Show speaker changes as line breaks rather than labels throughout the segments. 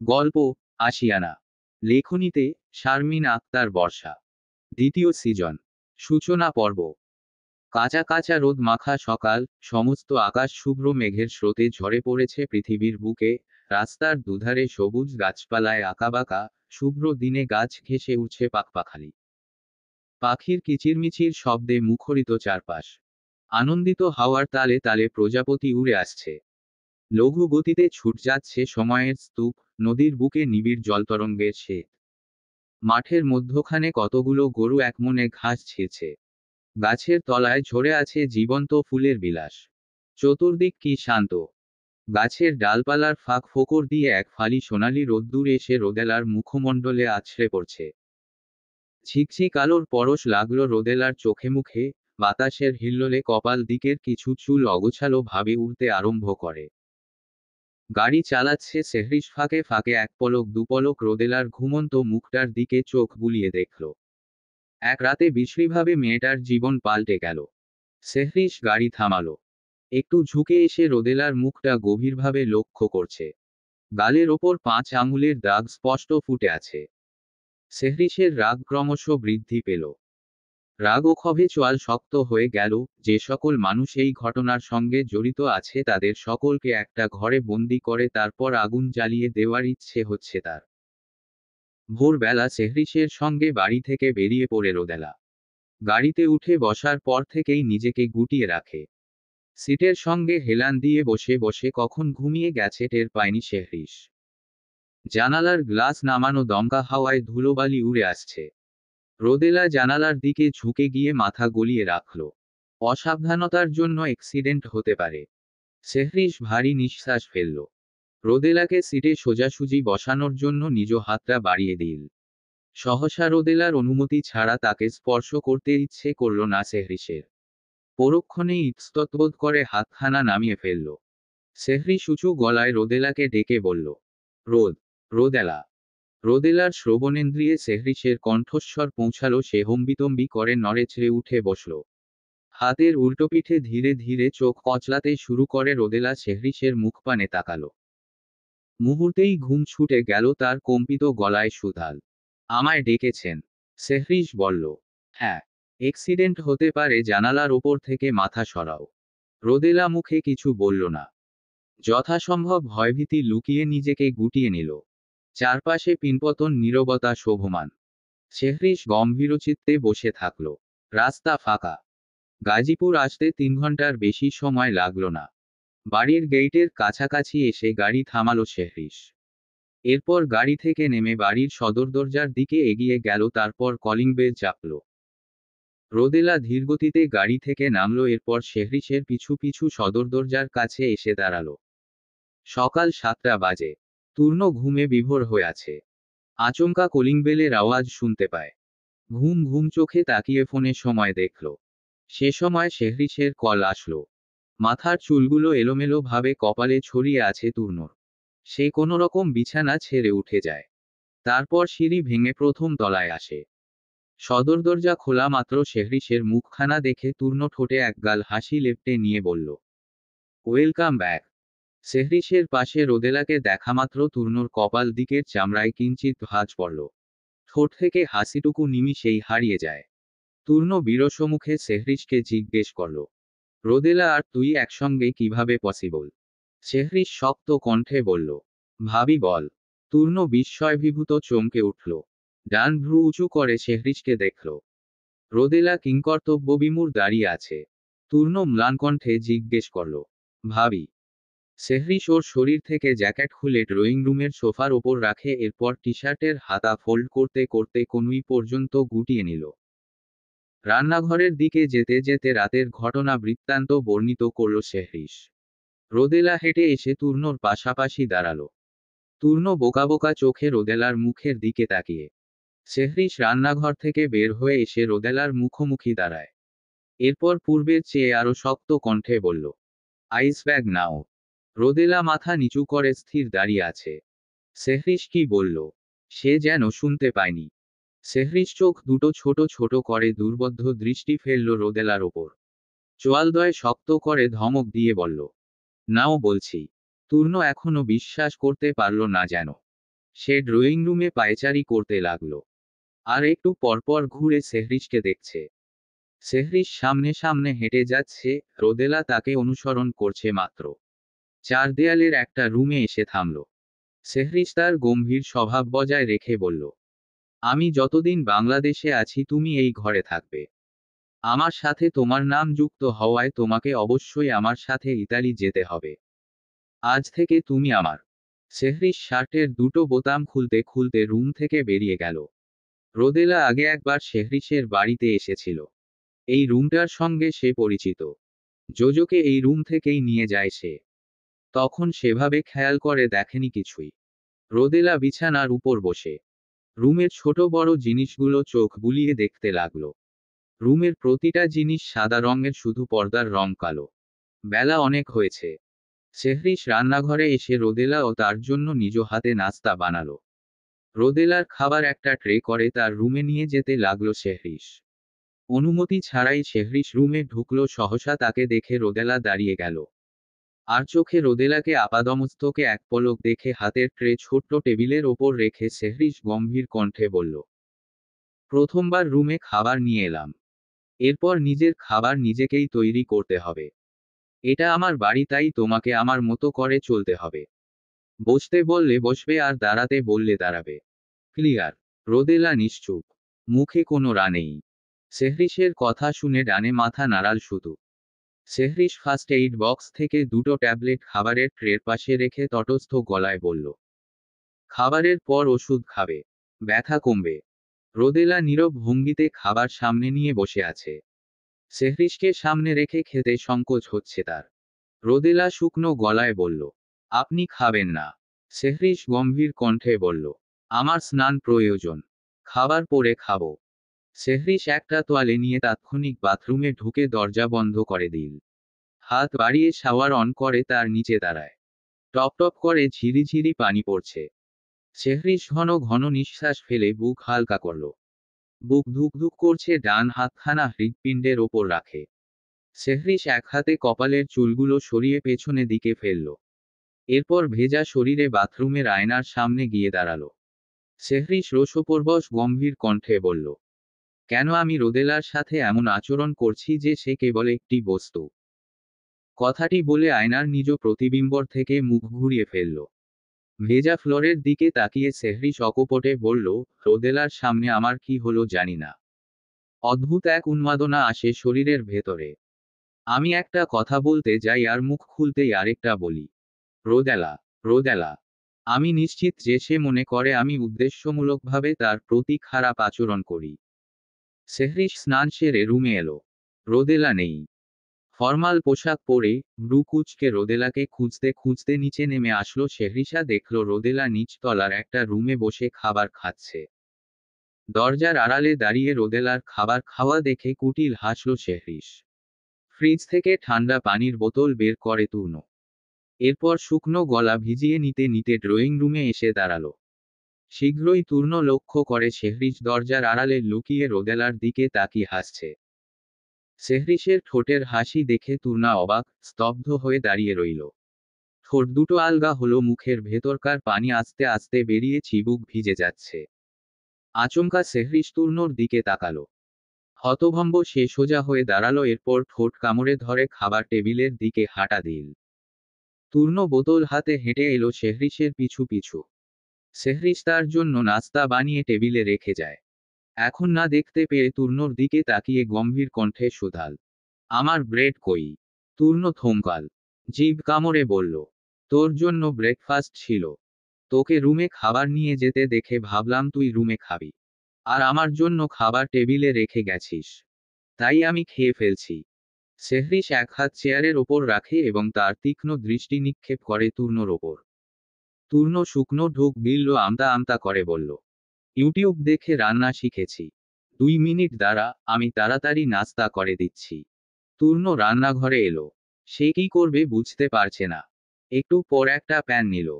গল্প আশিয়ানা। লেখনীতে শারমিন আক্তার বর্ষা। দ্বিতীয় সিজন। সূচনা পর্ব। কাঁচা কাঁচা রোদ মাখা সকাল, সমস্ত আকাশ শুভ্র মেঘের স্রোতে ঝরে পড়েছে পৃথিবীর বুকে। রাস্তার দুধারে সবুজ গাছপালায় আঁকাবাঁকা, শুভ্র দিনে গাছ ঘেঁষে উঠছে পাখপাখালি। পাখির কিচিরমিচির শব্দে মুখরিত চারপাশ। আনন্দিত হাওয়ার তালে তালে প্রজাপতি উড়ে আসছে। লঘু গতিতে ছুট যাচ্ছে সময়ের স্তূপ, নদীর বুকে নিবিড় জলতরঙ্গের শ্বেত। মাঠের মধ্যখানে কতগুলো গরু একমনে ঘাস ছিঁড়ছে। গাছের তলায় ঝরে আছে জীবন্ত ফুলের বিলাস। চতুর্দিক কি শান্ত। গাছের ডালপালার ফাঁক ফোকর দিয়ে এক ফালি সোনালি রোদ্দুর এসে রোদেলার মুখমণ্ডলে আছড়ে পড়ছে। ঝিকঝিক আলোর পরশ লাগলো রোদেলার চোখে মুখে। বাতাসের হিল্লোলে কপাল দিকের কিছু চুল অগোছালো ভাবে উড়তে আরম্ভ করে। গাড়ি চালাচ্ছে সেহরিশ, ফাঁকে ফাঁকে এক পলক দুপলক রোদেলার ঘুমন্ত মুখটার দিকে চোখ বুলিয়ে দেখল। এক রাতে বিশ্রীভাবে মেয়েটার জীবন পাল্টে গেল। সেহরিশ গাড়ি থামালো। একটু ঝুঁকে এসে রোদেলার মুখটা গভীরভাবে লক্ষ্য করছে। গালের ওপর 5 আঙুলের দাগ স্পষ্ট ফুটে আছে। সেহরিশের রাগ ক্রমশ বৃদ্ধি পেল। রাগ ও ক্ষোভে চোয়াল শক্ত হয়ে গেল। যে সকল মানুষ এই ঘটনার সঙ্গে জড়িত আছে তাদের সকলকে একটা ঘরে বন্দি করে তারপর আগুন জ্বালিয়ে দেওয়ার ইচ্ছে হচ্ছে তার। ভোরবেলা সেহরিশের সঙ্গে বাড়ি থেকে বেরিয়ে পড়ে রোদেলা। গাড়িতে উঠে বসার পর থেকেই নিজেকে গুটিয়ে রাখে। সিটের সঙ্গে হেলান দিয়ে বসে বসে কখন ঘুমিয়ে গেছে টের পায়নি সেহরিশ। জানালার গ্লাস নামানো, দমকা হাওয়ায় ধুলোবালি উড়ে আসছে। রোদেলা জানালার দিকে ঝুঁকে গিয়ে মাথা গলিয়ে রাখল। অসাবধানতার জন্য অ্যাক্সিডেন্ট হতে পারে। সেহরিশ ভারী নিঃশ্বাস ফেলল। রোদেলাকে সিটে সোজাসুজি বসানোর জন্য নিজ হাতটা বাড়িয়ে দিল। সহসা রোদেলার অনুমতি ছাড়া তাকে স্পর্শ করতে ইচ্ছে করল না সেহরিশের। পরক্ষণেই ইতস্ততবোধ করে হাতখানা নামিয়ে ফেলল। সেহরিশ উঁচু গলায় রোদেলাকে ডেকে বলল, রোদ। রোদেলা। রোদেলার শ্রবণেন্দ্রিয়ে সেহরিশের কণ্ঠস্বর পৌঁছালো। সে হম্বিতম্বি করে নড়েচড়ে উঠে বসল। হাতের উল্টোপিঠে ধীরে ধীরে চোখ কচলাতে শুরু করে। রোদেলা সেহরিশের মুখপানে তাকালো। মুহূর্তেই ঘুম ছুটে গেল তার কম্পিত গলায় শুধাল, আমায় ডেকেছেন? সেহরিশ বলল, হ্যাঁ। অ্যাক্সিডেন্ট হতে পারে, জানালার ওপর থেকে মাথা সরাও। রোদেলা মুখে কিছু বলল না। যথাসম্ভব ভয়ভীতি লুকিয়ে নিজেকে গুটিয়ে নিল। চারপাশে পিনপতন নীরবতা শোভমান। সেহরিশ গম্ভীরচিত্তে বসে থাকল। রাস্তা ফাঁকা। গাজীপুর আসতে 3 ঘন্টার বেশি সময় লাগল না। বাড়ির গেইটের কাছাকাছি এসে গাড়ি থামালো সেহরিশ। এরপর গাড়ি থেকে নেমে বাড়ির সদর দরজার দিকে এগিয়ে গেল, তারপর কলিং বেল চাপল। রোদেলা ধীরগতিতে গাড়ি থেকে নামল। এরপর সেহরিশের পিছু পিছু সদর দরজার কাছে এসে দাঁড়াল। সকাল 7টা বাজে। তূর্ণ ঘুমে বিভোর হয়ে আছে। আচমকা কলিং বেলের আওয়াজ শুনতে পায়। ঘুম ঘুম চোখে তাকিয়ে ফোনে সময় দেখল। সে সময় সেহরিশের কল আসলো। মাথার চুলগুলো এলোমেলো ভাবে কপালে ছড়িয়ে আছে তূর্ণর। সে কোনোরকম বিছানা ছেড়ে উঠে যায়। তারপর সিঁড়ি ভেঙে প্রথম তলায় আসে। সদর দরজা খোলা মাত্র সেহরিশের মুখখানা দেখে তূর্ণ ঠোঁটে একগাল হাসি লেপ্টে নিয়ে বলল, ওয়েলকাম ব্যাক। সেহরিশের পাশে রোদেলাকে দেখামাত্র তূর্ণর কপাল দিকের চামড়ায় কিঞ্চিৎ ভাঁজ পড়ল। ঠোঁট থেকে হাসিটুকু নিমিষেই হারিয়ে যায়। তূর্ণ বিরসমুখে সেহরিশকে জিজ্ঞেস করল, রোদেলা আর তুই একসঙ্গে কিভাবে পসিবল? সেহরিশ শক্ত কণ্ঠে বলল, ভাবি বল। তূর্ণ বিস্ময়ভিভূত চমকে উঠল। ডান ভ্রু উঁচু করে সেহরিশকে দেখল। রোদেলা কিংকর্তব্যবিমূঢ় দাঁড়িয়ে আছে। তূর্ণ ম্লান কণ্ঠে জিজ্ঞেস করল, ভাবি? সেহরিশ ওর শরীর থেকে জ্যাকেট খুলে ড্রয়িং রুমের সোফার ওপর রাখে। এরপর টি শার্টের হাতা ফোল্ড করতে করতে কনুই পর্যন্ত গুটিয়ে নিল। রান্নাঘরের দিকে যেতে যেতে রাতের ঘটনা বৃত্তান্ত বর্ণিত করল সেহরিশ। রোদেলা হেঁটে এসে তূর্ণর পাশাপাশি দাঁড়ালো। তূর্ণ বোকা বোকা চোখে রোদেলার মুখের দিকে তাকিয়ে। সেহরিশ রান্নাঘর থেকে বের হয়ে এসে রোদেলার মুখোমুখি দাঁড়ায়। এরপর পূর্বের চেয়ে আরো শক্ত কণ্ঠে বলল, আইস ব্যাগ নাও। রোদেলা মাথা নিচু করে স্থির দাঁড়িয়ে আছে। সেহরিশ কি বলল সে যেন শুনতে পায়নি। সেহরিশ চোখ দুটো ছোট ছোট করে দুর্বোধ্য দৃষ্টি ফেলল রোদেলার ওপর। চোয়ালদয় শক্ত করে ধমক দিয়ে বলল, নাও বলছি। তূর্ণ এখনো বিশ্বাস করতে পারল না যেন। সে ড্রয়িং রুমে পায়চারি করতে লাগলো। আর একটু পরপর ঘুরে সেহরিশকে দেখছে। সেহরিশ সামনে সামনে হেঁটে যাচ্ছে, রোদেলা তাকে অনুসরণ করছে মাত্র। চার দেয়ালের একটা রুমে এসে থামল। সেহরিশ তার গম্ভীর স্বভাব বজায় রেখে বলল, আমি যতদিন বাংলাদেশে আছি তুমি এই ঘরে থাকবে। আমার সাথে তোমার নাম যুক্ত হওয়ায় তোমাকে অবশ্যই আমার সাথে ইতালি যেতে হবে। আজ থেকে তুমি আমার। সেহরিশ শার্টের দুটো বোতাম খুলতে খুলতে রুম থেকে বেরিয়ে গেল। রোদেলা আগে একবার সেহরিশের বাড়িতে এসেছিল। এই রুমটার সঙ্গে সে পরিচিত। জোজোকে এই রুম থেকেই নিয়ে যায় সে। তখন সেভাবে খেয়াল করে দেখেনি কিছুই। রোদেলা বিছানার উপর বসে রুমের ছোট বড় জিনিসগুলো চোখ বুলিয়ে দেখতে লাগলো। রুমের প্রতিটা জিনিস সাদা রঙের, শুধু পর্দার রং কালো। বেলা অনেক হয়েছে। সেহরিশ রান্নাঘরে এসে রোদেলা ও তার জন্য নিজ হাতে নাস্তা বানালো। রোদেলার খাবার একটা ট্রে করে তার রুমে নিয়ে যেতে লাগলো সেহরিশ। অনুমতি ছাড়াই সেহরিশ রুমে ঢুকলো, সহসা তাকে দেখে রোদেলা দাঁড়িয়ে গেল। আর চোখে রোদেলাকে আপাদমস্তকে এক পলক দেখে হাতের ট্রে ছোট্ট টেবিলের ওপর রেখে সেহরিশ গম্ভীর কণ্ঠে বলল, প্রথমবার রুমে খাবার নিয়ে এলাম। এরপর নিজের খাবার নিজেকেই তৈরি করতে হবে। এটা আমার বাড়ি, তাই তোমাকে আমার মতো করে চলতে হবে। বসতে বললে বসবে, আর দাঁড়াতে বললে দাঁড়াবে। ক্লিয়ার? রোদেলা নিশ্চুপ, মুখে কোনো রা নেই। সেহরিশের কথা শুনে ডানে মাথা নাড়াল শুধু। সেহরিশ ফার্স্ট এইড বক্স থেকে দুটো ট্যাবলেট খাবারের ট্রের পাশে রেখে তটস্থ গলায় বলল, খাবারের পর ওষুধ খাবে, ব্যথা কমবে। রোদেলা নীরব ভঙ্গিতে খাবার সামনে নিয়ে বসে আছে। সেহরিশকে সামনে রেখে খেতে সংকোচ হচ্ছে তার। রোদেলা শুকনো গলায় বলল, আপনি খাবেন না? সেহরিশ গম্ভীর কণ্ঠে বলল, আমার স্নান প্রয়োজন, খাবার পরে খাবো। সেহরিশ একটা তোয়ালে নিয়ে তাৎক্ষণিক বাথরুমে ঢুকে দরজা বন্ধ করে দিল। হাত বাড়িয়ে শাওয়ার অন করে তার নিচে দাঁড়ায়। টপ টপ করে ঝিরিঝিরি পানি পড়ছে। সেহরিশ ঘন ঘন নিঃশ্বাস ফেলে বুক হালকা করল। বুক ধুক ধুক করছে, ডান হাতখানা হৃৎপিণ্ডের ওপর রাখে। সেহরিশ এক হাতে কপালের চুলগুলো সরিয়ে পেছনে দিকে ফেলল। এরপর ভেজা শরীরে বাথরুমের আয়নার সামনে গিয়ে দাঁড়ালো। সেহরিশ রোষপরবশ গম্ভীর কণ্ঠে বলল, কেন আমি রোদেলার সাথে এমন আচরণ করছি যে সে কেবল একটি বস্তু? কথাটি বলে আয়নার নিজ প্রতিবিম্বর থেকে মুখ ঘুরিয়ে ফেলল। ভেজা ফ্লোরের দিকে তাকিয়ে সেহরিশ অকপটে বলল, রোদেলার সামনে আমার কি হলো জানি না। অদ্ভুত এক উন্মাদনা আসে শরীরের ভেতরে। আমি একটা কথা বলতে যাই আর মুখ খুলতেই আরেকটা বলি। রোদেলা, রোদেলা। আমি নিশ্চিত যে সে মনে করে আমি উদ্দেশ্যমূলকভাবে তার প্রতি খারাপ আচরণ করি। সেহরিশ স্নান সেরে রুমে এলো। রোদেলা নেই। ফরমাল পোশাক পরে, ব্রু কুঁচকে রোদেলাকে খুঁজতে খুঁজতে নিচে নেমে আসলো সেহরিশা। দেখল রোদেলা নিচতলার একটা রুমে বসে খাবার খাচ্ছে। দরজার আড়ালে দাঁড়িয়ে রোদেলার খাবার খাওয়া দেখে কুটিল হাসল সেহরিশ। ফ্রিজ থেকে ঠান্ডা পানির বোতল বের করে তুর্ন। এরপর শুকনো গলা ভিজিয়ে নিতে নিতে ড্রয়িং রুমে এসে দাঁড়ালো। শীঘ্রই তুর্ন লক্ষ্য করে সেহরিশ দরজার আড়ালে লুকিয়ে রোদেলার দিকে তাকিয়ে হাসছে। সেহরিশের ঠোঁটের হাসি দেখে তুর্না অবাক, স্তব্ধ হয়ে দাঁড়িয়ে রইল। ঠোঁট দুটো আলগা হলো, মুখের ভেতরকার পানি আস্তে আস্তে বেরিয়ে চিবুক ভিজে যাচ্ছে। আচমকা সেহরিশ তুর্নর দিকে তাকালো। হতভম্ব সে সোজা হয়ে দাঁড়ালো, এরপর ঠোঁট কামড়ে ধরে খাবার টেবিলের দিকে হাঁটা দিল। তুর্ন বোতল হাতে হেঁটে এলো সেহরিশের পিছু পিছু। সেহরিশ তার জন্য নাস্তা বানিয়ে টেবিলে রেখে যায়। এখন না দেখতে পেয়ে তুর্নর দিকে তাকিয়ে গম্ভীর কণ্ঠে শুধাল, আমার ব্রেড কই? তুর্ন থমকাল। জিভ কামড়ে বলল, তোর জন্য ব্রেকফাস্ট ছিল। তোকে রুমে খাবার নিয়ে যেতে দেখে ভাবলাম তুই রুমে খাবি। আর আমার জন্য খাবার টেবিলে রেখে গেছিস। তাই আমি খেয়ে ফেলছি। সেহরিশ এক হাত চেয়ারের ওপর রাখে এবং তার তীক্ষ্ণ দৃষ্টি নিক্ষেপ করে তুর্নর ওপর। তুর্ন শুকনো ঢোক গিলল, আমতা আমতা করে বলল, ইউটিউব দেখে রান্না শিখেছি। 2 মিনিট দাঁড়া, আমি তাড়াতাড়ি নাস্তা করে দিচ্ছি। তুর্ন রান্নাঘরে এলো। সে কি করবে বুঝতে পারছে না। একটু পর একটা প্যান নিল।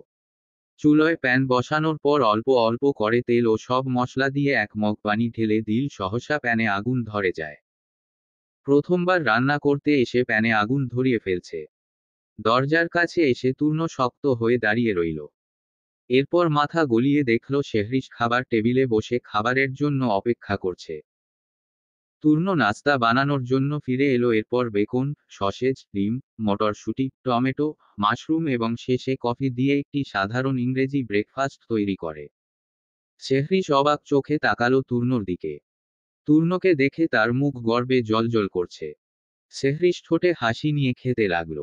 চুলোয় প্যান বসানোর পর অল্প অল্প করে তেল ও সব মশলা দিয়ে এক মগ পানি ঢেলে দিল, সহসা প্যানে আগুন ধরে যায়। প্রথমবার রান্না করতে এসে প্যানে আগুন ধরিয়ে ফেলছে। দরজার কাছে এসে তুর্ন শক্ত হয়ে দাঁড়িয়ে রইল। এরপর মাথা গলিয়ে দেখল শেহরিশ খাবার টেবিলে বসে খাবারের জন্য অপেক্ষা করছে। তূর্ণ নাস্তা বানানোর জন্য ফিরে এলো। এরপর বেকন, সসেজ, ডিম, মটরশুঁটি, টমেটো, মাশরুম এবং শেষে কফি দিয়ে একটি সাধারণ ইংরেজি ব্রেকফাস্ট তৈরি করে। শেহরিশ অবাক চোখে তাকালো তূর্ণর দিকে। তূর্ণকে দেখে তার মুখ গর্বে জ্বলজ্বল করছে। শেহরিশ ঠোঁটে হাসি নিয়ে খেতে লাগল।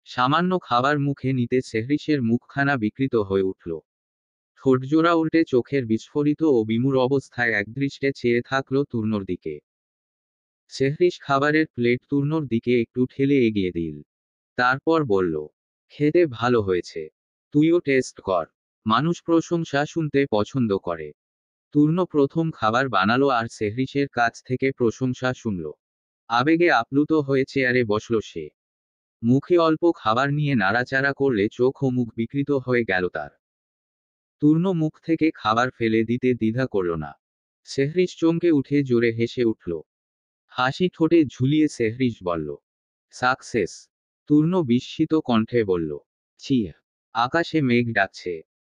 সামান্য খাবার মুখে নিতে শেহরিশের মুখখানা বিকৃত হয়ে উঠল। ঠোঁটজোড়া উল্টে চোখের বিস্ফোরিত ও বিমূঢ় অবস্থায় একদৃষ্টে চেয়ে থাকল তূর্ণর দিকে। শেহরিশ খাবারের প্লেট তূর্ণর দিকে একটু ঠেলে এগিয়ে দিল। তারপর বলল, খেতে ভালো হয়েছে। তুইও টেস্ট কর। মানুষ প্রশংসা শুনতে পছন্দ করে। তূর্ণ প্রথম খাবার বানালো আর শেহরিশের কাছ থেকে প্রশংসা শুনল। আবেগে আপ্লুত হয়ে চেয়ারে বসল সে। মুখে অল্প খাবার নিয়ে নাড়াচাড়া করলে চোখ ও মুখ বিকৃত হয়ে গেল তার। তূর্ণ মুখ থেকে খাবার ফেলে দিতে দ্বিধা করল না। শেহরিশ চমকে উঠে জোরে হেসে উঠল। হাসি ঠোঁটে ঝুলিয়ে শেহরিশ বলল, সাকসেস। তূর্ণ বিস্মিত কণ্ঠে বলল, ছি। আকাশে মেঘ ডাকছে।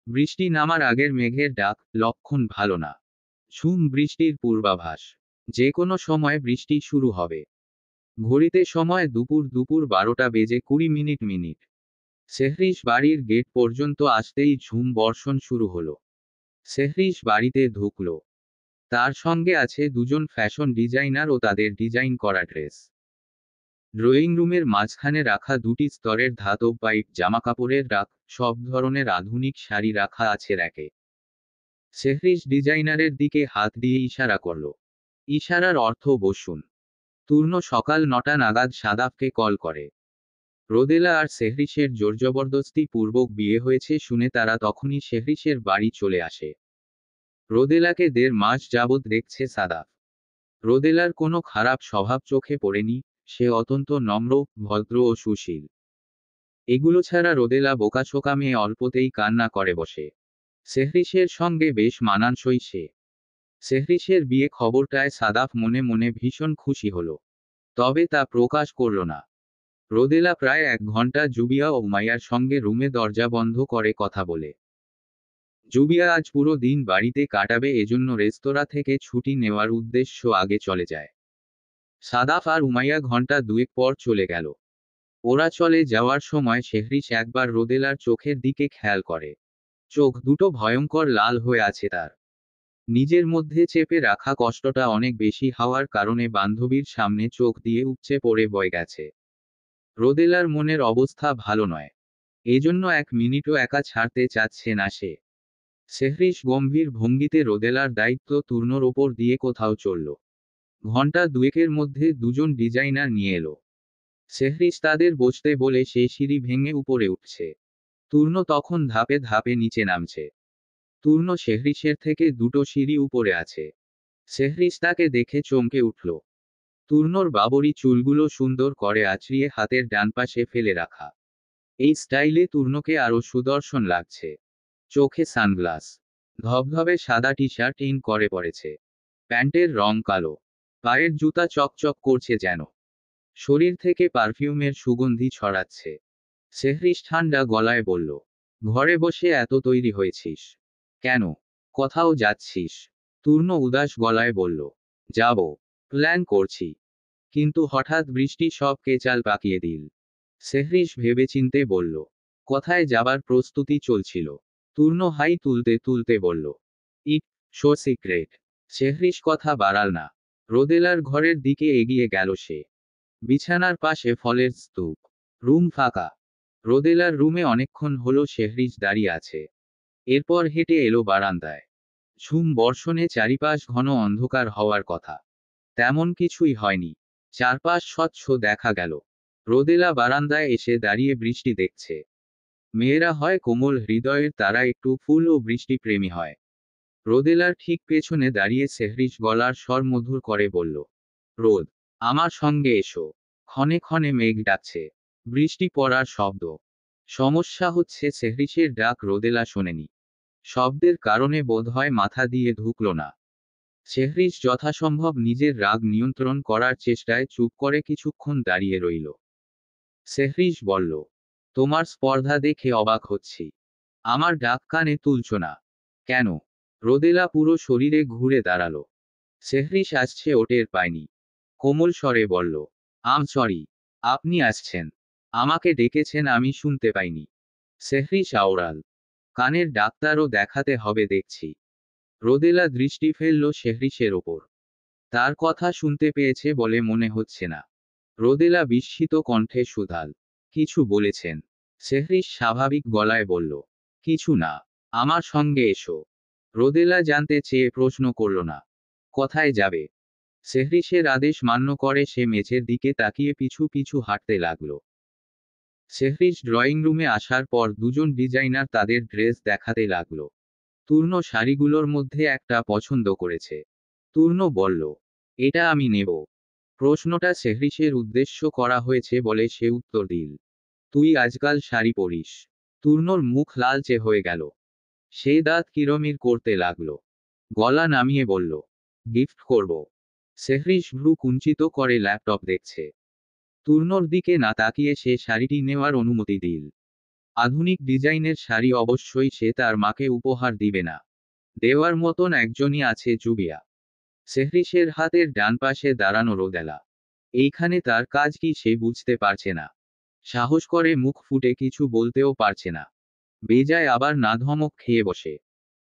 বৃষ্টি নামার আগের মেঘের ডাক, লক্ষণ ভালো না। ঝুম বৃষ্টির পূর্বাভাস। যে কোনো সময় বৃষ্টি শুরু হবে। ঘড়িতে সময় দুপুর 12:20 শেহরিশ বাড়ির গেট পর্যন্ত আসতেই ঝুম বর্ষণ শুরু হলো। শেহরিশ বাড়িতে ঢুকল। তার সঙ্গে আছে দুজন ফ্যাশন ডিজাইনার ও তাদের ডিজাইন করা ড্রেস। ড্রয়িং রুমের মাঝখানে রাখা দুটি স্তরের ধাতব পাইপ জামাকাপড়ের রাক, সব ধরনের আধুনিক শাড়ি রাখা আছে র্যাকে। শেহরিশ ডিজাইনারের দিকে হাত দিয়ে ইশারা করল। ইশারার অর্থ বসুন। তূর্ণ সকাল 9টা নাগাদ সাদাফকে কল করে। রোদেলা আর শেহরিশের জোরজবরদস্তি পূর্বক বিয়ে হয়েছে শুনে তারা তখনই শেহরিশের বাড়ি চলে আসে। রোদেলাকে 1.5 মাস যাবৎ দেখছে সাদাফ। রোদেলার কোনো খারাপ স্বভাব চোখে পড়েনি, সে অত্যন্ত নম্র, ভদ্র ও সুশীল। এগুলো ছাড়া রোদেলা বোকাশোকা মেয়ে, অল্পতেই কান্না করে বসে। শেহরিশের সঙ্গে বেশ মানানসই সে। শেহরিশের বিয়ে খবরটায় সাদাফ মনে মনে ভীষণ খুশি হল। তবে তা প্রকাশ করল না। রোদেলা প্রায় 1 ঘন্টা জুবিয়া ও উমাইয়ার সঙ্গে রুমে দরজা বন্ধ করে কথা বলে। জুবিয়া আজ পুরো দিন বাড়িতে কাটাবে, এজন্য রেস্তোরাঁ থেকে ছুটি নেওয়ার উদ্দেশ্য আগে চলে যায়। সাদাফ আর উমাইয়া ঘন্টা 2 পর চলে গেল। ওরা চলে যাওয়ার সময় শেহরিশ একবার রোদেলার চোখের দিকে খেয়াল করে। চোখ দুটো ভয়ঙ্কর লাল হয়ে আছে তার। নিজের মধ্যে চেপে রাখা কষ্টটা অনেক বেশি হওয়ার কারণে বান্ধবীর সামনে চোখ দিয়ে উপচে পড়ে বয়ে গেছে। রোদেলার মনের অবস্থা ভালো নয়। এজন্য 1 মিনিটও একা ছাড়তে চাচ্ছে না সে। শেহরিশ গম্ভীর ভঙ্গিতে রোদেলার দায়িত্ব তূর্ণর ওপর দিয়ে কোথাও চলল। ঘন্টা 2 মধ্যে দুজন ডিজাইনার নিয়ে এলো। শেহরিশ তাদের বসতে বলে সে সিঁড়ি ভেঙে উপরে উঠছে। তূর্ণ তখন ধাপে ধাপে নিচে নামছে। তূর্ণ শেহরিশের থেকে 2টো সিঁড়ি উপরে আছে। শেহরিশ তাকে দেখে চমকে উঠল। তূর্ণর বাবরি চুলগুলো সুন্দর করে আঁচড়িয়ে হাতের ডান পাশে ফেলে রাখা। এই স্টাইলে তূর্ণকে আরো সুদর্শন লাগছে। চোখে সানগ্লাস। ধবধবে সাদা টি শার্ট ইন করে পরেছে। প্যান্টের রং কালো। পায়ের জুতা চকচক করছে যেন। শরীর থেকে পারফিউমের সুগন্ধি ছড়াচ্ছে। শেহরিশ ঠান্ডা গলায় বলল, ঘরে বসে এত তৈরি হয়েছিস কেন? কোথাও যাচ্ছিস? তূর্ণ উদাস গলায় বলল, যাব। প্ল্যান করছি। কিন্তু হঠাৎ বৃষ্টি সব কেচাল পাকিয়ে দিল। শেহরিশ ভেবেচিন্তে বলল, কোথায় যাবার প্রস্তুতি চলছিল? তূর্ণ হাই তুলতে তুলতে বলল, ইট সো সিক্রেট। শেহরিশ কথা বাড়াল না। রোদেলার ঘরের দিকে এগিয়ে গেল সে। বিছানার পাশে ফলের স্তূপ। রুম ফাঁকা। রোদেলার রুমে অনেকক্ষণ হলো শেহরিশ দাঁড়িয়ে আছে। এরপর হেঁটে এলো বারান্দায়। ঝুম বর্ষণে চারিপাশ ঘন অন্ধকার হওয়ার কথা। তেমন কিছুই হয়নি। চারপাশ স্বচ্ছ দেখা গেল। রোদেলা বারান্দায় এসে দাঁড়িয়ে বৃষ্টি দেখছে। মেয়েরা হয় কোমল হৃদয়ের, তারা একটু ফুল ও বৃষ্টি প্রেমী হয়। রোদেলার ঠিক পেছনে দাঁড়িয়ে শেহরিশ গলার স্বর মধুর করে বলল, রোদ, আমার সঙ্গে এসো। ক্ষণে ক্ষণে মেঘ ডাকছে। বৃষ্টি পড়ার শব্দ। সমস্যা হচ্ছে শেহরিশের ডাক রোদেলা শোনেনি। শব্দের কারণে বোধহয় মাথা দিয়ে ঢুকল না। শেহরিশ যথাসম্ভব নিজের রাগ নিয়ন্ত্রণ করার চেষ্টায় চুপ করে কিছুক্ষণ দাঁড়িয়ে রইল। শেহরিশ বলল, তোমার স্পর্ধা দেখে অবাক হচ্ছি। আমার ডাক কানে তুলছ না কেন? রোদেলা পুরো শরীরে ঘুরে দাঁড়ালো। সেহরিশ আসছে ও টের পায়নি। কোমল স্বরে বলল, আম সরি। আপনি আসছেন। আমাকে ডেকেছেন, আমি শুনতে পাইনি। সেহরিশ আওড়াল, কানের ডাক্তারও দেখাতে হবে দেখছি। রোদেলা দৃষ্টি ফেলল সেহরিশের ওপর। তার কথা শুনতে পেয়েছে বলে মনে হচ্ছে না। রোদেলা বিস্মিত কণ্ঠে শুধাল, কিছু বলেছেন? সেহরিশ স্বাভাবিক গলায় বলল, কিছু না। আমার সঙ্গে এসো। রোদেলা জানতে চেয়ে প্রশ্ন করল না, কোথায় যাবে? সেহরিশের আদেশ মান্য করে সে মেঝের দিকে তাকিয়ে পিছু পিছু হাঁটতে লাগল। সেহরিশ ড্রয়িং রুমে আসার পর দুজন ডিজাইনার তাদের ড্রেস দেখাতে লাগল। তূর্ণ শাড়িগুলোর মধ্যে একটা পছন্দ করেছে। তূর্ণ বলল, এটা আমি নেব। প্রশ্নটা সেহরিশের উদ্দেশ্য করা হয়েছে বলে সে উত্তর দিল, তুই আজকাল শাড়ি পরিস? তূর্ণর মুখ লালচে হয়ে গেল। সে দাঁত কিরমির করতে লাগল। গলা নামিয়ে বলল, গিফট করব। সেহরিশ ভ্রু কুঞ্চিত করে ল্যাপটপ দেখছে। তূর্ণর দিকে না তাকিয়ে সে শাড়িটি নেওয়ার অনুমতি দিল। আধুনিক ডিজাইনের শাড়ি অবশ্যই সে তার মাকে উপহার দিবে না। দেওয়ার মতন একজনই আছে, জুবিয়া। সেহরিশের হাতের ডান পাশে দাঁড়ানো রোদেলা। এইখানে তার কাজ কি সে বুঝতে পারছে না। সাহস করে মুখ ফুটে কিছু বলতেও পারছে না। বেজায় আবার না ধমক খেয়ে বসে।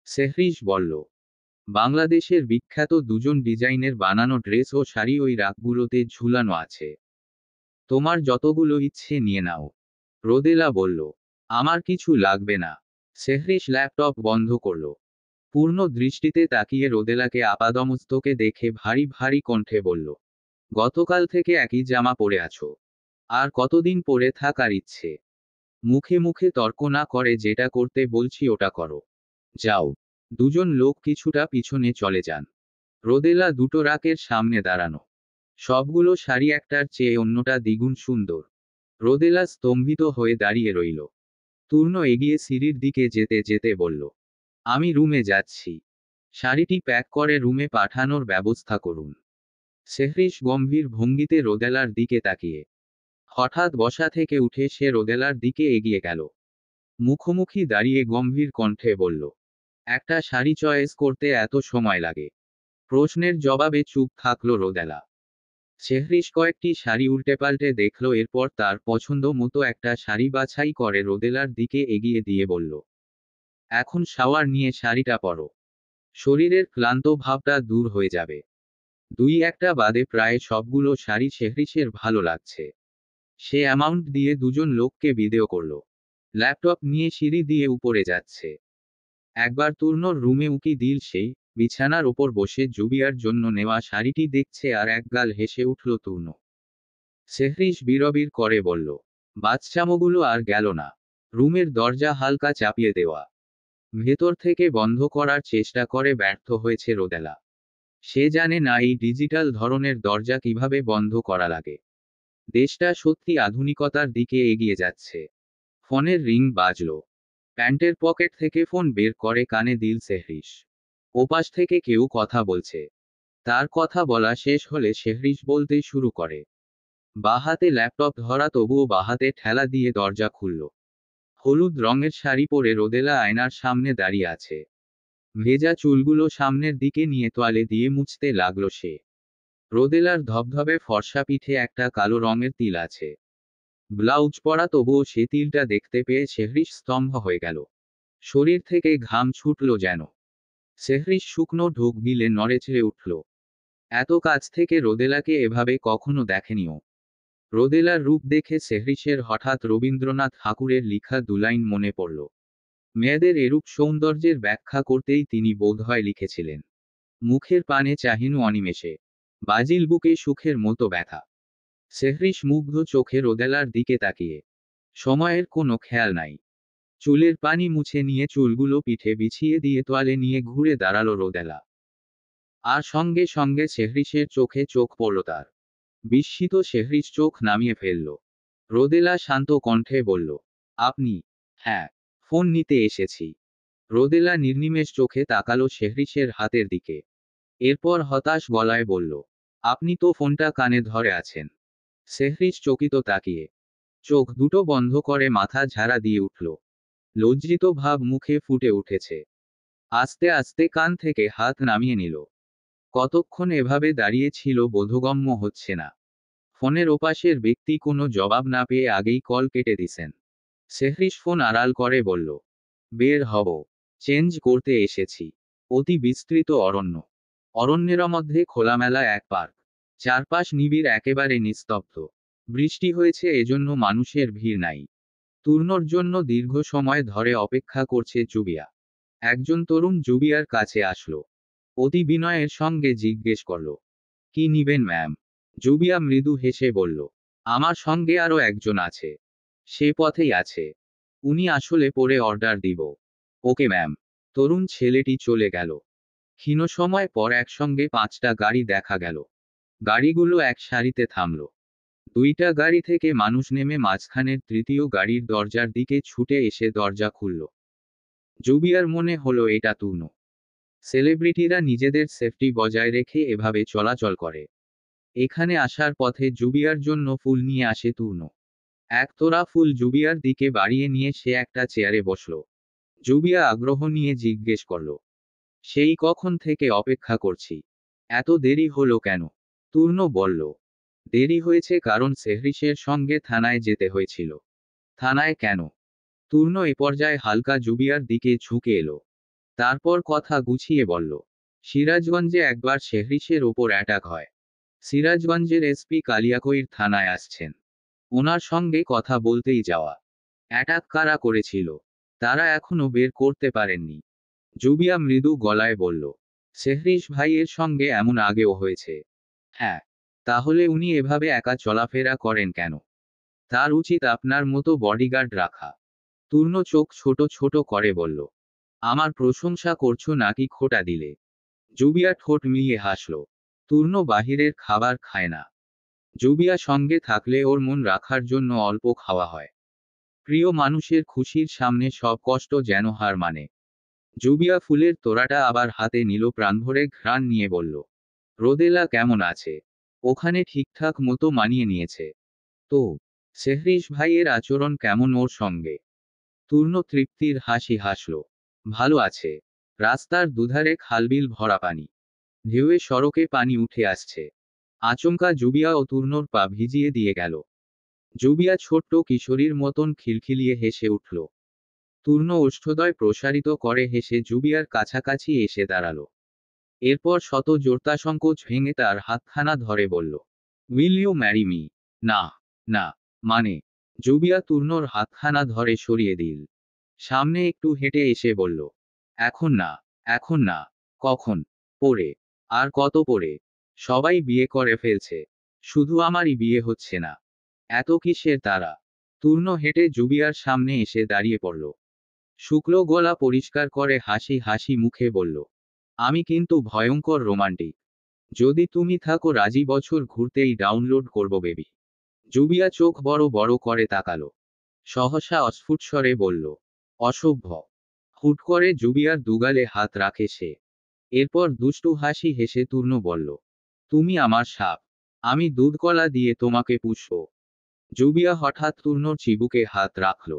সেহরিশ বলল, বাংলাদেশের বিখ্যাত দুজন ডিজাইনের বানানো ড্রেস ও শাড়ি ওই রাকগুলোতে ঝুলানো আছে। তোমার যতগুলো ইচ্ছে নিয়ে নাও। রোদেলা বলল, আমার কিছু লাগবে না। সেহরিশ ল্যাপটপ বন্ধ করল। পূর্ণ দৃষ্টিতে তাকিয়ে রোদেলাকে আপাদমস্তকে দেখে ভারী ভারী কণ্ঠে বলল, গতকাল থেকে একই জামা পরে আছো। আর কতদিন পরে থাকার ইচ্ছে? মুখে মুখে তর্ক না করে যেটা করতে বলছি ওটা করো। যাও। দুজন লোক কিছুটা পিছনে চলে যান। রোদেলা দুটো রাকের সামনে দাঁড়ানো। সবগুলো শাড়ি একটার চেয়ে অন্যটা দ্বিগুণ সুন্দর। রোদেলা স্তম্ভিত হয়ে দাঁড়িয়ে রইল। তূর্ণ এগিয়ে সিঁড়ির দিকে যেতে যেতে বলল, আমি রুমে যাচ্ছি। শাড়িটি প্যাক করে রুমে পাঠানোর ব্যবস্থা করুন। সেহরিশ গম্ভীর ভঙ্গিতে রোদেলার দিকে তাকিয়ে হঠাৎ বসা থেকে উঠে সে রোদেলার দিকে এগিয়ে গেল। মুখোমুখি দাঁড়িয়ে গম্ভীর কণ্ঠে বলল, একটা শাড়ি চয়েস করতে এত সময় লাগে? প্রশ্নের জবাবে চুপ থাকল রোদেলা। সেহরিশ কয়েকটি শাড়ি উল্টেপাল্টে দেখল, এরপর তার পছন্দ মতো একটা শাড়ি বাছাই করে রোদেলার দিকে এগিয়ে দিয়ে বলল, এখন শাওয়ার নিয়ে শাড়িটা পরো। শরীরের ক্লান্ত ভাবটা দূর হয়ে যাবে। দুই একটা বাদে প্রায় সবগুলো শাড়ি সেহরিশের ভালো লাগছে। সে অ্যামাউন্ট দিয়ে দুজন লোককে ভিডিও করল। ল্যাপটপ নিয়ে সিঁড়ি দিয়ে উপরে যাচ্ছে। একবার তূর্ণর রুমে উকি দিল সেই, বিছানার ওপর বসে জুবিয়ার জন্য নেওয়া শাড়িটি দেখছে আর একগাল হেসে উঠল তূর্ণ। সেহরিশ বিড়বিড় করে বলল, বাচ্চামোগুলো আর গেল না। রুমের দরজা হালকা চাপিয়ে দেওয়া। ভেতর থেকে বন্ধ করার চেষ্টা করে ব্যর্থ হয়েছে রোদেলা। সে জানে না এই ডিজিটাল ধরনের দরজা কিভাবে বন্ধ করা লাগে। দেশটা সত্যি আধুনিকতার দিকে এগিয়ে যাচ্ছে। ফোনের রিং বাজল। প্যান্টের পকেট থেকে ফোন বের করে কানে দিল সেহরিশ। ওপাশ থেকে কেউ কথা বলছে। তার কথা বলা শেষ হলে সেহরিশ বলতে শুরু করে। বাহাতে ল্যাপটপ ধরা, তবুও বাহাতে ঠেলা দিয়ে দরজা খুলল। হলুদ রঙের শাড়ি পরে রোদেলা আয়নার সামনে দাঁড়িয়ে আছে। ভেজা চুলগুলো সামনের দিকে নিয়ে তোয়ালে দিয়ে মুছতে লাগলো সে। রোদেলার ধবধবে ফর্সা পিঠে একটা কালো রঙের তিল আছে। ব্লাউজ পরা, তবুও সে তিলটা দেখতে পেয়ে সেহরিশ স্তম্ভ হয়ে গেল। শরীর থেকে ঘাম ছুটল যেন। সেহরিশ শুকনো ঢোক গিলে নড়েচড়ে উঠল। এত কাছ থেকে রোদেলাকে এভাবে কখনো দেখেনিও। রোদেলার রূপ দেখে সেহরিশের হঠাৎ রবীন্দ্রনাথ ঠাকুরের লিখা দুলাইন মনে পড়ল। মেয়েদের এরূপ সৌন্দর্যের ব্যাখ্যা করতেই তিনি বোধহয় লিখেছিলেন, মুখের পানে চাহিনু অনিমেষে, বাজিল বুকে সুখের মতো ব্যথা। সেহরিশ মুগ্ধ চোখে রোদেলার দিকে তাকিয়ে। সময়ের কোনো খেয়াল নাই। চুলের পানি মুছে নিয়ে চুলগুলো পিঠে বিছিয়ে দিয়ে তোয়ালে নিয়ে ঘুরে দাঁড়ালো রোদেলা। আর সঙ্গে সঙ্গে সেহরিশের চোখে চোখ পড়ল তার। বিস্মিত সেহরিশ চোখ নামিয়ে ফেলল। রোদেলা শান্ত কণ্ঠে বলল, আপনি? হ্যাঁ, ফোন নিতে এসেছি। রোদেলা নির্নিমেষ চোখে তাকালো সেহরিশের হাতের দিকে। এরপর হতাশ গলায় বলল, আপনি তো ফোনটা কানে ধরে আছেন। সেহরিশ চকিত তাকিয়ে চোখ দুটো বন্ধ করে মাথা ঝাড়া দিয়ে উঠল। লজ্জিত ভাব মুখে ফুটে উঠেছে। আস্তে আস্তে কান থেকে হাত নামিয়ে নিল। কতক্ষণ এভাবে দাঁড়িয়ে ছিল বোধগম্য হচ্ছে না। ফোনের ওপাশের ব্যক্তি কোনো জবাব না পেয়ে আগেই কল কেটে দিছেন। সেহরিশ ফোন আড়াল করে বলল, বের হব। চেঞ্জ করতে এসেছি। অতি বিস্তৃত অরণ্য। অরণ্যের মধ্যে খোলামেলা এক পার্ক। চারপাশ নিবিড়, একেবারে নিস্তব্ধ। বৃষ্টি হয়েছে, এজন্য মানুষের ভিড় নাই। তূর্ণর জন্য দীর্ঘ সময় ধরে অপেক্ষা করছে জুবিয়া। একজন তরুণ জুবিয়ার কাছে আসলো। অতি বিনয়ের সঙ্গে জিজ্ঞেস করল, কি নিবেন ম্যাম? জুবিয়া মৃদু হেসে বলল, আমার সঙ্গে আরও একজন আছে। সে পথেই আছে। উনি আসলে পরে অর্ডার দিব। Okay ma'am. তরুণ ছেলেটি চলে গেল। ক্ষীণ সময় পর একসঙ্গে 5টা গাড়ি দেখা গেল। গাড়িগুলো এক সারিতে থামল। 2টা গাড়ি থেকে মানুষ নেমে মাঝখানের তৃতীয় গাড়ির দরজার দিকে ছুটে এসে দরজা খুলল। জুবিয়ার মনে হলো এটা তূর্ণ। সেলিব্রিটিরা নিজেদের সেফটি বজায় রেখে এভাবে চলাচল করে। এখানে আসার পথে জুবিয়ার জন্য ফুল নিয়ে আসে তূর্ণ। এক তোড়া ফুল জুবিয়ার দিকে বাড়িয়ে নিয়ে সে একটা চেয়ারে বসল। জুবিয়া আগ্রহ নিয়ে জিজ্ঞেস করল, সেই কখন থেকে অপেক্ষা করছি। এত দেরি হলো কেন? তূর্ণ বলল, দেরি হয়েছে কারণ সেহরিশের সঙ্গে থানায় যেতে হয়েছিল। থানায় কেন? তূর্ণ এ পর্যায়ে হালকা জুবিয়ার দিকে ঝুঁকে এলো। তারপর কথা গুছিয়ে বলল, সিরাজগঞ্জে একবার সেহরিশের ওপর অ্যাটাক হয়। সিরাজগঞ্জের এসপি কালিয়াকৈর থানায় আসছেন। ওনার সঙ্গে কথা বলতেই যাওয়া। অ্যাটাক কারা করেছিল তারা এখনো বের করতে পারেননি। জুবিয়া মৃদু গলায় বলল, সেহরিশ ভাইয়ের সঙ্গে এমন আগেও হয়েছে। হ্যাঁ। তাহলে উনি এভাবে একা চলাফেরা করেন কেন? তার উচিত আপনার মতো বডিগার্ড রাখা। তূর্ণ চোখ ছোট ছোট করে বলল, আমার প্রশংসা করছো নাকি খোঁটা দিলে? জুবিয়া ঠোঁট মিলিয়ে হাসল। তূর্ণ বাহিরের খাবার খায় না। জুবিয়া সঙ্গে থাকলে ওর মন রাখার জন্য অল্প খাওয়া হয়। প্রিয় মানুষের খুশির সামনে সব কষ্ট যেন হার মানে। জুবিয়া ফুলের তোড়াটা আবার হাতে নিল, প্রাণভরে ঘ্রাণ নিয়ে বলল, রোদেলা কেমন আছে? ওখানে ঠিকঠাক মতো মানিয়ে নিয়েছে তো? সেহরিশ ভাইয়ের আচরণ কেমন ওর সঙ্গে? তূর্ণ তৃপ্তির হাসি হাসল। ভালো আছে। রাস্তার দুধারে খালবিল ভরা পানি। ঢেউয়ে সড়কে পানি উঠে আসছে। আচমকা জুবিয়া ও তূর্ণর পা ভিজিয়ে দিয়ে গেল। জুবিয়া ছোট্ট কিশোরীর মতন খিলখিলিয়ে হেসে উঠল। তূর্ণ ওষ্ঠদ্বয় প্রসারিত করে হেসে জুবিয়ার কাছাকাছি এসে দাঁড়াল। এরপর শত জোরতা সংকোচ ভেঙে তার হাতখানা ধরে বলল, উইল ইউ ম্যারি মি? না। না। মানে? জুবিয়া তূর্ণর হাতখানা ধরে সরিয়ে দিল। সামনে একটু হেঁটে এসে বলল, এখন না। এখন না। কখন? পরে। আর কত পরে? সবাই বিয়ে করে ফেলছে। শুধু আমারই বিয়ে হচ্ছে না। এত কিসের তারা? তূর্ণ হেঁটে জুবিয়ার সামনে এসে দাঁড়িয়ে পড়ল। শুক্ল গলা পরিষ্কার করে হাসি হাসি মুখে বলল, আমি কিন্তু ভয়ঙ্কর রোমান্টিক। যদি তুমি থাকো রাজি, বছর ঘুরতেই ডাউনলোড করব বেবি। জুবিয়া চোখ বড় বড় করে তাকালো। সহসা অস্ফুট স্বরে বলল, অসভ্য। হুট করে জুবিয়ার দুগালে হাত রাখে সে। এরপর দুষ্টু হাসি হেসে তূর্ণ বলল, তুমি আমার সাপ। আমি দুধ কলা দিয়ে তোমাকে পুষব। জুবিয়া হঠাৎ তূর্ণর চিবুকে হাত রাখল।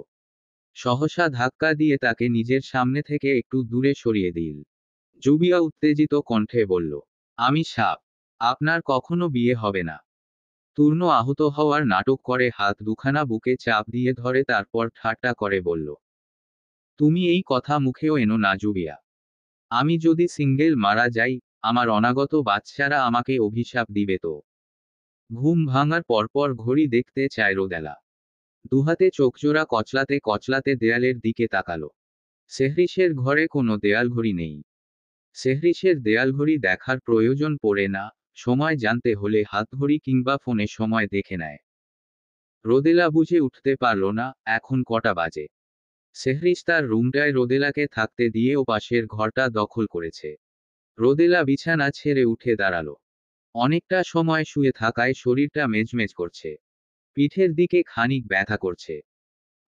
সহসা ধাক্কা দিয়ে তাকে নিজের সামনে থেকে একটু দূরে সরিয়ে দিল। জুবিয়া উত্তেজিত কণ্ঠে বলল, আমি সাপ। আপনার কখনো বিয়ে হবে না। তূর্ণ আহত হওয়ার নাটক করে হাত দুখানা বুকে চাপ দিয়ে ধরে, তারপর ঠাট্টা করে বলল, তুমি এই কথা মুখেও এনো না জুবিয়া। আমি যদি সিঙ্গেল মারা যাই, আমার অনাগত বাচ্চারা আমাকে অভিশাপ দিবে তো? ঘুম ভাঙার পরপর ঘড়ি দেখতে চায় রোদেলা। দুহাতে চোখজোড়া কচলাতে কচলাতে দেয়ালের দিকে তাকালো। সেহরিশের ঘরে কোনো দেয়ালঘড়ি নেই। সেহরিশের দেয়ালঘড়ি দেখার প্রয়োজন পড়ে না, সময় জানতে হলে হাতঘড়ি কিংবা ফোনে সময় দেখে নেয়। রোদেলা বুঝে উঠতে পারল না এখন কটা বাজে। সেহরিশ তার রুমটায় রোদেলাকে থাকতে দিয়ে ও পাশের ঘরটা দখল করেছে। রোদেলা বিছানা ছেড়ে উঠে দাঁড়ালো। অনেকটা সময় শুয়ে থাকায় শরীরটা মেজমেজ করছে। পিঠের দিকে খানিক ব্যথা করছে।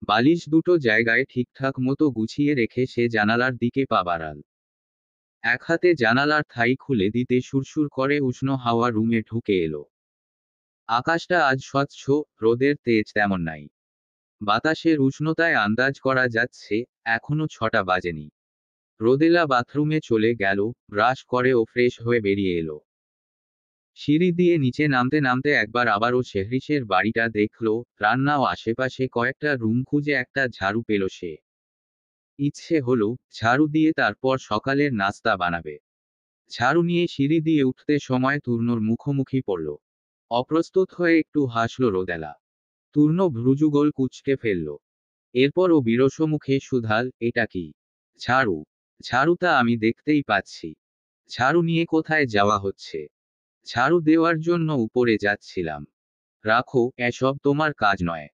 বালিশ দুটো জায়গায় ঠিকঠাক মতো গুছিয়ে রেখে সে জানালার দিকে পা বাড়াল। এক হাতে জানালার থাই খুলে দিতে সুরসুর করে উষ্ণ হাওয়া রুমে ঢুকে এলো। আকাশটা আজ স্বচ্ছ, রোদের তেজ তেমন নাই। বাতাসের উষ্ণতায় আন্দাজ করা যাচ্ছে এখনো 6টা বাজেনি। রোদেলা বাথরুমে চলে গেল, ব্রাশ করে ও ফ্রেশ হয়ে বেরিয়ে এলো। সিঁড়ি দিয়ে নিচে নামতে নামতে একবার আবারও শেহরিশের বাড়িটা দেখল, রান্না ও আশেপাশে কয়েকটা রুম খুঁজে একটা ঝাড়ু পেল সে। ইচ্ছে হলো ঝাড়ু দিয়ে তারপর সকালের নাস্তা বানাবে। ঝাড়ু নিয়ে সিঁড়ি দিয়ে উঠতে সময় তূর্ণর মুখোমুখি পড়ল। অপ্রস্তুত হয়ে একটু হাসল রোদেলা। তূর্ণ ভ্রুযুগল কুঁচকে ফেলল। এরপর ও বিরস মুখে শুধাল, এটা কি? ঝাড়ু। ঝাড়ুটা আমি দেখতেই পাচ্ছি। ঝাড়ু নিয়ে কোথায় যাওয়া হচ্ছে? ঝাড়ু দেওয়ার জন্য উপরে যাচ্ছিলাম। রাখো, এসব তোমার কাজ নয়।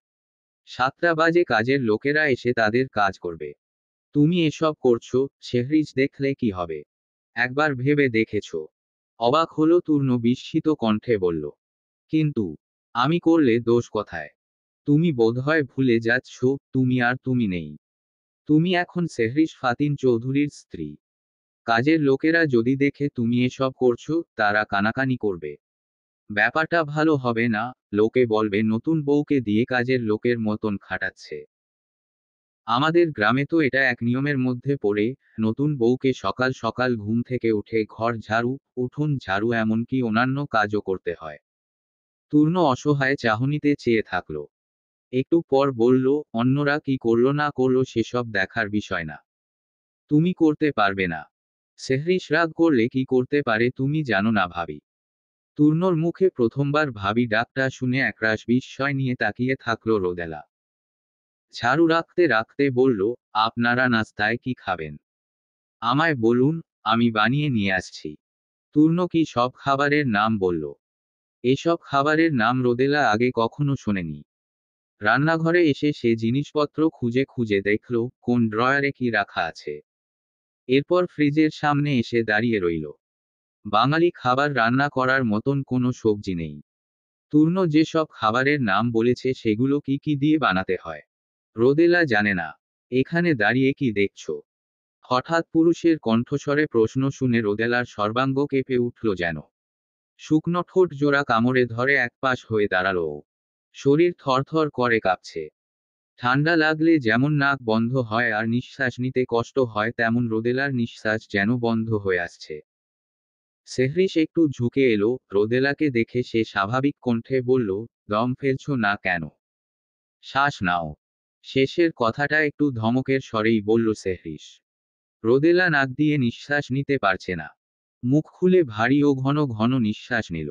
7টা বাজে, কাজের লোকেরা এসে তাদের কাজ করবে। তুমি এসব করছো, শেহরিজ দেখলে কি হবে? একবার ভেবে দেখেছো? অবাক হলো তূর্ণ বিস্মিত কণ্ঠে বলল। কিন্তু আমি করলে দোষ কোথায়? তুমি বোধহয় ভুলে যাচ্ছ, তুমি আর তুমি নেই। তুমি এখন সেহরিশ ফাতিন চৌধুরীর স্ত্রী। কাজের লোকেরা যদি দেখে তুমি এসব করছো, তারা কানাকানি করবে। ব্যাপারটা ভালো হবে না, লোকে বলবে নতুন বউকে দিয়ে কাজের লোকের মতন খাটাচ্ছে। আমাদের গ্রামে তো এটা এক নিয়মের মধ্যে পড়ে, নতুন বউকে সকাল সকাল ঘুম থেকে উঠে ঘর ঝাড়ু, উঠোন ঝাড়ু, এমনকি অন্যান্য কাজও করতে হয়। তূর্ণ অসহায় চাহনিতে চেয়ে থাকল। একটু পর বলল, অন্যরা কি করলো না করলো সেসব দেখার বিষয় না। তুমি করতে পারবে না। সেহরিশ রাগ করলে কি করতে পারে তুমি জানো না ভাবি? তূর্ণর মুখে প্রথমবার ভাবি ডাকটা শুনে একরাশ বিস্ময় নিয়ে তাকিয়ে থাকল রোদেলা। ঝাড়ু রাখতে রাখতে বলল, আপনারা নাস্তায় কি খাবেন? আমায় বলুন, আমি বানিয়ে নিয়ে আসছি। তূর্ণ কি সব খাবারের নাম বলল। এসব খাবারের নাম রোদেলা আগে কখনো শোনেনি। রান্নাঘরে এসে সে জিনিসপত্র খুঁজে খুঁজে দেখল কোন ড্রয়ারে কি রাখা আছে। এরপর ফ্রিজের সামনে এসে দাঁড়িয়ে রইল। বাঙালি খাবার রান্না করার মতন কোনো সবজি নেই। তূর্ণ যেসব খাবারের নাম বলেছে সেগুলো কি কি দিয়ে বানাতে হয় রোদেলা জানে না। এখানে দাঁড়িয়ে কি দেখছো? হঠাৎ পুরুষের কণ্ঠস্বরে প্রশ্ন শুনে রোদেলার সর্বাঙ্গ কেঁপে উঠল যেন। শুকনো ঠোঁট জোড়া কামড়ে ধরে একপাশ হয়ে দাঁড়ালো ও। শরীর থরথর করে কাঁপছে। ঠান্ডা লাগলে যেমন নাক বন্ধ হয় আর নিঃশ্বাস নিতে কষ্ট হয়, তেমন রোদেলার নিঃশ্বাস যেন বন্ধ হয়ে আসছে। সেহরিশ একটু ঝুঁকে এলো, রোদেলাকে দেখে সে স্বাভাবিক কণ্ঠে বলল, দম ফেলছো না কেন? শ্বাস নাও। শেষের কথাটা একটু ধমকের স্বরেই বলল সেহরিশ। রোদেলা নাক দিয়ে নিঃশ্বাস নিতে পারছে না। মুখ খুলে ভারী ও ঘন ঘন নিঃশ্বাস নিল।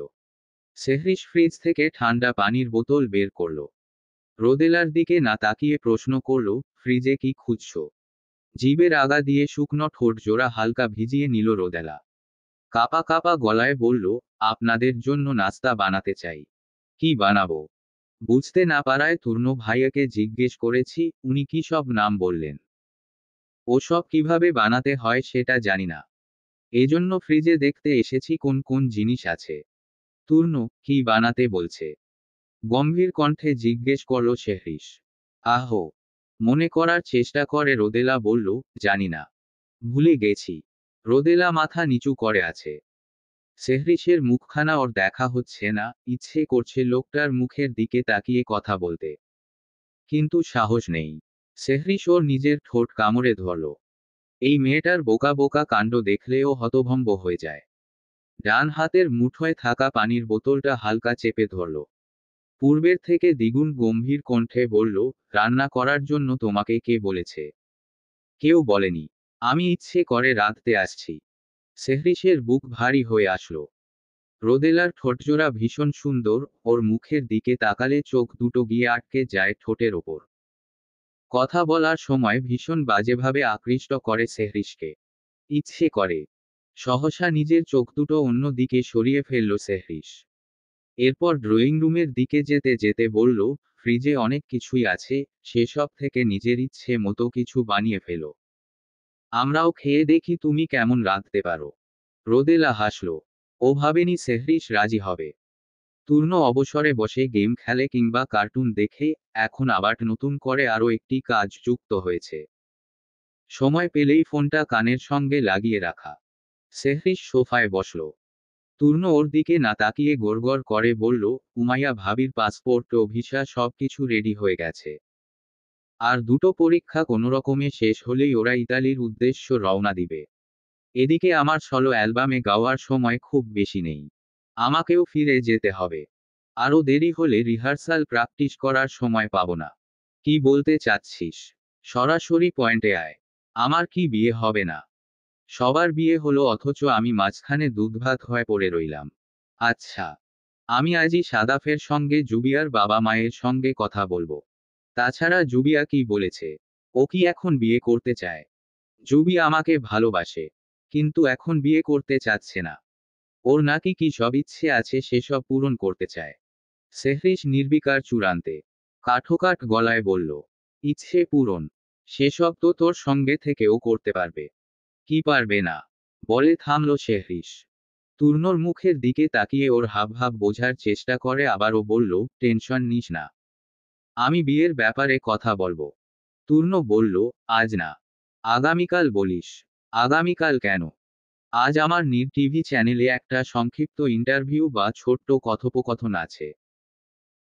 সেহরিশ ফ্রিজ থেকে ঠান্ডা পানির বোতল বের করল। রোদেলার দিকে না তাকিয়ে প্রশ্ন করল, ফ্রিজে কি খুঁজছো? জিভের আগা দিয়ে শুকনো ঠোঁট জোড়া হালকা ভিজিয়ে নিল রোদেলা। কাপা কাপা গলায় বলল, আপনাদের জন্য নাস্তা বানাতে চাই। কি বানাবো? বুঝতে না পারায় তূর্ণ ভাইয়াকে জিজ্ঞেস করেছি, উনি কি সব নাম বললেন। ওসব কিভাবে বানাতে হয় সেটা জানি না। এজন্য ফ্রিজে দেখতে এসেছি কোন কোন জিনিস আছে। তূর্ণ, কি বানাতে বলছে? গম্ভীর কণ্ঠে জিজ্ঞেস করল শেহরিশ। আহো। মনে করার চেষ্টা করে রোদেলা বলল, জানি না। ভুলে গেছি। রোদেলা মাথা নিচু করে আছে। সেহরিশের মুখখানা ওর দেখা হচ্ছে না, ইচ্ছে করছে লোকটার মুখের দিকে তাকিয়ে কথা বলতে। কিন্তু সাহস নেই। সেহরিশ ওর নিজের ঠোঁট কামড়ে ধরল। এই মেয়েটার বোকা বোকা কাণ্ড দেখলেও হতভম্ব হয়ে যায়। ডান হাতের মুঠোয় থাকা পানির বোতলটা হালকা চেপে ধরল। পূর্বের থেকে দ্বিগুণ গম্ভীর কণ্ঠে বলল, রান্না করার জন্য তোমাকে কে বলেছে? কেউ বলেনি। আমি ইচ্ছে করে রাঁধতে আসছি। সেহরিশের বুক ভারী হয়ে আসলো। রোদেলার ঠোঁটজোড়া ভীষণ সুন্দর, ওর মুখের দিকে তাকালে চোখ দুটো গিয়ে আটকে যায় ঠোঁটের ওপর। কথা বলার সময় ভীষণ বাজেভাবে আকৃষ্ট করে সেহরিশকে। ইচ্ছে করে সহসা নিজের চোখ দুটো অন্য দিকে সরিয়ে ফেলল সেহরিশ। এরপর ড্রয়িং রুমের দিকে যেতে যেতে বলল, ফ্রিজে অনেক কিছুই আছে, সেসব থেকে নিজের ইচ্ছে মতো কিছু বানিয়ে ফেলো। আমরাও খেয়ে দেখি তুমি কেমন রাঁধতে পারো। রোদেলা হাসল। ও ভাবেনি সেহরিশ রাজি হবে। তূর্ণ অবসরে বসে গেম খেলে কিংবা কার্টুন দেখে, এখন আবার নতুন করে আরও একটি কাজ যুক্ত হয়েছে। সময় পেলেই ফোনটা কানের সঙ্গে লাগিয়ে রাখা। সেহরিশ সোফায় বসল। তূর্ণ ওর দিকে না তাকিয়ে গড়গড় করে বলল, উমাইয়া ভাবির পাসপোর্ট ও ভিসা সব কিছু রেডি হয়ে গেছে। আর দুটো পরীক্ষা কোনোরকমে শেষ হলেই ওরা ইতালির উদ্দেশ্য রওনা দিবে। এদিকে আমার সলো অ্যালবামে গাওয়ার সময় খুব বেশি নেই। আমাকেও ফিরে যেতে হবে। আরও দেরি হলে রিহার্সাল প্র্যাকটিস করার সময় পাবো না। কি বলতে চাচ্ছিস? সরাসরি পয়েন্টে আয়। আমার কি বিয়ে হবে না? সবার বিয়ে হলো অথচ আমি মাঝখানে দুধভাত হয়ে পড়ে রইলাম। আচ্ছা, আমি আজই সাদাফের সঙ্গে জুবিয়ার বাবা মায়ের সঙ্গে কথা বলবো। তাছাড়া জুবিয়া কি বলেছে? ও কি এখন বিয়ে করতে চায়? জুবি আমাকে ভালোবাসে, কিন্তু এখন বিয়ে করতে চাচ্ছে না। ওর নাকি কি সব ইচ্ছে আছে সেসব পূরণ করতে চায়। সেহরিশ নির্বিকার চূড়ান্তে কাঠোকাঠ গলায় বলল, ইচ্ছে পূরণ? সেসব তো তোর সঙ্গে থেকেও করতে পারবে। কি পারবে না? বলে থামল সেহরিশ। তূর্ণর মুখের দিকে তাকিয়ে ওর হাবভাব বোঝার চেষ্টা করে আবারও বলল, টেনশন নিস না, আমি বিয়ের ব্যাপারে কথা বলবো। তূর্ণ বলল, আজ না, আগামীকাল বলিস। আগামীকাল কেন? আজ আমার টিভি চ্যানেলে একটা সংক্ষিপ্ত ইন্টারভিউ বা ছোট্ট কথোপকথন আছে।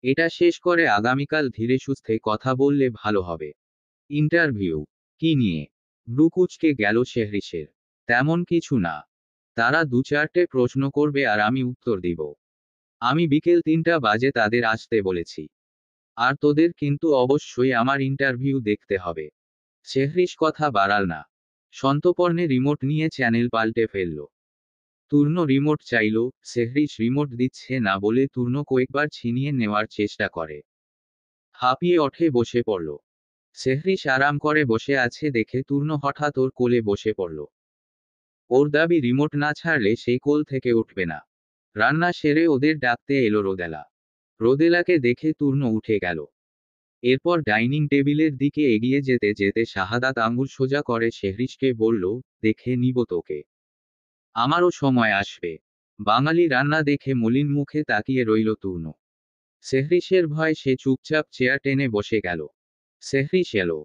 এটা শেষ করে আগামীকাল ধীরে সুস্থে কথা বললে ভালো হবে। ইন্টারভিউ? কি নিয়ে? ভ্রু কুঁচকে গেল শেহরিশের। তেমন কিছু না। তারা দু চারটে প্রশ্ন করবে আর আমি উত্তর দিব। আমি বিকেল 3টা বাজে তাদের আসতে বলেছি। আর তোদের কিন্তু অবশ্যই আমার ইন্টারভিউ দেখতে হবে। শেহরিশ কথা বাড়াল না। সন্তর্পণে রিমোট নিয়ে চ্যানেল পাল্টে ফেলল। তূর্ণ রিমোট চাইল, সেহরিশ রিমোট দিচ্ছে না বলে তূর্ণ কয়েকবার ছিনিয়ে নেওয়ার চেষ্টা করে। হাঁপিয়ে ওঠে বসে পড়ল। সেহরিশ আরাম করে বসে আছে দেখে তূর্ণ হঠাৎ ওর কোলে বসে পড়ল। ওর দাবি রিমোট না ছাড়লে সেই কোল থেকে উঠবে না। রান্না সেরে ওদের ডাকতে এলো রোদেলা। রোদেলাকে দেখে তূর্ণ উঠে গেল। এরপর ডাইনিং টেবিলের দিকে এগিয়ে যেতে যেতে শাহাদাত আঙুল সোজা করে শেহরিশকে বলল, দেখে নিব তোকে। আমারও সময় আসবে। বাঙালি রান্না দেখে মলিন মুখে তাকিয়ে রইল তূর্ণ। সেহরিশের ভয় সে চুপচাপ চেয়ার টেনে বসে গেল। সেহরিশ এলো।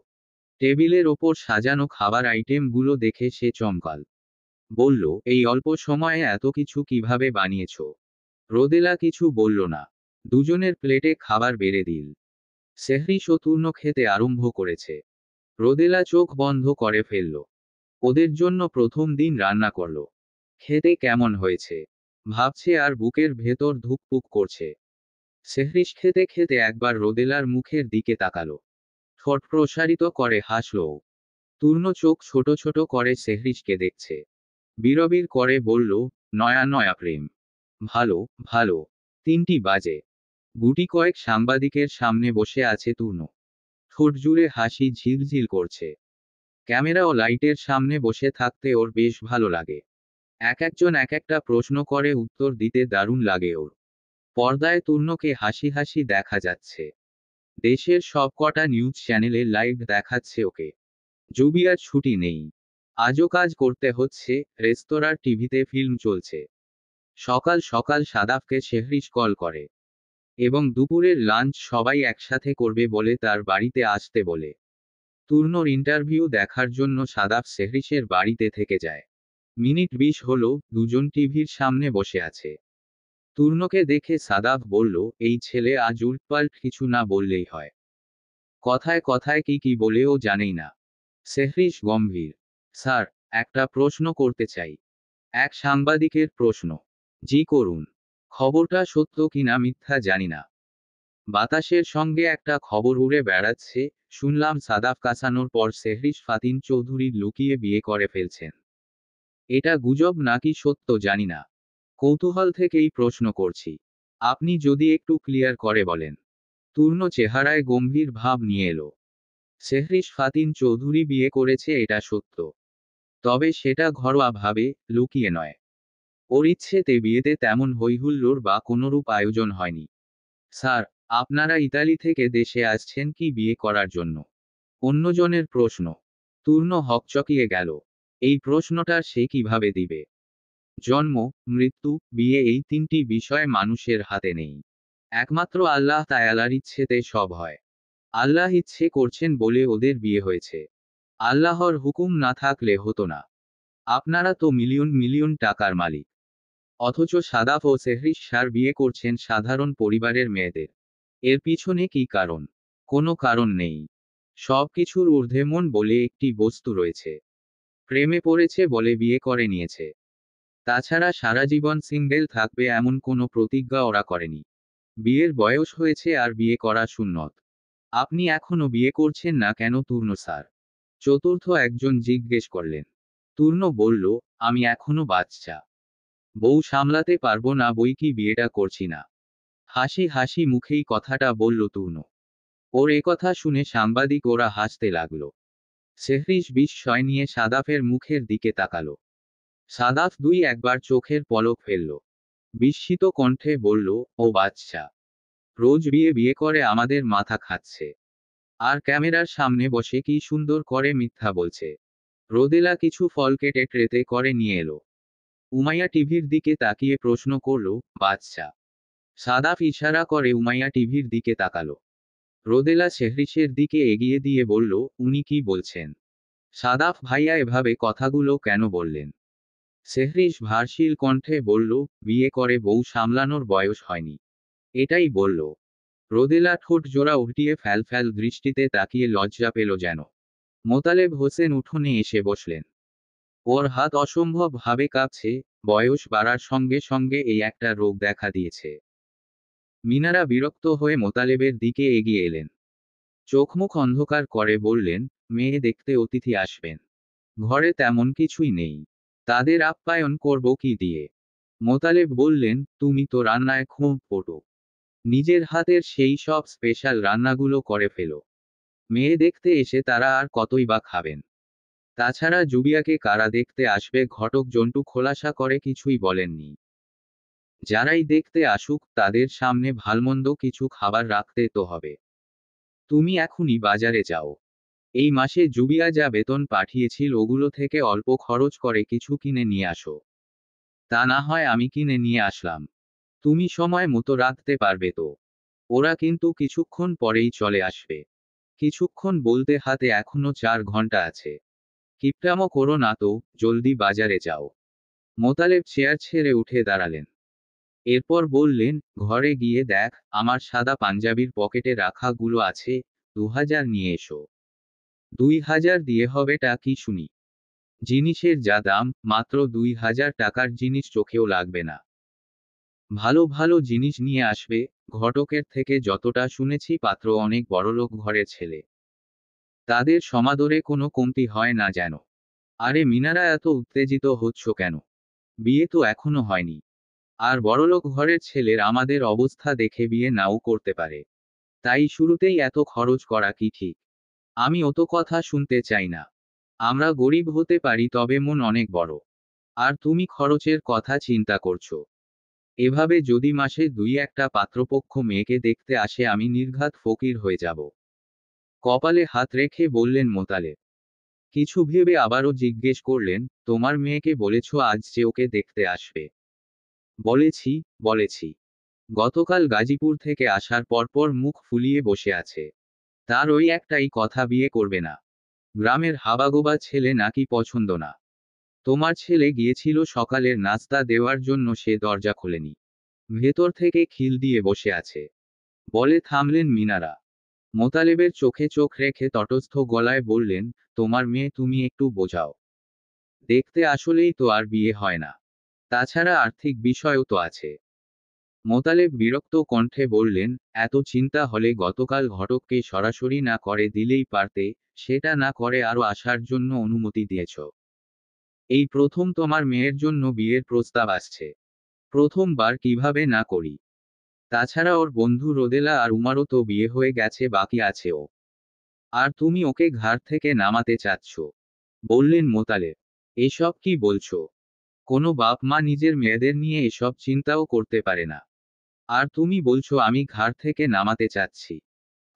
টেবিলের ওপর সাজানো খাবার আইটেমগুলো দেখে সে চমকাল। বলল, এই অল্প সময়ে এত কিছু কিভাবে বানিয়েছ? রোদেলা কিছু বলল না। দুজনের প্লেটে খাবার বেড়ে দিল। সেহরিশ ও তূর্ণ খেতে আরম্ভ করেছে। রোদেলা চোখ বন্ধ করে ফেলল। ওদের জন্য প্রথম দিন রান্না করল। খেতে কেমন হয়েছে ভাবছে আর বুকের ভেতর ধুকপুক করছে। সেহরিশ খেতে খেতে একবার রোদেলার মুখের দিকে তাকালো। ঠোঁট প্রসারিত করে হাসল। তূর্ণ চোখ ছোট ছোট করে সেহরিশকে দেখছে। বিড়বিড় করে বলল, নয়া নয়া প্রেম। ভালো, ভালো। 3টি বাজে। গুটি কয়েক সাংবাদিকের সামনে বসে আছে তূর্ণ। ঠোঁট জুড়ে হাসি ঝিলঝিল করছে। ক্যামেরা ও লাইটের সামনে বসে থাকতে ওর বেশ ভালো লাগে। এক একজন এক একটা প্রশ্ন করে উত্তর দিতে দারুণ লাগে ওর। পর্দায় তূর্ণকে হাসি হাসি দেখা যাচ্ছে। দেশের সবকটা নিউজ চ্যানেলে লাইভ দেখাচ্ছে ওকে। জুবিয়ার ছুটি নেই। আজও কাজ করতে হচ্ছে, রেস্তোরাঁর টিভিতে ফিল্ম চলছে। সকাল সকাল সাদাফকে শেহরিশ কল করে। এবং দুপুরের লাঞ্চ সবাই একসাথে করবে বলে তার বাড়িতে আসতে বলে। তূর্ণর ইন্টারভিউ দেখার জন্য সাদাফ শেহরিশের বাড়িতে থেকে যায়। মিনিট 20 হলো, দুজন টিভির সামনে বসে আছে। তূর্ণকে দেখে সাদাফ বলল, এই ছেলে আজ উল্টপাল্ট কিছু না বললেই হয়। কথায় কথায় কি কি বলেও জানেই না। শেহরিশ গম্ভীর। স্যার, একটা প্রশ্ন করতে চাই। এক সাংবাদিকের প্রশ্ন। জি করুন। খবরটা সত্য কিনা মিথ্যা জানি না। বাতাসের সঙ্গে একটা খবর উড়ে বেড়াচ্ছে, শুনলাম সাদাফ কাসানোর পর শেহরিশ ফাতিন চৌধুরী লুকিয়ে বিয়ে করে ফেলছেন। এটা গুজব নাকি সত্য জানি না। কৌতূহল থেকেই প্রশ্ন করছি। আপনি যদি একটু ক্লিয়ার করে বলেন। তূর্ণ চেহারায় গম্ভীর ভাব নিয়ে এলো। শেহরিশ ফাতিন চৌধুরী বিয়ে করেছে এটা সত্য। তবে সেটা ঘরোয়া ভাবে, লুকিয়ে নয়। ওর ইচ্ছেতে বিয়েতে তেমন হৈহুল্লোড় বা কোনোরূপ আয়োজন হয়নি। স্যার, আপনারা ইতালি থেকে দেশে আসছেন কি বিয়ে করার জন্য? অন্যজনের প্রশ্ন। তূর্ণ হকচকিয়ে গেল। এই প্রশ্নটা সে কিভাবে দিবে? জন্ম, মৃত্যু, বিয়ে এই 3টি বিষয় মানুষের হাতে নেই। একমাত্র আল্লাহ তায়ালার ইচ্ছেতে সব হয়। আল্লাহ ইচ্ছে করছেন বলে ওদের বিয়ে হয়েছে। আল্লাহর হুকুম না থাকলে হতো না। আপনারা তো মিলিয়ন মিলিয়ন টাকার মালিক। অথচ সাদাফ ও সেহরিশ স্যার বিয়ে করছেন সাধারণ পরিবারের মেয়েদের। এর পিছনে কি কারণ? কোনো কারণ নেই। সবকিছুর ঊর্ধ্বে মন বলে একটি বস্তু রয়েছে। প্রেমে পড়েছে বলে বিয়ে করে নিয়েছে। তাছাড়া সারা জীবন সিঙ্গেল থাকবে এমন কোনো প্রতিজ্ঞা ওরা করেনি। বিয়ের বয়স হয়েছে আর বিয়ে করা সুন্নত। আপনি এখনো বিয়ে করছেন না কেন তূর্ণ স্যার? চতুর্থ একজন জিজ্ঞেস করলেন। তূর্ণ বলল, আমি এখনো বাচ্চা। বউ সামলাতে পারবো না বইকি বিয়েটা করছি না। হাসি হাসি মুখেই কথাটা বলল তূর্ণ। ওর একথা শুনে সাংবাদিক ওরা হাসতে লাগলো। সেহরিশ বিস্ময় নিয়ে সাদাফের মুখের দিকে তাকালো। সাদাফ দুই একবার চোখের পলক ফেলল। বিস্মিত কণ্ঠে বলল, ও বাচ্চা। রোজ বিয়ে বিয়ে করে আমাদের মাথা খাচ্ছে। আর ক্যামেরার সামনে বসে কি সুন্দর করে মিথ্যা বলছে। রোদেলা কিছু ফল কেটে ট্রেতে করে নিয়ে এলো। উমাইয়া টিভির দিকে তাকিয়ে প্রশ্ন করল, বাচ্চা? সাদাফ ইশারা করে উমাইয়া টিভির দিকে তাকালো। রোদেলা সেহরিশের দিকে এগিয়ে দিয়ে বলল, উনি কি বলছেন? সাদাফ ভাইয়া এভাবে কথাগুলো কেন বললেন? সেহরিশ ভারশীল কণ্ঠে বলল, বিয়ে করে বউ সামলানোর বয়স হয়নি। এটাই বলল। রোদেলা ঠোঁট জোড়া উল্টিয়ে ফ্যাল দৃষ্টিতে তাকিয়ে লজ্জা পেল যেন। মোতালেব হোসেন উঠোনে এসে বসলেন। ওর হাত অসম্ভব ভাবে কাঁপছে। বয়স বাড়ার সঙ্গে সঙ্গে এই একটা রোগ দেখা দিয়েছে। মিনারা বিরক্ত হয়ে মোতালেবের দিকে এগিয়ে এলেন। চোখমুখ অন্ধকার করে বললেন, মেয়ে দেখতে অতিথি আসবেন। ঘরে তেমন কিছুই নেই। তাদের আপ্যায়ন করব কি দিয়ে? মোতালেব বললেন, তুমি তো রান্নায় খুব পটু। নিজের হাতের সেই সব স্পেশাল রান্নাগুলো করে ফেলো। মেয়ে দেখতে এসে তারা আর কতই বা খাবেন। তাছাড়া জুবিয়াকে কারা দেখতে আসবে ঘটক জন্টু খোলাসা করে কিছুই বলেননি। যারাই দেখতে আসুক তাদের সামনে ভালমন্দ কিছু খাবার রাখতে তো হবে। তুমি এখনই বাজারে যাও। এই মাসে জুবিয়া যা বেতন পাঠিয়েছিল ওগুলো থেকে অল্প খরচ করে কিছু কিনে নিয়ে আসো। তা না হয় আমি কিনে নিয়ে আসলাম। তুমি সময় মতো রাখতে পারবে তো? ওরা কিন্তু কিছুক্ষণ পরেই চলে আসবে। কিছুক্ষণ বলতে হাতে এখনো 4 ঘন্টা আছে। কিপটামো করো না তো, জলদি বাজারে যাও। মোতালেব চেয়ার ছেড়ে উঠে দাঁড়ালেন। এরপর বললেন, ঘরে গিয়ে দেখ আমার সাদা পাঞ্জাবির পকেটে রাখা গুলো আছে। 2000 নিয়ে এসো। 2000 দিয়ে হবেটা কি শুনি? জিনিসের যা দাম, মাত্র 2000 টাকার জিনিস চোখেও লাগবে না। ভালো ভালো জিনিস নিয়ে আসবে। ঘটকের থেকে যতটা শুনেছি পাত্র অনেক বড়লোক ঘরের ছেলে। তাদের সমাদরে কোনো কমতি হয় না যেন। আরে মিনারা এত উত্তেজিত হচ্ছ কেন? বিয়ে তো এখনো হয়নি। আর বড়লোক ঘরের ছেলের আমাদের অবস্থা দেখে বিয়ে নাও করতে পারে। তাই শুরুতেই এত খরচ করা কি ঠিক? আমি অত কথা শুনতে চাই না। আমরা গরিব হতে পারি তবে মন অনেক বড়। আর তুমি খরচের কথা চিন্তা করছো। এভাবে যদি মাসে 2-1টা পাত্রপক্ষ মেয়েকে দেখতে আসে আমি নির্ঘাত ফকির হয়ে যাব। কপালে হাত রেখে বললেন মোতালেব। কিছু ভেবে আবারও জিজ্ঞেস করলেন, তোমার মেয়েকে বলেছ আজ যে ওকে দেখতে আসবে? বলেছি, বলেছি। গতকাল গাজীপুর থেকে আসার পরপর মুখ ফুলিয়ে বসে আছে। তার ওই একটাই কথা, বিয়ে করবে না। গ্রামের হাবাগোবা ছেলে নাকি পছন্দ না। তোমার ছেলে গিয়েছিল সকালের নাস্তা দেওয়ার জন্য, সে দরজা খোলেনি। ভেতর থেকে খিল দিয়ে বসে আছে। বলে থামলেন মিনারা। মোতালেবের চোখে চোখ রেখে তটস্থ গলায় বললেন, তোমার মেয়ে তুমি একটু বোঝাও। দেখতে আসলেই তো আর বিয়ে হয় না। তাছাড়া আর্থিক বিষয়ও তো আছে। মোতালেব বিরক্ত কণ্ঠে বললেন, এত চিন্তা হলে গতকাল ঘটককে সরাসরি না করে দিলেই পারতে। সেটা না করে আরও আসার জন্য অনুমতি দিয়েছ। এই প্রথম তোমার মেয়ের জন্য বিয়ের প্রস্তাব আসছে। প্রথমবার কিভাবে না করি? তাছাড়া ওর বন্ধু রোদেলা আর উমারও তো বিয়ে হয়ে গেছে, বাকি আছে ও। আর তুমি ওকে ঘাড় থেকে নামাতে চাচ্ছ? বললেন মোতালেব। এসব কি বলছো? কোনো বাপ মা নিজের মেয়েদের নিয়ে এসব চিন্তাও করতে পারে না। আর তুমি বলছো আমি ঘাড় থেকে নামাতে চাচ্ছি?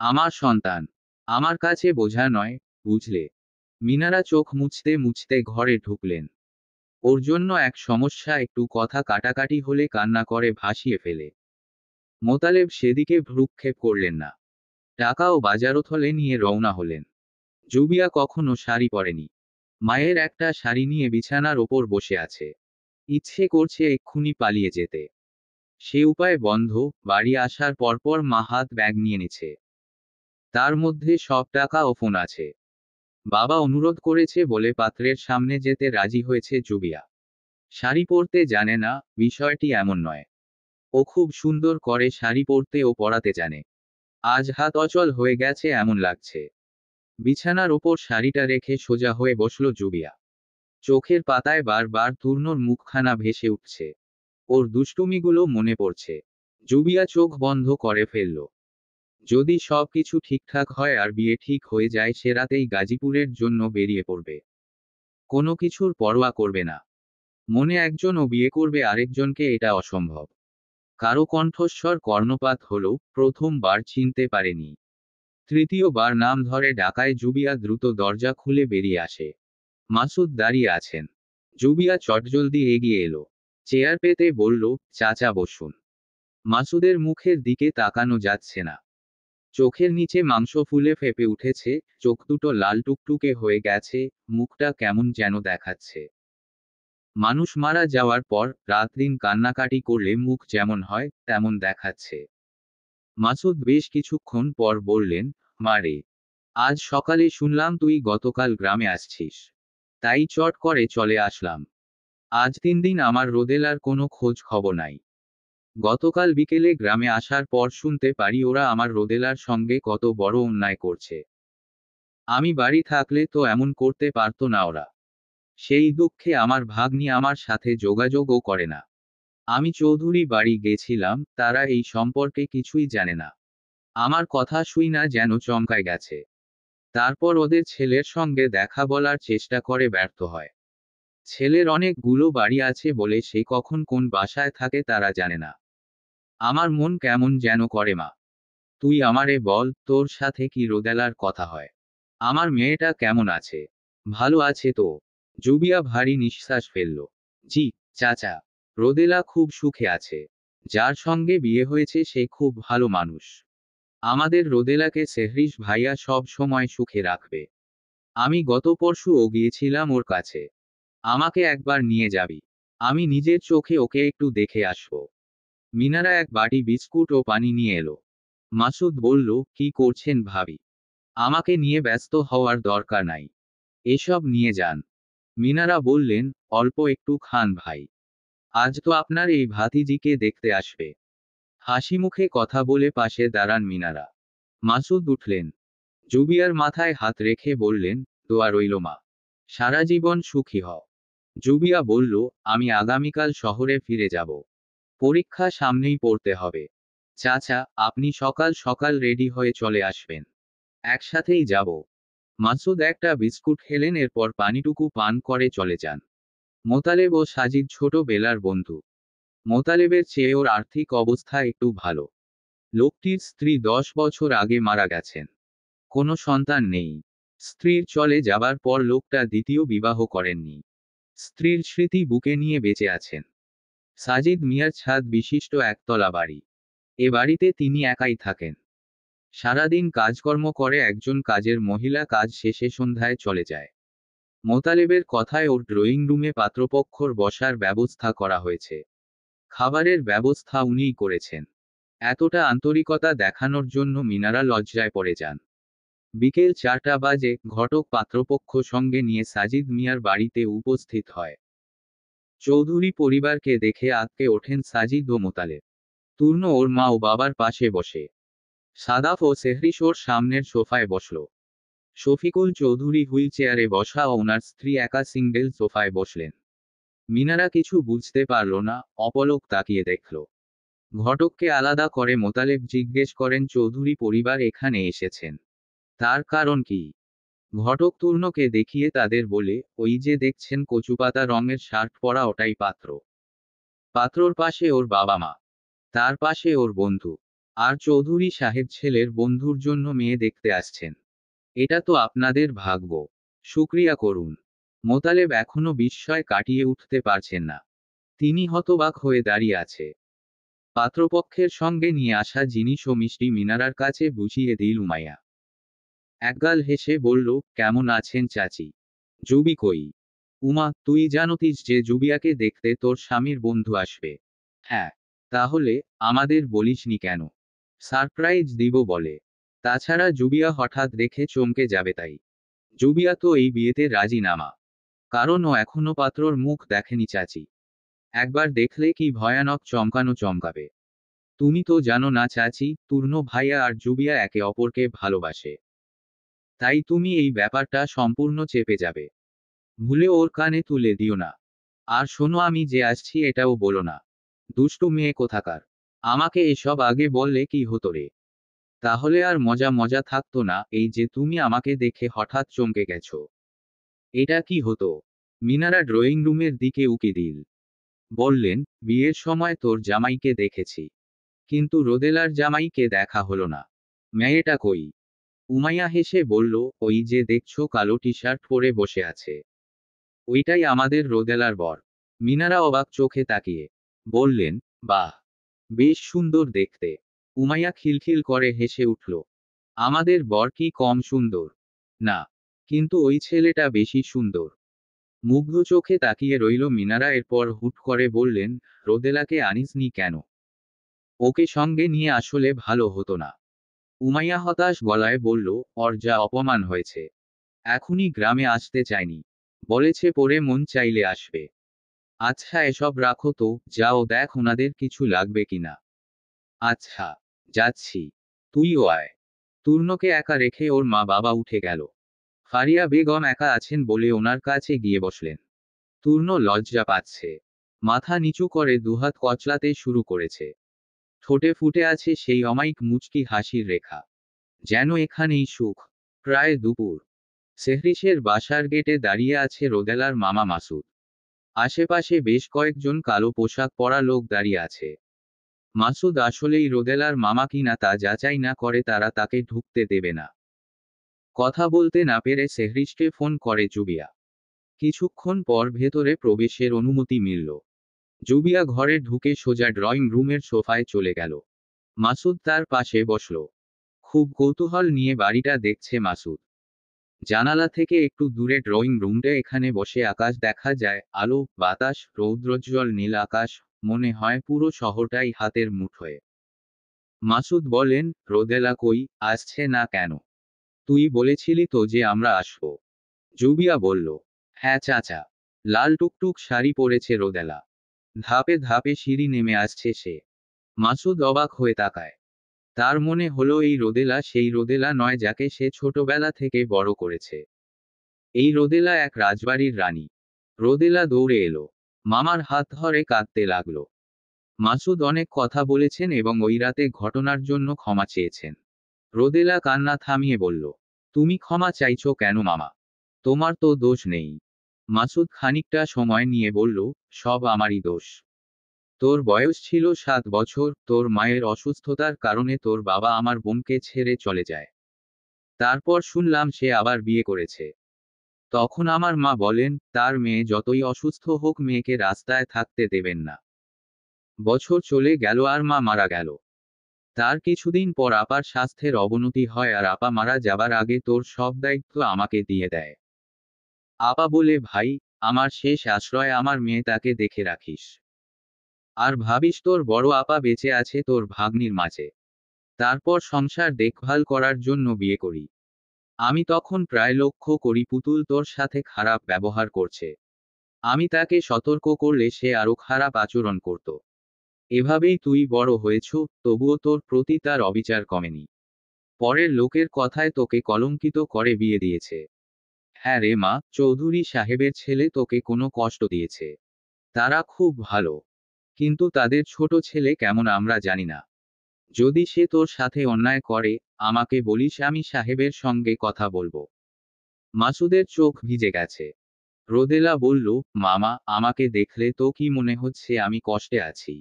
আমার সন্তান আমার কাছে বোঝা নয়, বুঝলে? মিনারা চোখ মুছতে মুছতে ঘরে ঢুকলেন। ওর জন্য এক সমস্যা, একটু কথা কাটাকাটি হলে কান্না করে ভাসিয়ে ফেলে। মোতালেব সেদিকে ভ্রুক্ষেপ করলেন না। টাকা ও বাজারথলে নিয়ে রওনা হলেন। জুবিয়া কখনো শাড়ি পরেনি। মায়ের একটা শাড়ি নিয়ে বিছানার ওপর বসে আছে। ইচ্ছে করছে এক্ষুনি পালিয়ে যেতে। সে উপায় বন্ধ। বাড়ি আসার পরপর মা হাত ব্যাগ নিয়ে নিচ্ছে। তার মধ্যে সব টাকা ও ফোন আছে। বাবা অনুরোধ করেছে বলে পাত্রের সামনে যেতে রাজি হয়েছে জুবিয়া। শাড়ি পরতে জানে না, বিষয়টি এমন নয়। ও খুব সুন্দর করে শাড়ি পরতে ও পরাতে জানে। আজ হাত অচল হয়ে গেছে এমন লাগছে। বিছানার ওপর শাড়িটা রেখে সোজা হয়ে বসল জুবিয়া। চোখের পাতায় বারবার তূর্ণর মুখখানা ভেসে উঠছে। ওর দুষ্টুমিগুলো মনে পড়ছে। জুবিয়া চোখ বন্ধ করে ফেলল। যদি সবকিছু ঠিকঠাক হয় আর বিয়ে ঠিক হয়ে যায় সে রাতেই গাজীপুরের জন্য বেরিয়ে পড়বে। কোনো কিছুর পরোয়া করবে না। মনে একজন ও বিয়ে করবে আরেকজনকে, এটা অসম্ভব। কারো কণ্ঠস্বর কর্ণপাত হলো, প্রথমবার চিনতে পারেনি। তৃতীয়বার নাম ধরে ডাকায় জুবিয়া দ্রুত দরজা খুলে বেরিয়ে আসে। মাসুদ দাঁড়িয়ে আছেন। জুবিয়া চটজলদি এগিয়ে এলো। চেয়ার পেতে বলল, চাচা বসুন। মাসুদের মুখের দিকে তাকানো যাচ্ছে না। চোখের নিচে মাংস ফুলে ফেপে উঠেছে, চোখ দুটো লাল টুকটুকে হয়ে গেছে, মুখটা কেমন যেন দেখাচ্ছে। মানুষ মারা যাওয়ার পর রাত দিন কান্নাকাটি করলে মুখ যেমন হয় তেমন দেখাচ্ছে। মাসুদ বেশ কিছুক্ষণ পর বললেন, মারে, আজ সকালে শুনলাম তুই গতকাল গ্রামে আসছিস। তাই চট করে চলে আসলাম। আজ 3 দিন আমার রোদেলার কোনো খোঁজ খবর নাই। গতকাল বিকেলে গ্রামে আসার পর শুনতে পারি ওরা আমার রোদেলার সঙ্গে কত বড় অন্যায় করছে। আমি বাড়ি থাকলে তো এমন করতে পারতো না ওরা। সেই দুঃখে আমার ভাগ্নি আমার সাথে যোগাযোগও করে না। আমি চৌধুরী বাড়ি গেছিলাম, তারা এই সম্পর্কে কিছুই জানে না। আমার কথা শুই না যেন চমকায় গেছে। তারপর ওদের ছেলের সঙ্গে দেখা বলার চেষ্টা করে ব্যর্থ হয়। ছেলের অনেকগুলো বাড়ি আছে বলে সে কখন কোন বাসায় থাকে তারা জানে না। আমার মন কেমন যেন করে মা। তুই আমারে বল, তোর সাথে কি রোদেলার কথা হয়? আমার মেয়েটা কেমন আছে? ভালো আছে তো? জুবিয়া ভারী নিঃশ্বাস ফেলল। জি, চাচা। রোদেলা খুব সুখে আছে। যার সঙ্গে বিয়ে হয়েছে সে খুব ভালো মানুষ। আমাদের রোদেলাকে সেহরিশ ভাইয়া সব সময় সুখে রাখবে। আমি গত পরশুও গিয়েছিলাম ওর কাছে। আমাকে একবার নিয়ে যাবি? আমি নিজের চোখে ওকে একটু দেখে আসব। মিনারা এক বাটি বিস্কুট ও পানি নিয়ে এলো। মাসুদ বলল, কি করছেন ভাবি? আমাকে নিয়ে ব্যস্ত হওয়ার দরকার নাই। এসব নিয়ে যান। মিনারা বললেন, অল্প একটু খান ভাই। আজ তো আপনার এই ভাতিজিকে দেখতে আসবে। হাসি মুখে কথা বলে পাশে দাঁড়ান মিনারা। মাসুদ উঠলেন। জুবিয়ার মাথায় হাত রেখে বললেন, দোয়া রইল মা। সারা জীবন সুখী হও। জুবিয়া বলল, আমি আগামীকাল শহরে ফিরে যাব। পরীক্ষা সামনেই পড়তে হবে। চাচা, আপনি সকাল সকাল রেডি হয়ে চলে আসবেন। একসাথেই যাব। মাসুদ একটা বিস্কুট খেলেন, এরপর পানিটুকু পান করে চলে যান। মোতালেব ও সাজিদ ছোটবেলার বন্ধু। মোতালেবের চেয়ে ওর আর্থিক অবস্থা একটু ভালো। লোকটির স্ত্রী 10 বছর আগে মারা গেছেন। কোনো সন্তান নেই। স্ত্রীর চলে যাবার পর লোকটা দ্বিতীয় বিবাহ করেননি। স্ত্রীর স্মৃতি বুকে নিয়ে বেঁচে আছেন। সাজিদ মিয়ার ছাদ বিশিষ্ট একতলা বাড়ি। এ বাড়িতে তিনি একাই থাকেন। সারাদিন কাজকর্ম করে একজন কাজের মহিলা কাজ শেষে সন্ধ্যায় চলে যায়। মোতালেবের কথায় ওর ড্রয়িং রুমে পাত্রপক্ষর বসার ব্যবস্থা করা হয়েছে। খাবারের ব্যবস্থা উনিই করেছেন। এতটা আন্তরিকতা দেখানোর জন্য মিনারা লজ্জায় পড়ে যান। বিকেল 4টা বাজে ঘটক পাত্রপক্ষ সঙ্গে নিয়ে সাজিদ মিয়ার বাড়িতে উপস্থিত হয়। চৌধুরী পরিবারকে দেখে আঁতকে ওঠেন সাজিদ ও মোতালেব। তূর্ণ ওর মা ও বাবার পাশে বসে। সাদাফ ও সেহরিশ ওর সামনের সোফায় বসল। শফিকুল চৌধুরী হুইল চেয়ারে বসা ও ওনার স্ত্রী একা সিঙ্গেল সোফায় বসলেন। মিনারা কিছু বুঝতে পারল না, অপলক তাকিয়ে দেখল। ঘটককে আলাদা করে মোতালেব জিজ্ঞেস করেন, চৌধুরী পরিবার এখানে এসেছেন, তার কারণ কি? ঘটক তূর্ণকে দেখিয়ে তাদের বলে, ওই যে দেখছেন কচুপাতা রঙের শার্ট পরা, ওটাই পাত্র। পাত্রর পাশে ওর বাবা মা। তার পাশে ওর বন্ধু। আর চৌধুরী সাহেব ছেলের বন্ধুর জন্য মেয়ে দেখতে আসছেন। এটা তো আপনাদের ভাগ্য। শুকরিয়া করুন। মোতালেব এখনো বিস্ময় কাটিয়ে উঠতে পারছেন না। তিনি হতবাক হয়ে দাঁড়িয়ে আছে। পাত্রপক্ষের সঙ্গে নিয়ে আসা জিনিস ও মিষ্টি মিনারার কাছে বুঝিয়ে দিল উমাইয়া। একগাল হেসে বলল, কেমন আছেন চাচি? জুবি কই? উমা, তুই জানতিস যে জুবিয়াকে দেখতে তোর স্বামীর বন্ধু আসবে? হ্যাঁ। তাহলে আমাদের বলিসনি কেন? সারপ্রাইজ দিব বলে। তাছাড়া জুবিয়া হঠাৎ দেখে চমকে যাবে তাই। জুবিয়া তো এই বিয়েতে রাজি নামা, কারণ ও এখনো পাত্রর মুখ দেখেনি চাচি। একবার দেখলে কি ভয়ানক চমকানো চমকাবে। তুমি তো জানো না চাচি, তূর্ণ ভাইয়া আর জুবিয়া একে অপরকে ভালোবাসে। তাই তুমি এই ব্যাপারটা সম্পূর্ণ চেপে যাবে। ভুলে ওর কানে তুলে দিও না। আর শোনো, আমি যে আসছি এটাও বলো না। দুষ্টু মেয়ে কোথাকার। আমাকে এসব আগে বললে কি হতো রে? তাহলে আর মজা মজা থাকতো না। এই যে তুমি আমাকে দেখে হঠাৎ চমকে গেছো, এটা কি হতো? মিনারা ড্রয়িং রুমের দিকে উকি দিল। বললেন, বিয়ের সময় তোর জামাইকে দেখেছি, কিন্তু রোদেলার জামাইকে দেখা হলো না। মেয়েটা কই? উমাইয়া হেসে বলল, ওই যে দেখছো কালো টি শার্ট পরে বসে আছে, ওইটাই আমাদের রোদেলার বর। মিনারা অবাক চোখে তাকিয়ে বললেন, বাহ, বেশ সুন্দর দেখতে। উমাইয়া খিলখিল করে হেসে উঠল। আমাদের বর কি কম সুন্দর? না, কিন্তু ওই ছেলেটা বেশি সুন্দর। মুগ্ধ চোখে তাকিয়ে রইল মিনারা। এরপর হুট করে বললেন, রোদেলাকে আনিসনি কেন? ওকে সঙ্গে নিয়ে আসলে ভালো হতো না? উমাইয়া হতাশ গলায় বলল, ওর যা অপমান হয়েছে। এখনই গ্রামে আসতে চায়নি, বলেছে পরে মন চাইলে আসবে। আচ্ছা এসব রাখো তো, যাও দেখ ওনাদের কিছু লাগবে কিনা। আচ্ছা, যাচ্ছি। তুইও আয়। তূর্ণকে একা রেখে ওর মা বাবা উঠে গেল। ফারিয়া বেগম একা আছেন বলে ওনার কাছে গিয়ে বসলেন। তূর্ণ লজ্জা পাচ্ছে। মাথা নিচু করে দুহাত কচলাতে শুরু করেছে। ঠোঁটে ফুটে আছে সেই অমায়িক মুচকি হাসির রেখা। যেন এখানেই সুখ। প্রায় দুপুর। সেহরিশের বাসার গেটে দাঁড়িয়ে আছে রোদেলার মামা মাসুদ। আশেপাশে বেশ কয়েকজন কালো পোশাক পরা লোক দাঁড়িয়ে আছে। মাসুদ আসলেই রোদেলার মামা কিনা তা যাচাই না করে তারা তাকে ঢুকতে দেবে না। কথা বলতে না পেরে সেহরিশকে ফোন করে জুবিয়া। কিছুক্ষণ পর ভেতরে প্রবেশের অনুমতি মিলল। জুবিয়া ঘরে ঢুকে সোজা ড্রয়িং রুমের সোফায় চলে গেল। মাসুদ তার পাশে বসল। খুব কৌতূহল নিয়ে বাড়িটা দেখছে মাসুদ। জানালা থেকে একটু দূরে ড্রয়িং রুমটা, এখানে বসে আকাশ দেখা যায়, আলো বাতাস, রৌদ্রোজ্জ্বল নীল আকাশ। মনে হয় পুরো শহরটাই হাতের মুঠোয়। মাসুদ বলেন, রোদেলা কই, আসছে না কেন? তুই বলেছিলি তো যে আমরা আসব। জুবিয়া বলল, হ্যাঁ চাচা। লাল টুকটুক শাড়ি পরেছে রোদেলা। ধাপে ধাপে সিঁড়ি নেমে আসছে সে। মাসুদ অবাক হয়ে তাকায়। তার মনে হলো এই রোদেলা সেই রোদেলা নয় যাকে সে ছোটবেলা থেকে বড় করেছে। এই রোদেলা এক রাজবাড়ির রানী। রোদেলা দৌড়ে এলো। মামার হাত ধরে কাঁদতে লাগলো। মাসুদ অনেক কথা বলেছেন এবং ওই রাতে ঘটনার জন্য ক্ষমা চেয়েছেন। রোদেলা কান্না থামিয়ে বলল, তুমি ক্ষমা চাইছো কেন মামা? তোমার তো দোষ নেই। মাসুদ খানিকটা সময় নিয়ে বলল, সব আমারই দোষ। তোর বয়স ছিল 7 বছর, তোর মায়ের অসুস্থতার কারণে তোর বাবা আমার বোনকে ছেড়ে চলে যায়। তারপর শুনলাম সে আবার বিয়ে করেছে। তখন আমার মা বলেন, তার মেয়ে যতই অসুস্থ হোক মেয়েকে রাস্তায় থাকতে দেবেন না। বছর চলে গেল আর মা মারা গেল। তার কিছুদিন পর আপার স্বাস্থ্যের অবনতি হয় আর আপা মারা যাবার আগে তোর সব দায়িত্ব আমাকে দিয়ে দেয়। আপা বলে, ভাই, আমার শেষ আশ্রয় আমার মেয়ে, তাকে দেখে রাখিস। আর ভাবিস তোর বড় আপা বেঁচে আছে তোর ভাগ্নির মাঝে। তারপর সংসার দেখভাল করার জন্য বিয়ে করি। আমি তখন প্রায় লক্ষ্য করি পুতুল তোর সাথে খারাপ ব্যবহার করছে। আমি তাকে সতর্ক করলে সে আরো খারাপ আচরণ করত। এভাবেই তুই বড় হয়েছ, তবুও তোর প্রতি তার অবিচার কমেনি। পরের লোকের কথায় তোকে কলঙ্কিত করে বিয়ে দিয়েছে। হ্যাঁ রে মা, চৌধুরী সাহেবের ছেলে তোকে কোনো কষ্ট দিয়েছে? তারা খুব ভালো, কিন্তু তাদের ছোট ছেলে কেমন আমরা জানি না। যদি সে তোর সাথে অন্যায় করে, আমাকে বলিস, আমি সাহেবের সঙ্গে কথা বলবো। মাসুদের চোখ ভিজে গেছে। রোদেলা বলল, মামা, আমাকে দেখলে তো কি মনে হচ্ছে আমি কষ্টে আছি?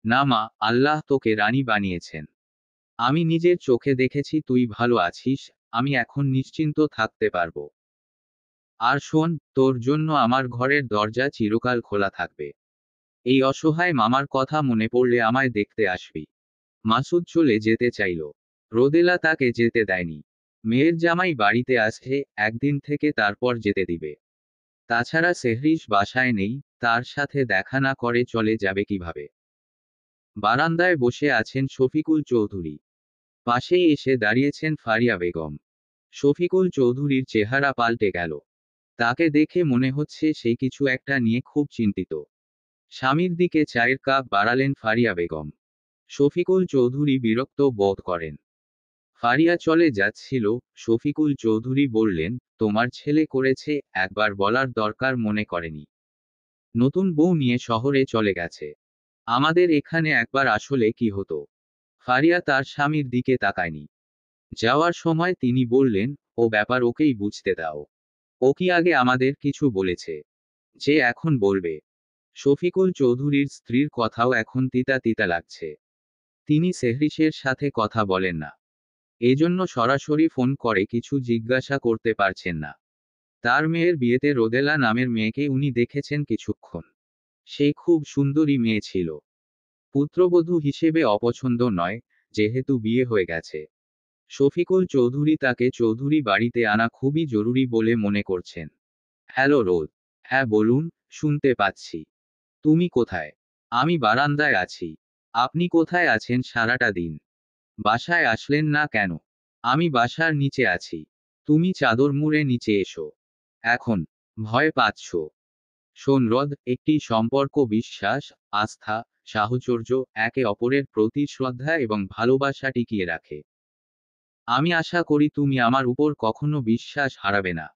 না মা, আল্লাহ তোকে রানী বানিয়েছেন। আমি নিজের চোখে দেখেছি তুই ভালো আছিস। আমি এখন নিশ্চিন্ত থাকতে পারবো। আর শোন, তোর জন্য আমার ঘরের দরজা চিরকাল খোলা থাকবে। এই অসহায় মামার কথা মনে পড়লে আমায় দেখতে আসবি। মাসুদ চলে যেতে চাইল। রোদেলা তাকে যেতে দেয়নি। মেয়ের জামাই বাড়িতে আসছে, একদিন থেকে তারপর যেতে দিবে। তাছাড়া সেহরিশ বাসায় নেই, তার সাথে দেখা না করে চলে যাবে কিভাবে? বারান্দায় বসে আছেন শফিকুল চৌধুরী। পাশেই এসে দাঁড়িয়েছেন ফারিয়া বেগম। শফিকুল চৌধুরীর চেহারা পাল্টে গেল। তাকে দেখে মনে হচ্ছে সে কিছু একটা নিয়ে খুব চিন্তিত। স্বামীর দিকে চায়ের কাপ বাড়ালেন ফারিয়া বেগম। শফিকুল চৌধুরী বিরক্ত বোধ করেন। ফারিয়া চলে যাচ্ছিল, শফিকুল চৌধুরী বললেন, তোমার ছেলে করেছে, একবার বলার দরকার মনে করেনি? নতুন বউ নিয়ে শহরে চলে গেছে। আমাদের এখানে একবার আসলে কি হতো? ফারিয়া তার স্বামীর দিকে তাকায়নি। যাওয়ার সময় তিনি বললেন, ও ব্যাপার ওকেই বুঝতে দাও। ও কি আগে আমাদের কিছু বলেছে যে এখন বলবে? শফিকুল চৌধুরীর স্ত্রীর কথাও এখন তিতা তিতা লাগছে। তিনি সেহরিশের সাথে কথা বলেন না। এজন্য সরাসরি ফোন করে কিছু জিজ্ঞাসা করতে পারছেন না। তার মেয়ের বিয়েতে রোদেলা নামের মেয়েকে উনি দেখেছেন কিছুক্ষণ। সে খুব সুন্দরী মেয়ে ছিল। পুত্রবধূ হিসেবে অপছন্দ নয়, যেহেতু বিয়ে হয়ে গেছে। শফিকুল চৌধুরী তাকে চৌধুরী বাড়িতে আনা খুবই জরুরি বলে মনে করছেন। হ্যালো রোদ। হ্যাঁ বলুন, শুনতে পাচ্ছি। তুমি কোথায়? আমি বারান্দায় আছি। আপনি কোথায় আছেন সারাটা দিন? বাসায় আসলেন না কেন? আমি বাসার নিচে আছি। তুমি চাদর মুড়ে নিচে এসো। এখন ভয় পাচ্ছ? শোন রদ, একটি সম্পর্ক বিশ্বাস, আস্থা, সাহচর্য, একে অপরের প্রতি শ্রদ্ধা এবং ভালোবাসা টিকিয়ে রাখে। আমি আশা করি তুমি আমার উপর কখনো বিশ্বাস হারাবে না।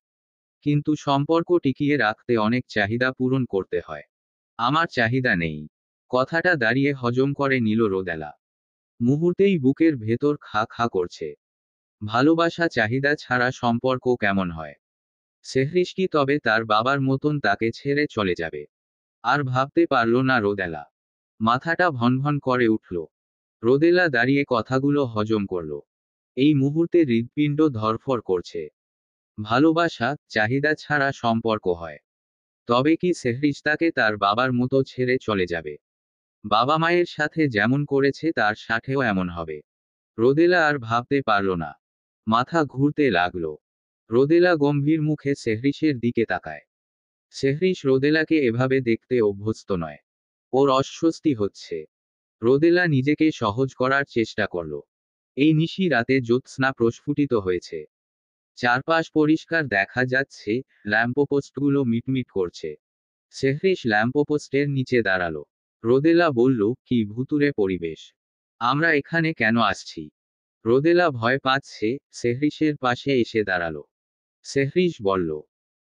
কিন্তু সম্পর্ক টিকিয়ে রাখতে অনেক চাহিদা পূরণ করতে হয়। আমার চাহিদা নেই। কথাটা দাঁড়িয়ে হজম করে নিল রোদেলা। মুহূর্তেই বুকের ভেতর খা খা করছে। ভালোবাসা চাহিদা ছাড়া সম্পর্ক কেমন হয়? সেহরিশ কি তবে তার বাবার মতন তাকে ছেড়ে চলে যাবে? আর ভাবতে পারল না রোদেলা। মাথাটা ভনভন করে উঠল। রোদেলা দাঁড়িয়ে কথাগুলো হজম করল। এই মুহূর্তে হৃৎপিণ্ড ধড়ফড় করছে। ভালোবাসা চাহিদা ছাড়া সম্পর্ক হয়। তবে কি সেহরিশ তাকে তার বাবার মতো ছেড়ে চলে যাবে? বাবা মায়ের সাথে যেমন করেছে তার সাথেও এমন হবে? রোদেলা আর ভাবতে পারল না। মাথা ঘুরতে লাগলো। রোদেলা গম্ভীর মুখে সেহরিশের দিকে তাকায়। সেহরিশ রোদেলাকে এভাবে দেখতে অভ্যস্ত নয়। ওর অস্বস্তি হচ্ছে। রোদেলা নিজেকে সহজ করার চেষ্টা করল। এই নিশি রাতে জ্যোৎস্না প্রস্ফুটিত হয়েছে। চারপাশ পরিষ্কার দেখা যাচ্ছে, ল্যাম্পপোস্টগুলো মিটমিট করছে। সেহরিশ ল্যাম্পপোস্টের নিচে দাঁড়ালো। রোদেলা বলল, কি ভুতুড়ে পরিবেশ। আমরা এখানে কেন আসছি? রোদেলা ভয় পাচ্ছে, সেহরিশের পাশে এসে দাঁড়ালো। সেহরিশ বলল,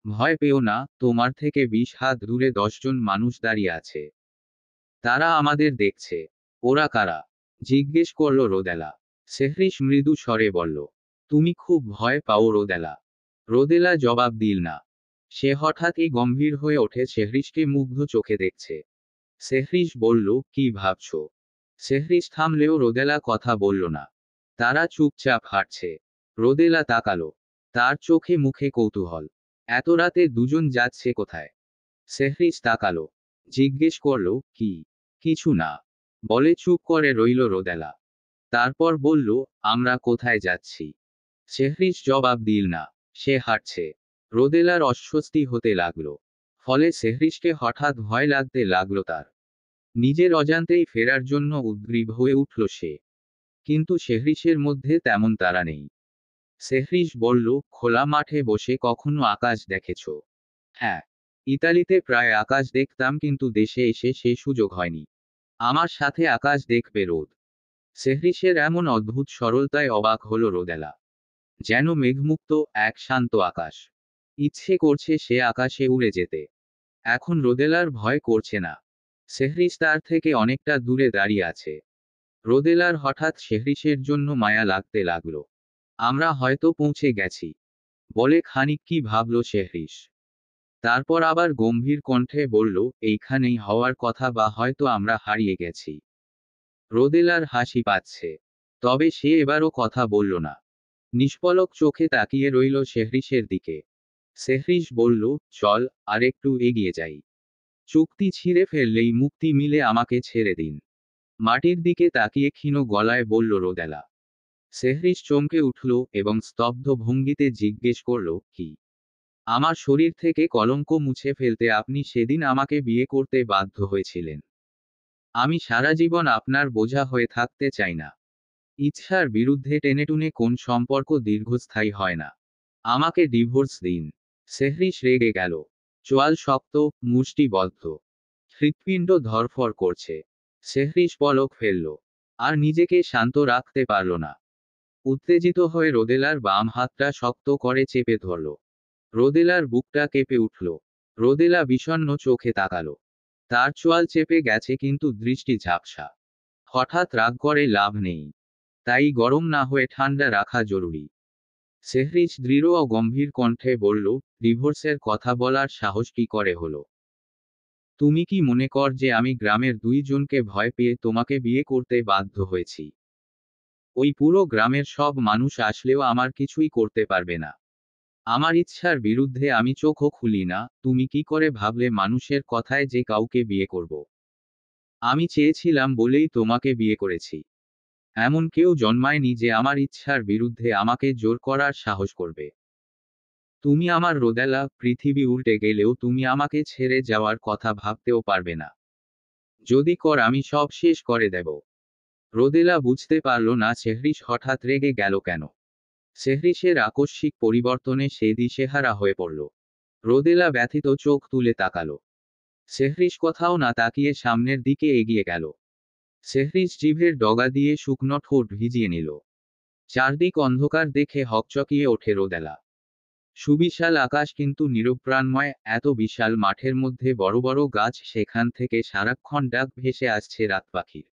ভয় পেও না, তোমার থেকে 20 হাত দূরে 10 জন মানুষ দাঁড়িয়ে আছে। তারা আমাদের দেখছে। ওরা কারা? জিজ্ঞেস করল রোদেলা। সেহরিশ মৃদু স্বরে বলল, তুমি খুব ভয় পাও রোদেলা। রোদেলা জবাব দিল না। সে হঠাৎই গম্ভীর হয়ে ওঠে, সেহরিশকে মুগ্ধ চোখে দেখছে। সেহরিশ বলল, কি ভাবছ? সেহরিশ থামলেও রোদেলা কথা বলল না। তারা চুপচাপ হাঁটছে। রোদেলা তাকালো। তার চোখে মুখে কৌতূহল। এত রাতে দুজন যাচ্ছে কোথায়? সেহরিশ তাকালো। জিজ্ঞেস করল, কি? কিছু না বলে চুপ করে রইল রোদেলা। তারপর বলল, আমরা কোথায় যাচ্ছি? সেহরিশ জবাব দিল না। সে হাঁটছে। রোদেলার অস্বস্তি হতে লাগলো। ফলে সেহরিশকে হঠাৎ ভয় লাগতে লাগলো তার। নিজের অজান্তেই ফেরার জন্য উদ্গ্রীব হয়ে উঠল সে। কিন্তু সেহরিশের মধ্যে তেমন তাড়া নেই। সেহরিশ বলল, খোলা মাঠে বসে কখনো আকাশ দেখেছ? হ্যাঁ। ইতালিতে প্রায় আকাশ দেখতাম, কিন্তু দেশে এসে সে সুযোগ হয়নি। আমার সাথে আকাশ দেখবে রোদ। সেহরিশের এমন অদ্ভুত সরলতায় অবাক হল রোদেলা। যেন মেঘমুক্ত এক শান্ত আকাশ। ইচ্ছে করছে সে আকাশে উড়ে যেতে। এখন রোদেলার ভয় করছে না। সেহরিশ তার থেকে অনেকটা দূরে দাঁড়িয়ে আছে। রোদেলার হঠাৎ সেহরিশের জন্য মায়া লাগতে লাগলো। আমরা হয়তো পৌঁছে গেছি বলে খানিক কি ভাবল সেহরিশ। তারপর আবার গম্ভীর কণ্ঠে বলল, এইখানেই হওয়ার কথা, বা হয়তো আমরা হারিয়ে গেছি। রোদেলার হাসি পাচ্ছে। তবে সে এবারও কথা বলল না। নিষ্পলক চোখে তাকিয়ে রইল সেহরিশের দিকে। সেহরিশ বলল, চল আরেকটু এগিয়ে যাই। চুক্তি ছিঁড়ে ফেললেই মুক্তি মিলে, আমাকে ছেড়ে দিন। মাটির দিকে তাকিয়ে ক্ষীণ গলায় বলল রোদেলা। সেহরিশ চমকে উঠল এবং স্তব্ধ ভঙ্গিতে জিজ্ঞেস করল, কি? আমার শরীর থেকে কলঙ্ক মুছে ফেলতে আপনি সেদিন আমাকে বিয়ে করতে বাধ্য হয়েছিলেন। আমি সারা জীবন আপনার বোঝা হয়ে থাকতে চাই না। ইচ্ছার বিরুদ্ধে টেনেটুনে কোন সম্পর্ক দীর্ঘস্থায়ী হয় না। আমাকে ডিভোর্স দিন। সেহরিশ রেগে গেল। চোয়াল শক্ত, মুষ্টি বদ্ধ। হৃৎপিণ্ড ধড়ফড় করছে। সেহরিশ পলক ফেলল। আর নিজেকে শান্ত রাখতে পারল না। উত্তেজিত হয়ে রোদেলার বাম হাতটা শক্ত করে চেপে ধরল। রোদেলার বুকটা কেঁপে উঠল। রোদেলা বিষণ্ণ চোখে তাকালো। তার চোয়াল চেপে গেছে কিন্তু দৃষ্টি ঝাপসা। হঠাৎ রাগ করে লাভ নেই। তাই গরম না হয়ে ঠান্ডা রাখা জরুরি। সেহরিশ দৃঢ় ও গম্ভীর কণ্ঠে বলল, ডিভোর্সের কথা বলার সাহস কি করে হলো? তুমি কি মনে কর যে আমি গ্রামের 2 জনকে ভয় পেয়ে তোমাকে বিয়ে করতে বাধ্য হয়েছি? ওই পুরো গ্রামের সব মানুষ আসলেও আমার কিছুই করতে পারবে না। আমার ইচ্ছার বিরুদ্ধে আমি চোখও খুলি না। তুমি কি করে ভাবলে মানুষের কথায় যে কাউকে বিয়ে করব? আমি চেয়েছিলাম বলেই তোমাকে বিয়ে করেছি। এমন কেউ জন্মায়নি যে আমার ইচ্ছার বিরুদ্ধে আমাকে জোর করার সাহস করবে। তুমি আমার রোদেলা, পৃথিবী উল্টে গেলেও তুমি আমাকে ছেড়ে যাওয়ার কথা ভাবতেও পারবে না। যদি কর আমি সব শেষ করে দেব। রোদেলা বুঝতে পারল না সেহরিশ হঠাৎ রেগে গেল কেন। সেহরিশের আকস্মিক পরিবর্তনে সে দিশেহারা হয়ে পড়ল। রোদেলা ব্যথিত চোখ তুলে তাকালো। সেহরিশ কোথাও না তাকিয়ে সামনের দিকে এগিয়ে গেল। সেহরিশ জিভের ডগা দিয়ে শুকনো ঠোঁট ভিজিয়ে নিল। চারদিক অন্ধকার দেখে হকচকিয়ে ওঠে রোদেলা। সুবিশাল আকাশ কিন্তু নিরপ্রাণময়। এত বিশাল মাঠের মধ্যে বড় বড় গাছ, সেখান থেকে সারাক্ষণ ডাক ভেসে আসছে রাত পাখির।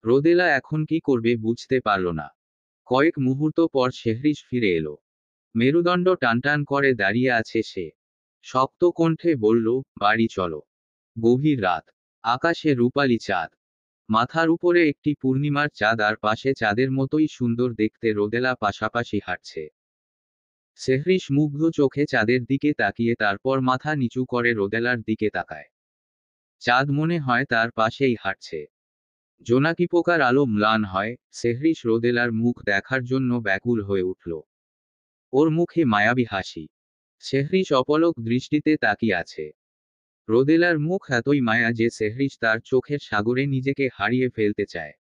রোদেলা এখন কি করবে বুঝতে পারল না। কয়েক মুহূর্ত পর সেহরিশ ফিরে এলো। মেরুদণ্ড টানটান করে দাঁড়িয়ে আছে সে। শক্ত কণ্ঠে বলল, বাড়ি চলো। গভীর রাত। আকাশে রূপালি চাঁদ। মাথার উপরে একটি পূর্ণিমার চাঁদ আর পাশে চাঁদের মতোই সুন্দর দেখতে রোদেলা পাশাপাশি হাঁটছে। সেহরিশ মুগ্ধ চোখে চাঁদের দিকে তাকিয়ে তারপর মাথা নিচু করে রোদেলার দিকে তাকায়। চাঁদ মনে হয় তার পাশেই হাঁটছে। জোনাকি পোকার আলো ম্লান হয়। সেহরিশ রোদেলার মুখ দেখার জন্য ব্যাকুল হয়ে উঠল। ওর মুখে মায়াবী হাসি। সেহরিশ অপলক দৃষ্টিতে তাকিয়ে আছে। রোদেলার মুখ এতই মায়া যে সেহরিশ তার চোখের সাগরে নিজেকে হারিয়ে ফেলতে চায়।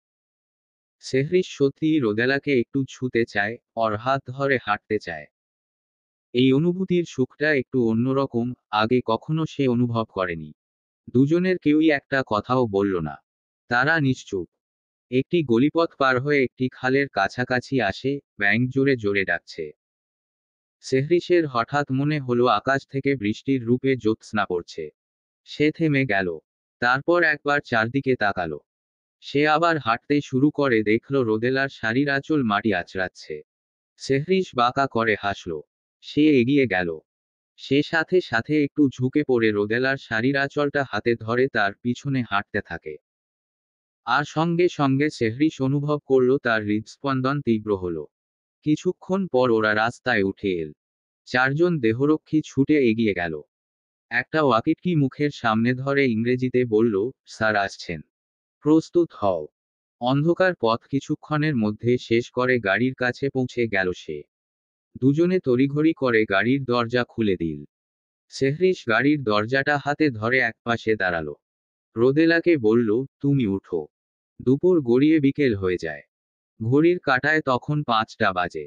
সেহরিশ সত্যিই রোদেলাকে একটু ছুঁতে চায়, ওর হাত ধরে হাঁটতে চায়। এই অনুভূতির সুখটা একটু অন্যরকম, আগে কখনো সে অনুভব করেনি। দুজনের কেউই একটা কথাও বলল না। তারা নিশ্চুপ। একটি গলিপথ পার হয়ে একটি খালের কাছাকাছি আসে। ব্যাঙ জোরে জোরে ডাকছে। সেহরিশের হঠাৎ মনে হলো আকাশ থেকে বৃষ্টির রূপে জ্যোৎস্না পড়ছে। সে থেমে গেল। তারপর একবার চারদিকে তাকালো। সে আবার হাঁটতে শুরু করে দেখল রোদেলার শাড়ির আঁচল মাটি আঁচড়াচ্ছে। সেহরিশ বাঁকা করে হাসল। সে এগিয়ে গেল। সে সাথে সাথে একটু ঝুঁকে পড়ে রোদেলার শাড়ির আঁচলটা হাতে ধরে তার পিছনে হাঁটতে থাকে। আর সঙ্গে সঙ্গে সেহরিশ অনুভব করল তার হৃদস্পন্দন তীব্র হল। কিছুক্ষণ পর ওরা রাস্তায় উঠে এল। চারজন দেহরক্ষী ছুটে এগিয়ে গেল। একটা ওয়াকিটকি মুখের সামনে ধরে ইংরেজিতে বলল, স্যার আসছেন। প্রস্তুত হও। অন্ধকার পথ কিছুক্ষণের মধ্যে শেষ করে গাড়ির কাছে পৌঁছে গেল সে। দুজনে তড়িঘড়ি করে গাড়ির দরজা খুলে দিল। সেহরিশ গাড়ির দরজাটা হাতে ধরে একপাশে দাঁড়ালো। রোদেলাকে বলল, তুমি উঠো। দুপুর গড়িয়ে বিকেল হয়ে যায়। ঘড়ির কাঁটায় তখন 5টা বাজে।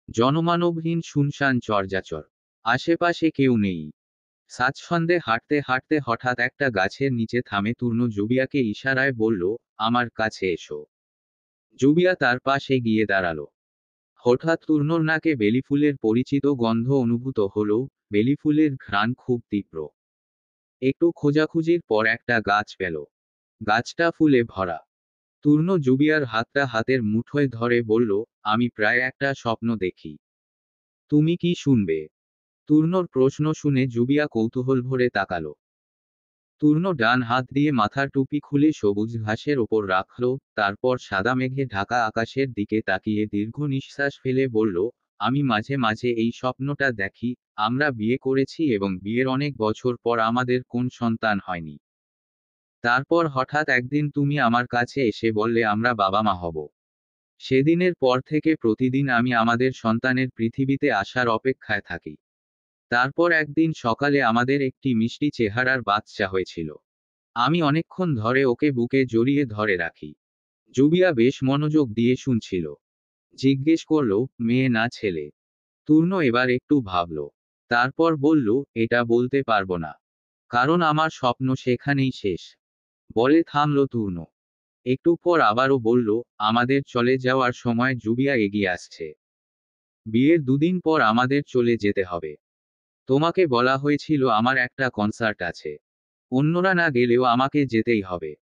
জনমানবহীন শুনশান চরজাচর। আশেপাশে কেউ নেই। স্বাচ্ছন্দ্যে হাঁটতে হাঁটতে হঠাৎ একটা গাছের নিচে থামে তূর্ণ জুবিয়াকে ইশারায় বলল, আমার কাছে এসো। জুবিয়া তার পাশে গিয়ে দাঁড়ালো। হঠাৎ তূর্ণর নাকে বেলিফুলের পরিচিত গন্ধ অনুভূত হলো। বেলিফুলের ঘ্রাণ খুব তীব্র। একটু খোঁজাখুঁজির পর একটা গাছ পেল। গাছটা ফুলে ভরা। তূর্ণ জুবিয়ার হাতটা হাতের মুঠোয় ধরে বলল, আমি প্রায় একটা স্বপ্ন দেখি। তুমি কি শুনবে? তূর্ণর প্রশ্ন শুনে জুবিয়া কৌতূহল ভরে তাকালো। তূর্ণ ডান হাত দিয়ে মাথার টুপি খুলে সবুজ ঘাসের ওপর রাখল। তারপর সাদা মেঘে ঢাকা আকাশের দিকে তাকিয়ে দীর্ঘ নিঃশ্বাস ফেলে বলল, আমি মাঝে মাঝে এই স্বপ্নটা দেখি। আমরা বিয়ে করেছি এবং বিয়ের অনেক বছর পর আমাদের কোন সন্তান হয়নি। তারপর হঠাৎ একদিন তুমি আমার কাছে এসে বললে আমরা বাবা মা হব। সেদিনের পর থেকে প্রতিদিন আমি আমাদের সন্তানের পৃথিবীতে আসার অপেক্ষায় থাকি। তারপর একদিন সকালে আমাদের একটি মিষ্টি চেহারার বাচ্চা হয়েছিল। আমি অনেকক্ষণ ধরে ওকে বুকে জড়িয়ে ধরে রাখি। জুবিয়া বেশ মনোযোগ দিয়ে শুনছিল। জিজ্ঞেস করল, মেয়ে না ছেলে? তূর্ণ এবার একটু ভাবল। তারপর বলল, এটা বলতে পারবো না। কারণ আমার স্বপ্ন সেখানেই শেষ। বলে থামল তূর্ণ। একটু পর আবারও বলল, আমাদের চলে যাওয়ার সময় জুবিয়া এগিয়ে আসছে। বিয়ের দুদিন পর আমাদের চলে যেতে হবে। তোমাকে বলা হয়েছিল আমার একটা কনসার্ট আছে। অন্যরা না গেলেও আমাকে যেতেই হবে।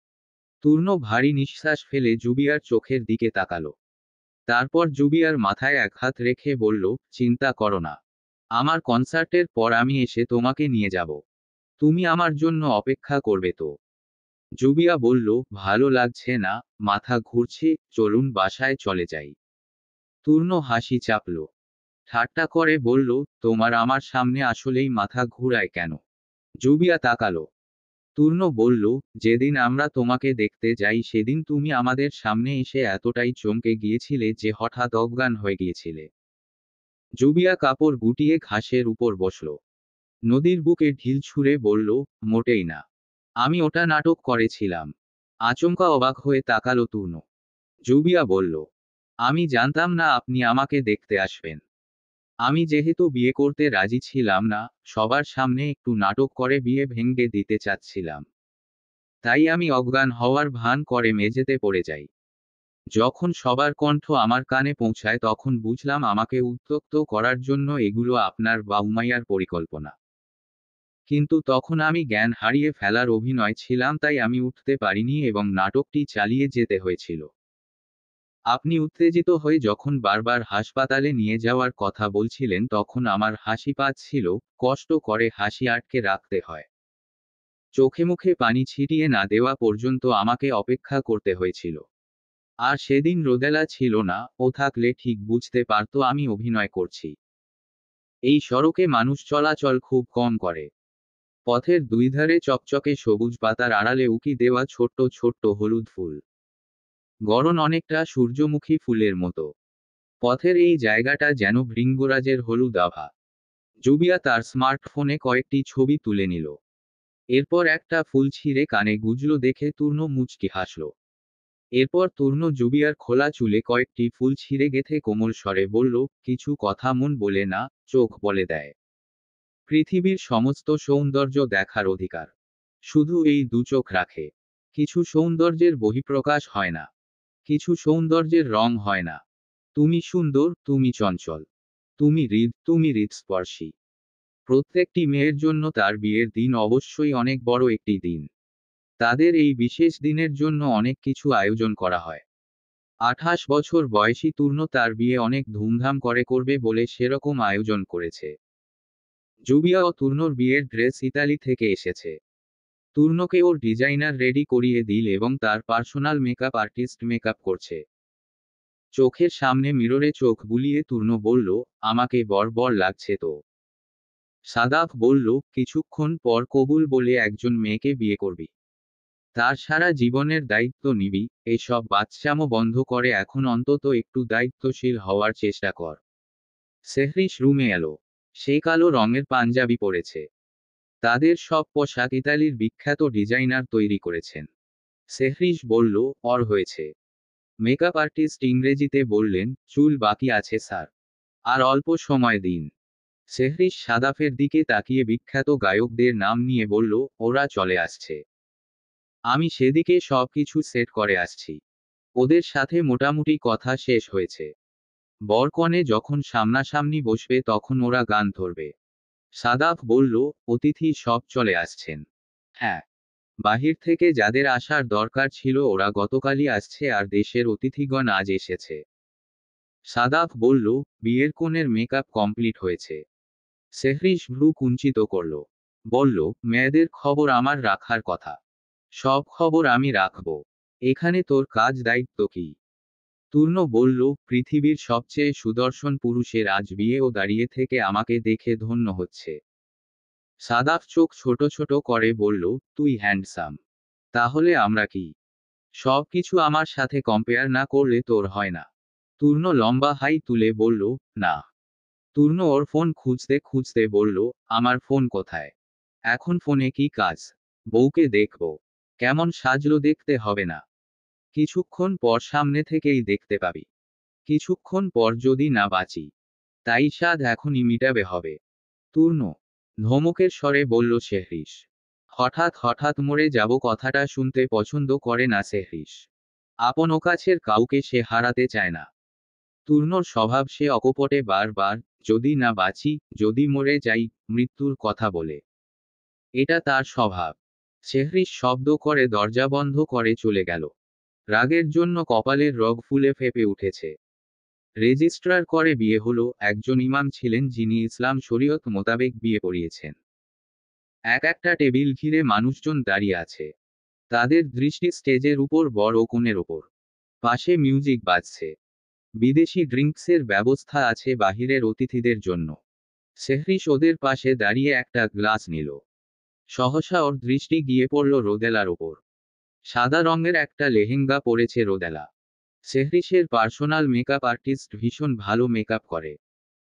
তূর্ণ ভারী নিঃশ্বাস ফেলে জুবিয়ার চোখের দিকে তাকালো। তারপর জুবিয়ার মাথায় এক হাত রেখে বলল, চিন্তা করো না। আমার কনসার্টের পর আমি এসে তোমাকে নিয়ে যাব। তুমি আমার জন্য অপেক্ষা করবে তো? জুবিয়া বলল, ভালো লাগছে না, মাথা ঘুরছে, চলুন বাসায় চলে যাই। তূর্ণ হাসি চাপল। ঠাট্টা করে বলল, তোমার আমার সামনে আসলেই মাথা ঘুরায় কেন? জুবিয়া তাকালো। তূর্ণ বলল, যেদিন আমরা তোমাকে দেখতে যাই সেদিন তুমি আমাদের সামনে এসে এতটাই চমকে গিয়েছিলে যে হঠাৎ অজ্ঞান হয়ে গিয়েছিলে। জুবিয়া কাপড় গুটিয়ে ঘাসের উপর বসল। নদীর বুকে ঢিল ছুঁড়ে বলল, মোটেই না। আমি ওটা নাটক করেছিলাম। আচমকা অবাক হয়ে তাকালো তূর্ণ। জুবিয়া বলল, আমি জানতাম না আপনি আমাকে দেখতে আসবেন। আমি যেহেতু বিয়ে করতে রাজি ছিলাম না, সবার সামনে একটু নাটক করে বিয়ে ভেঙে দিতে চাচ্ছিলাম। তাই আমি অজ্ঞান হওয়ার ভান করে মেঝেতে পড়ে যাই। যখন সবার কণ্ঠ আমার কানে পৌঁছায় তখন বুঝলাম আমাকে উত্ত্যক্ত করার জন্য এগুলো আপনার বা উমাইয়ার পরিকল্পনা। কিন্তু তখন আমি জ্ঞান হারিয়ে ফেলার অভিনয় ছিলাম, তাই আমি উঠতে পারিনি এবং নাটকটি চালিয়ে যেতে হয়েছিল। আপনি উত্তেজিত হয়ে যখন বারবার হাসপাতালে নিয়ে যাওয়ার কথা বলছিলেন তখন আমার হাসি পাচ্ছিল, কষ্ট করে হাসি আটকে রাখতে হয়। চোখে মুখে পানি ছিটিয়ে না দেওয়া পর্যন্ত আমাকে অপেক্ষা করতে হয়েছিল। আর সেদিন রোদেলা ছিল না, ও থাকলে ঠিক বুঝতে পারতো আমি অভিনয় করছি। এই সড়কে মানুষ চলাচল খুব কম করে। পথের দুই ধারে চকচকে সবুজ পাতার আড়ালে উকি দেওয়া ছোট্ট ছোট্ট হলুদ ফুল। গড়ন অনেকটা সূর্যমুখী ফুলের মতো। পথের এই জায়গাটা যেন ভৃঙ্গরাজের হলুদ আভা। জুবিয়া তার স্মার্টফোনে কয়েকটি ছবি তুলে নিল। এরপর একটা ফুল ছিঁড়ে কানে গুজলো দেখে তূর্ণ মুচকি হাসল। এরপর তূর্ণ জুবিয়ার খোলা চুলে কয়েকটি ফুল ছিঁড়ে গেথে কোমল স্বরে বলল, কিছু কথা মন বলে না, চোখ বলে দেয়। পৃথিবীর সমস্ত সৌন্দর্য দেখার অধিকার শুধু এই দু চোখ রাখে। কিছু সৌন্দর্যের বহিঃপ্রকাশ হয় না। কিছু সৌন্দর্যের রং হয় না। তুমি সুন্দর, তুমি চঞ্চল, তুমি হৃদস্পর্শী। প্রত্যেকটি মেয়ের জন্য তার বিয়ের দিন অবশ্যই অনেক বড় একটি দিন। তাদের এই বিশেষ দিনের জন্য অনেক কিছু আয়োজন করা হয়। 28 বছর বয়সী তূর্ণ তার বিয়ে অনেক ধুমধাম করে করবে বলে সেরকম আয়োজন করেছে। জুবিয়া ও তূর্ণর বিয়ের ড্রেস ইতালি থেকে এসেছে। তূর্ণকে ওর ডিজাইনার রেডি করিয়ে দিল এবং তার পার্সোনাল মেকআপ আর্টিস্ট মেকআপ করছে। চোখের সামনে মিররে চোখ বুলিয়ে তূর্ণ বলল, আমাকে বর লাগছে তো? সাদাফ বলল, কিছুক্ষণ পর কবুল বলে একজন মেয়েকে বিয়ে করবি। তার সারা জীবনের দায়িত্ব নিবি। এসব বাচ্চামো বন্ধ করে এখন অন্তত একটু দায়িত্বশীল হওয়ার চেষ্টা কর। সেহরিশ রুমে এলো। সে কালো রঙের পাঞ্জাবি পরেছে। তাদের সব পোশাক ইতালির বিখ্যাত ডিজাইনার তৈরি করেছেন। সেহরিশ বলল, অর হয়েছে। মেকআপ আর্টিস্ট ইংরেজিতে বললেন, চুল বাকি আছে স্যার। আর অল্প সময় দিন। সেহরিশ সাদাফের দিকে তাকিয়ে বিখ্যাত গায়কদের নাম নিয়ে বলল, ওরা চলে আসছে। আমি সেদিকে সবকিছু সেট করে আসছি। ওদের সাথে মোটামুটি কথা শেষ হয়েছে। বরকনে যখন সামনাসামনি বসবে তখন ওরা গান ধরবে। সাদাফ বলল, অতিথি সব চলে আসছেন। হ্যাঁ। বাহির থেকে যাদের আসার দরকার ছিল ওরা গতকালই আসছে আর দেশের অতিথিগণ আজ এসেছে। সাদাফ বলল, বিয়ের কনের মেকআপ কমপ্লিট হয়েছে। সেহরিশ ভ্রু কুঞ্চিত করল। বলল, মেয়েদের খবর আমার রাখার কথা। সব খবর আমি রাখব। এখানে তোর কাজ দায়িত্ব কি? তূর্ণ বলল, পৃথিবীর সবচেয়ে সুদর্শন পুরুষের আজ বিয়ে ও দাঁড়িয়ে থেকে আমাকে দেখে ধন্য হচ্ছে। সাদাফ চোখ ছোট ছোট করে বলল, তুই হ্যান্ডসাম। তাহলে আমরা কি? সবকিছু আমার সাথে কম্পেয়ার না করলে তোর হয় না। তূর্ণ লম্বা হাই তুলে বলল, না। তূর্ণ ওর ফোন খুঁজতে খুঁজতে বলল, আমার ফোন কোথায়? এখন ফোনে কি কাজ? বউকে দেখব। কেমন সাজলো দেখতে হবে না? কিছুক্ষণ পর সামনে থেকেই দেখতে পাবি। কিছুক্ষণ পর যদি না বাঁচি, তাই স্বাদ এখনই মিটাবে হবে। তূর্ণ ধমকের স্বরে বলল সেহরিশ। হঠাৎ হঠাৎ মরে যাব কথাটা শুনতে পছন্দ করে না সেহরিশ। আপন কাছের কাউকে সে হারাতে চায় না। তূর্ণর স্বভাব সে অকপটে বারবার, যদি না বাঁচি, যদি মরে যাই, মৃত্যুর কথা বলে। এটা তার স্বভাব। সেহরিশ শব্দ করে দরজা বন্ধ করে চলে গেল। রাগের জন্য কপালের রগ ফুলে ফেপে উঠেছে। রেজিস্ট্রার করে বিয়ে হলো, একজন ইমাম ছিলেন যিনি ইসলাম শরীয়ত মোতাবেক বিয়ে পড়িয়েছেন। একটা টেবিল ঘিরে মানুষজন দাঁড়িয়ে আছে। তাদের দৃষ্টি স্টেজের উপর বর ও কনের ওপর। পাশে মিউজিক বাজছে। বিদেশি ড্রিঙ্কসের ব্যবস্থা আছে বাহিরের অতিথিদের জন্য। সেহরিশ ওদের পাশে দাঁড়িয়ে একটা গ্লাস নিল। সহসা ওর দৃষ্টি গিয়ে পড়ল রোদেলার ওপর। সাদা রঙের একটা লেহেঙ্গা পরেছে রোদেলা। সেহরিশের পার্সোনাল মেকআপ আর্টিস্ট ভীষণ ভালো মেকআপ করে।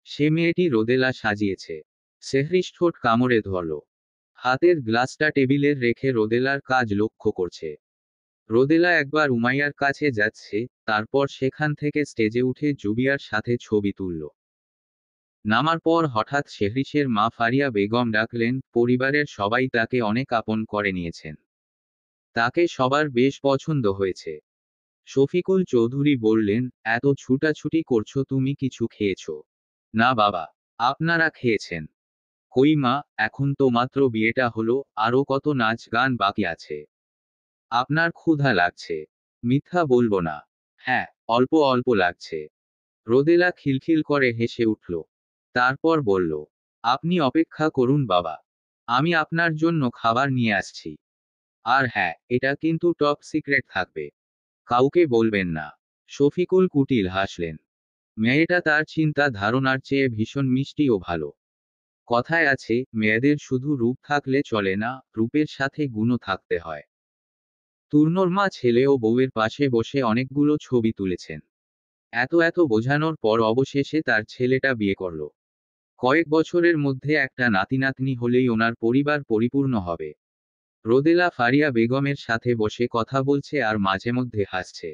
সে মেয়েটি রোদেলা সাজিয়েছে। সেহরিশ ঠোঁট কামড়ে ধরল। হাতের গ্লাসটা টেবিলের রেখে রোদেলার কাজ লক্ষ্য করছে। রোদেলা একবার উমাইয়ার কাছে যাচ্ছে, তারপর সেখান থেকে স্টেজে উঠে জুবিয়ার সাথে ছবি তুলল। নামার পর হঠাৎ সেহরিশের মা ফারিয়া বেগম ডাকলেন, পরিবারের সবাই তাকে অনেক আপন করে নিয়েছেন। তাকে সবার বেশ পছন্দ হয়েছে। শফিকুল চৌধুরী বললেন, এত ছুটাছুটি করছো, তুমি কিছু খেয়েছো? না বাবা। আপনারা খেয়েছেন? কই মা, এখন তো মাত্র বিয়েটা হলো, আরো কত নাচ গান বাকি আছে। আপনার ক্ষুধা লাগছে? মিথ্যা বলবো না। হ্যাঁ, অল্প অল্প লাগছে। রোদেলা খিলখিল করে হেসে উঠল। তারপর বলল, আপনি অপেক্ষা করুন বাবা। আমি আপনার জন্য খাবার নিয়ে আসছি। আর হ্যাঁ, এটা কিন্তু টপ সিক্রেট থাকবে। কাউকে বলবেন না। শফিকুল কুটিল হাসলেন। মেয়েটা তার চিন্তা ধারণার চেয়ে ভীষণ মিষ্টি ও ভালো। কথায় আছে, মেয়েদের শুধু রূপ থাকলে চলে না, রূপের সাথে গুণও থাকতে হয়। তূর্ণর মা ছেলে ও বউয়ের পাশে বসে অনেকগুলো ছবি তুলেছেন। এত বোঝানোর পর অবশেষে তার ছেলেটা বিয়ে করল। কয়েক বছরের মধ্যে একটা নাতিনাতনি হলেই ওনার পরিবার পরিপূর্ণ হবে। রোদেলা ফারিয়া বেগমের সাথে বসে কথা বলছে আর মাঝে মধ্যে হাসছে।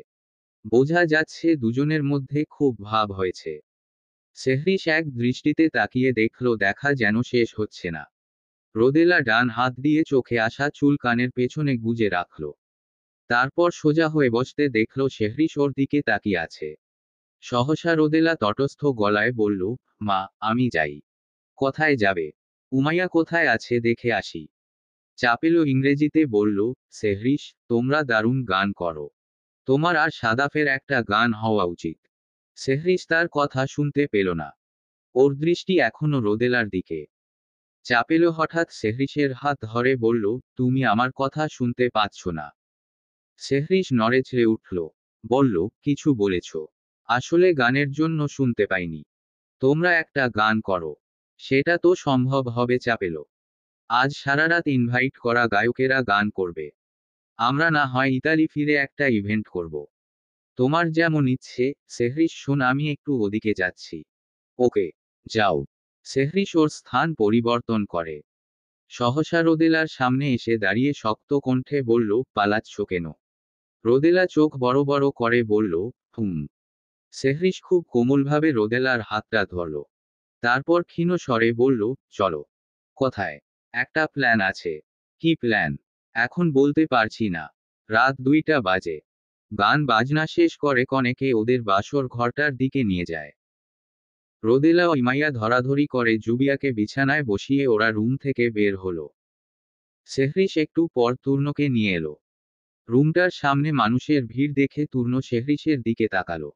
বোঝা যাচ্ছে দুজনের মধ্যে খুব ভাব হয়েছে। সেহরিশ এক দৃষ্টিতে তাকিয়ে দেখল, দেখা যেন শেষ হচ্ছে না। রোদেলা ডান হাত দিয়ে চোখে আসা চুল কানের পেছনে গুজে রাখল। তারপর সোজা হয়ে বসতে দেখল সেহরিশ ওর দিকে তাকিয়ে আছে। সহসা রোদেলা তটস্থ গলায় বলল, মা, আমি যাই। কোথায় যাবে? উমাইয়া কোথায় আছে দেখে আসি। চাপেলো ইংরেজিতে বলল, সেহরিশ, তোমরা দারুণ গান করো। তোমার আর সাদাফের একটা গান হওয়া উচিত। সেহরিশ তার কথা শুনতে পেল না। ওর দৃষ্টি এখনো রোদেলার দিকে। চাপেলো হঠাৎ সেহরিশের হাত ধরে বলল, তুমি আমার কথা শুনতে পাচ্ছ না? সেহরিশ নড়েচড়ে উঠল। বলল, কিছু বলেছ? আসলে গানের জন্য শুনতে পাইনি। তোমরা একটা গান করো। সেটা তো সম্ভব হবে চাপেলো। আজ সারারাত ইনভাইট করা গায়কেরা গান করবে। আমরা না হয় ইতালি ফিরে একটা ইভেন্ট করব। তোমার যেমন ইচ্ছে। সেহরিশ, শোন, আমি একটু ওদিকে যাচ্ছি। ওকে, যাও। সেহরিশ ওর স্থান পরিবর্তন করে। সহসা রোদেলার সামনে এসে দাঁড়িয়ে শক্ত কণ্ঠে বলল, পালাচ্ছ কেন? রোদেলা চোখ বড় বড় করে বলল, হুম। সেহরিশ খুব কোমলভাবে রোদেলার হাতটা ধরল। তারপর ক্ষীণ স্বরে বলল, চলো। কোথায়? একটা প্ল্যান আছে। কি প্ল্যান? এখন বলতে পারছি না। রাত 2টা বাজে। গান বাজনা শেষ করে কনেকে ওদের বাসর ঘরটার দিকে নিয়ে যায়। রোদেলা ও ইমাইয়া ধরাধরি করে জুবিয়াকে বিছানায় বসিয়ে ওরা রুম থেকে বের হলো। সেহরিশ একটু পর তূর্ণকে নিয়ে এলো। রুমটার সামনে মানুষের ভিড় দেখে তূর্ণ সেহরিশের দিকে তাকালো।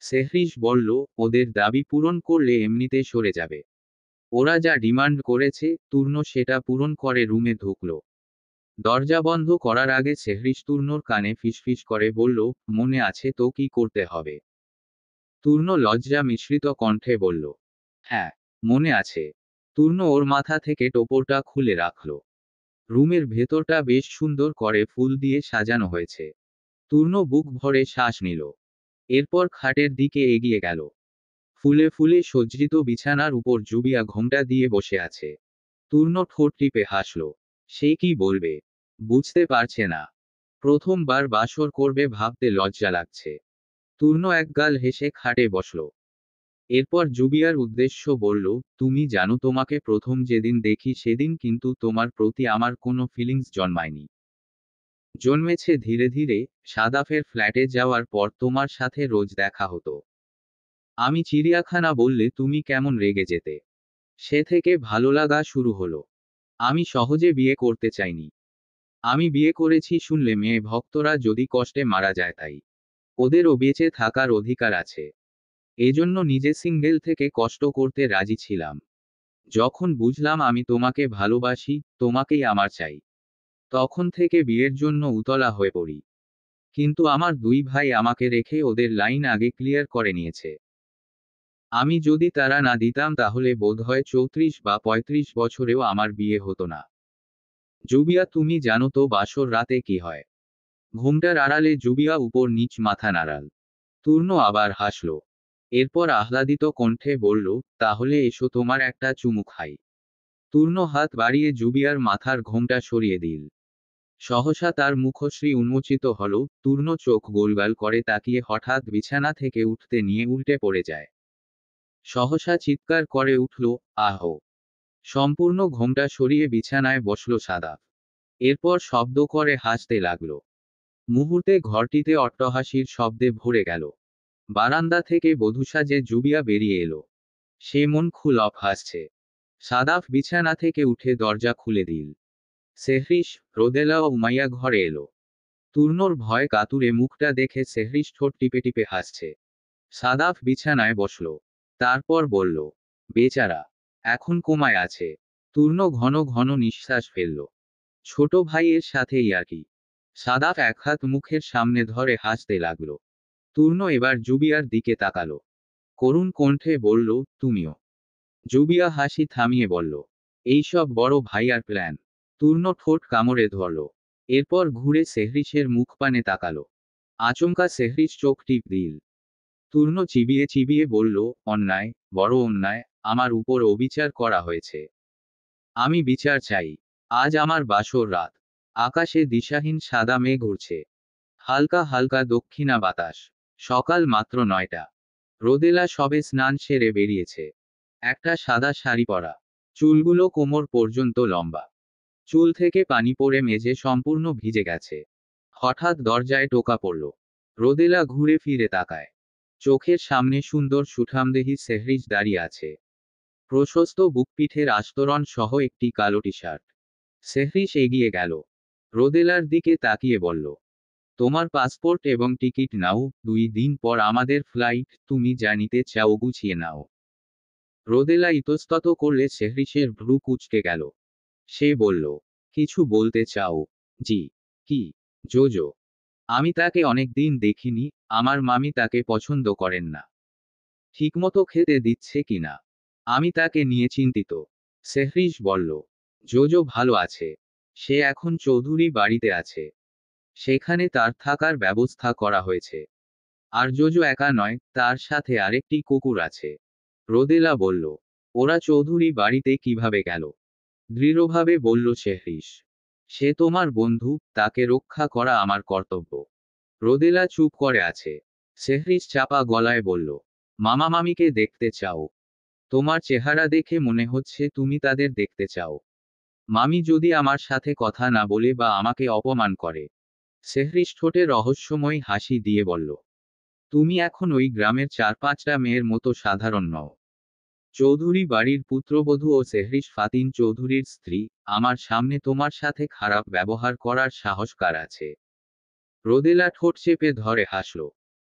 সেহরিশ বলল, ওদের দাবি পূরণ করলে এমনিতে সরে যাবে। ওরা যা ডিমান্ড করেছে, তূর্ণ সেটা পূরণ করে রুমে ঢুকল। দরজা বন্ধ করার আগে সেহরিশ তূর্ণর কানে ফিসফিস করে বলল, মনে আছে তো কি করতে হবে? তূর্ণ লজ্জা মিশ্রিত কণ্ঠে বলল, হ্যাঁ, মনে আছে। তূর্ণ ওর মাথা থেকে টোপরটা খুলে রাখল। রুমের ভেতরটা বেশ সুন্দর করে ফুল দিয়ে সাজানো হয়েছে। তূর্ণ বুক ভরে শ্বাস নিল। এরপর খাটের দিকে এগিয়ে গেল। ফুলে ফুলে সজ্জিত বিছানার উপর জুবিয়া ঘোমটা দিয়ে বসে আছে। তূর্ণ ঠোঁট টিপে হাসল। সে কি বলবে? বুঝতে পারছে না। প্রথমবার বাসর করবে ভাবতে লজ্জা লাগছে। তূর্ণ একগাল হেসে খাটে বসল। এরপর জুবিয়ার উদ্দেশ্য বলল, তুমি জানো তোমাকে প্রথম যেদিন দেখি সেদিন কিন্তু তোমার প্রতি আমার কোনো ফিলিংস জন্মায়নি। জন্মেছে ধীরে ধীরে। সাদাফের ফ্ল্যাটে যাওয়ার পর তোমার সাথে রোজ দেখা হতো। আমি চিড়িয়াখানা বললে তুমি কেমন রেগে যেতে। সে থেকে ভালো লাগা শুরু হলো। আমি সহজে বিয়ে করতে চাইনি। আমি বিয়ে করেছি শুনলে মেয়ে ভক্তরা যদি কষ্টে মারা যায় তাই। ওদেরও বেঁচে থাকার অধিকার আছে। এজন্য নিজে সিঙ্গেল থেকে কষ্ট করতে রাজি ছিলাম। যখন বুঝলাম আমি তোমাকে ভালোবাসি, তোমাকেই আমার চাই, তখন থেকে বিয়ের জন্য উতলা হয়ে পড়ি। কিন্তু আমার দুই ভাই আমাকে রেখে ওদের লাইন আগে ক্লিয়ার করে নিয়েছে। আমি যদি তারা না দিতাম তাহলে বোধহয় 34 বা 35 বছরেও আমার বিয়ে হতো না। জুবিয়া তুমি জানো তো বাসর রাতে কি হয়? ঘুমটার আড়ালে জুবিয়া উপর নিচ মাথা নাড়াল। তূর্ণ আবার হাসল। এরপর আহ্লাদিত কণ্ঠে বলল, তাহলে এসো তোমার একটা চুমু খাই। তূর্ণ হাত বাড়িয়ে জুবিয়ার মাথার ঘোমটা সরিয়ে দিল। সহসা তার মুখশ্রী উন্মোচিত হল। তূর্ণ চোখ গোলগাল করে তাকিয়ে হঠাৎ বিছানা থেকে উঠতে নিয়ে উল্টে পড়ে যায়। সহসা চিৎকার করে উঠল, আহ! সম্পূর্ণ ঘোমটা সরিয়ে বিছানায় বসল সাদাফ। এরপর শব্দ করে হাসতে লাগল। মুহূর্তে ঘরটিতে অট্টহাসির শব্দে ভরে গেল। বারান্দা থেকে বধূসাজে জুবিয়া বেরিয়ে এলো। সে মন খুলপ হাসছে। সাদাফ বিছানা থেকে উঠে দরজা খুলে দিল। সেহরিশ, রোদেলা ও উমাইয়া ঘরে এলো। তূর্ণর ভয় কাতুরে মুখটা দেখে সেহরিশ ঠোঁট টিপে টিপে হাসছে। সাদাফ বিছানায় বসল। তারপর বলল, বেচারা, এখন কোমায় আছে। তূর্ণ ঘন ঘন নিঃশ্বাস ফেলল। ছোট ভাইয়ের সাথে ইয়ার্কি। সাদাফ এক হাত মুখের সামনে ধরে হাসতে লাগল। তূর্ণ এবার জুবিয়ার দিকে তাকালো। করুণ কণ্ঠে বলল, তুমিও? জুবিয়া হাসি থামিয়ে বলল, এইসব বড় ভাইয়ার প্ল্যান। তূর্ণ ঠোঁট কামড়ে ধরল। এরপর ঘুরে সেহরিশের মুখপানে তাকালো। আচমকা সেহরিশ চোখ টিপ দিল। তূর্ণ চিবিয়ে চিবিয়ে বলল, অন্যায়, বড় অন্যায়, আমার উপর অবিচার করা হয়েছে। আমি বিচার চাই। আজ আমার বাসর রাত। আকাশে দিশাহীন সাদা মেঘ উড়ছে। হালকা হালকা দক্ষিণা বাতাস। সকাল মাত্র 9টা। রোদেলা সবে স্নান সেরে বেরিয়েছে। একটা সাদা শাড়ি পরা। চুলগুলো কোমর পর্যন্ত লম্বা। চুল থেকে পানি পড়ে মেঝে সম্পূর্ণ ভিজে গেছে। হঠাৎ দরজায় টোকা পড়ল। রোদেলা ঘুরে ফিরে তাকায়। চোখের সামনে সুন্দর সুঠামদেহী সেহরিশ দাঁড়িয়ে আছে। প্রশস্ত বুকপিঠের আস্তরণ সহ একটি কালো টি শার্ট। সেহরিশ এগিয়ে গেল। রোদেলার দিকে তাকিয়ে বলল, তোমার পাসপোর্ট এবং টিকিট নাও, 2 দিন পর আমাদের ফ্লাইট, তুমি যা নিতে চাও গুছিয়ে নাও। রোদেলা ইতস্তত করলে সেহরিশের ভ্রু কুঁচকে গেল। সে বলল, কিছু বলতে চাও? জি। কি? জোজো। আমি তাকে অনেক দিন দেখিনি। আমার মামি তাকে পছন্দ করেন না। ঠিকমতো খেতে দিচ্ছে কিনা আমি তাকে নিয়ে চিন্তিত। সেহরিশ বলল, জোজো ভালো আছে। সে এখন চৌধুরী বাড়িতে আছে। সেখানে তার থাকার ব্যবস্থা করা হয়েছে। আর জোজো একা নয়, তার সাথে আরেকটি কুকুর আছে। রোদেলা বলল, ওরা চৌধুরী বাড়িতে কিভাবে গেল? দৃঢ়ভাবে বলল সেহরিশ, সে তোমার বন্ধু, তাকে রক্ষা করা আমার কর্তব্য। রোদেলা চুপ করে আছে। সেহরিশ চাপা গলায় বলল, মামা মামিকে দেখতে চাও? তোমার চেহারা দেখে মনে হচ্ছে তুমি তাদের দেখতে চাও। মামি যদি আমার সাথে কথা না বলে বা আমাকে অপমান করে। সেহরিশ ঠোঁটে রহস্যময় হাসি দিয়ে বলল, তুমি এখন ওই গ্রামের 4-5টা মেয়ের মতো সাধারণ নও। চৌধুরী বাড়ির পুত্রবধূ ও সেহরিশ ফাতিন চৌধুরীর স্ত্রী। আমার সামনে তোমার সাথে খারাপ ব্যবহার করার সাহস কার আছে? রোদেলা ঠোঁট চেপে ধরে হাসল।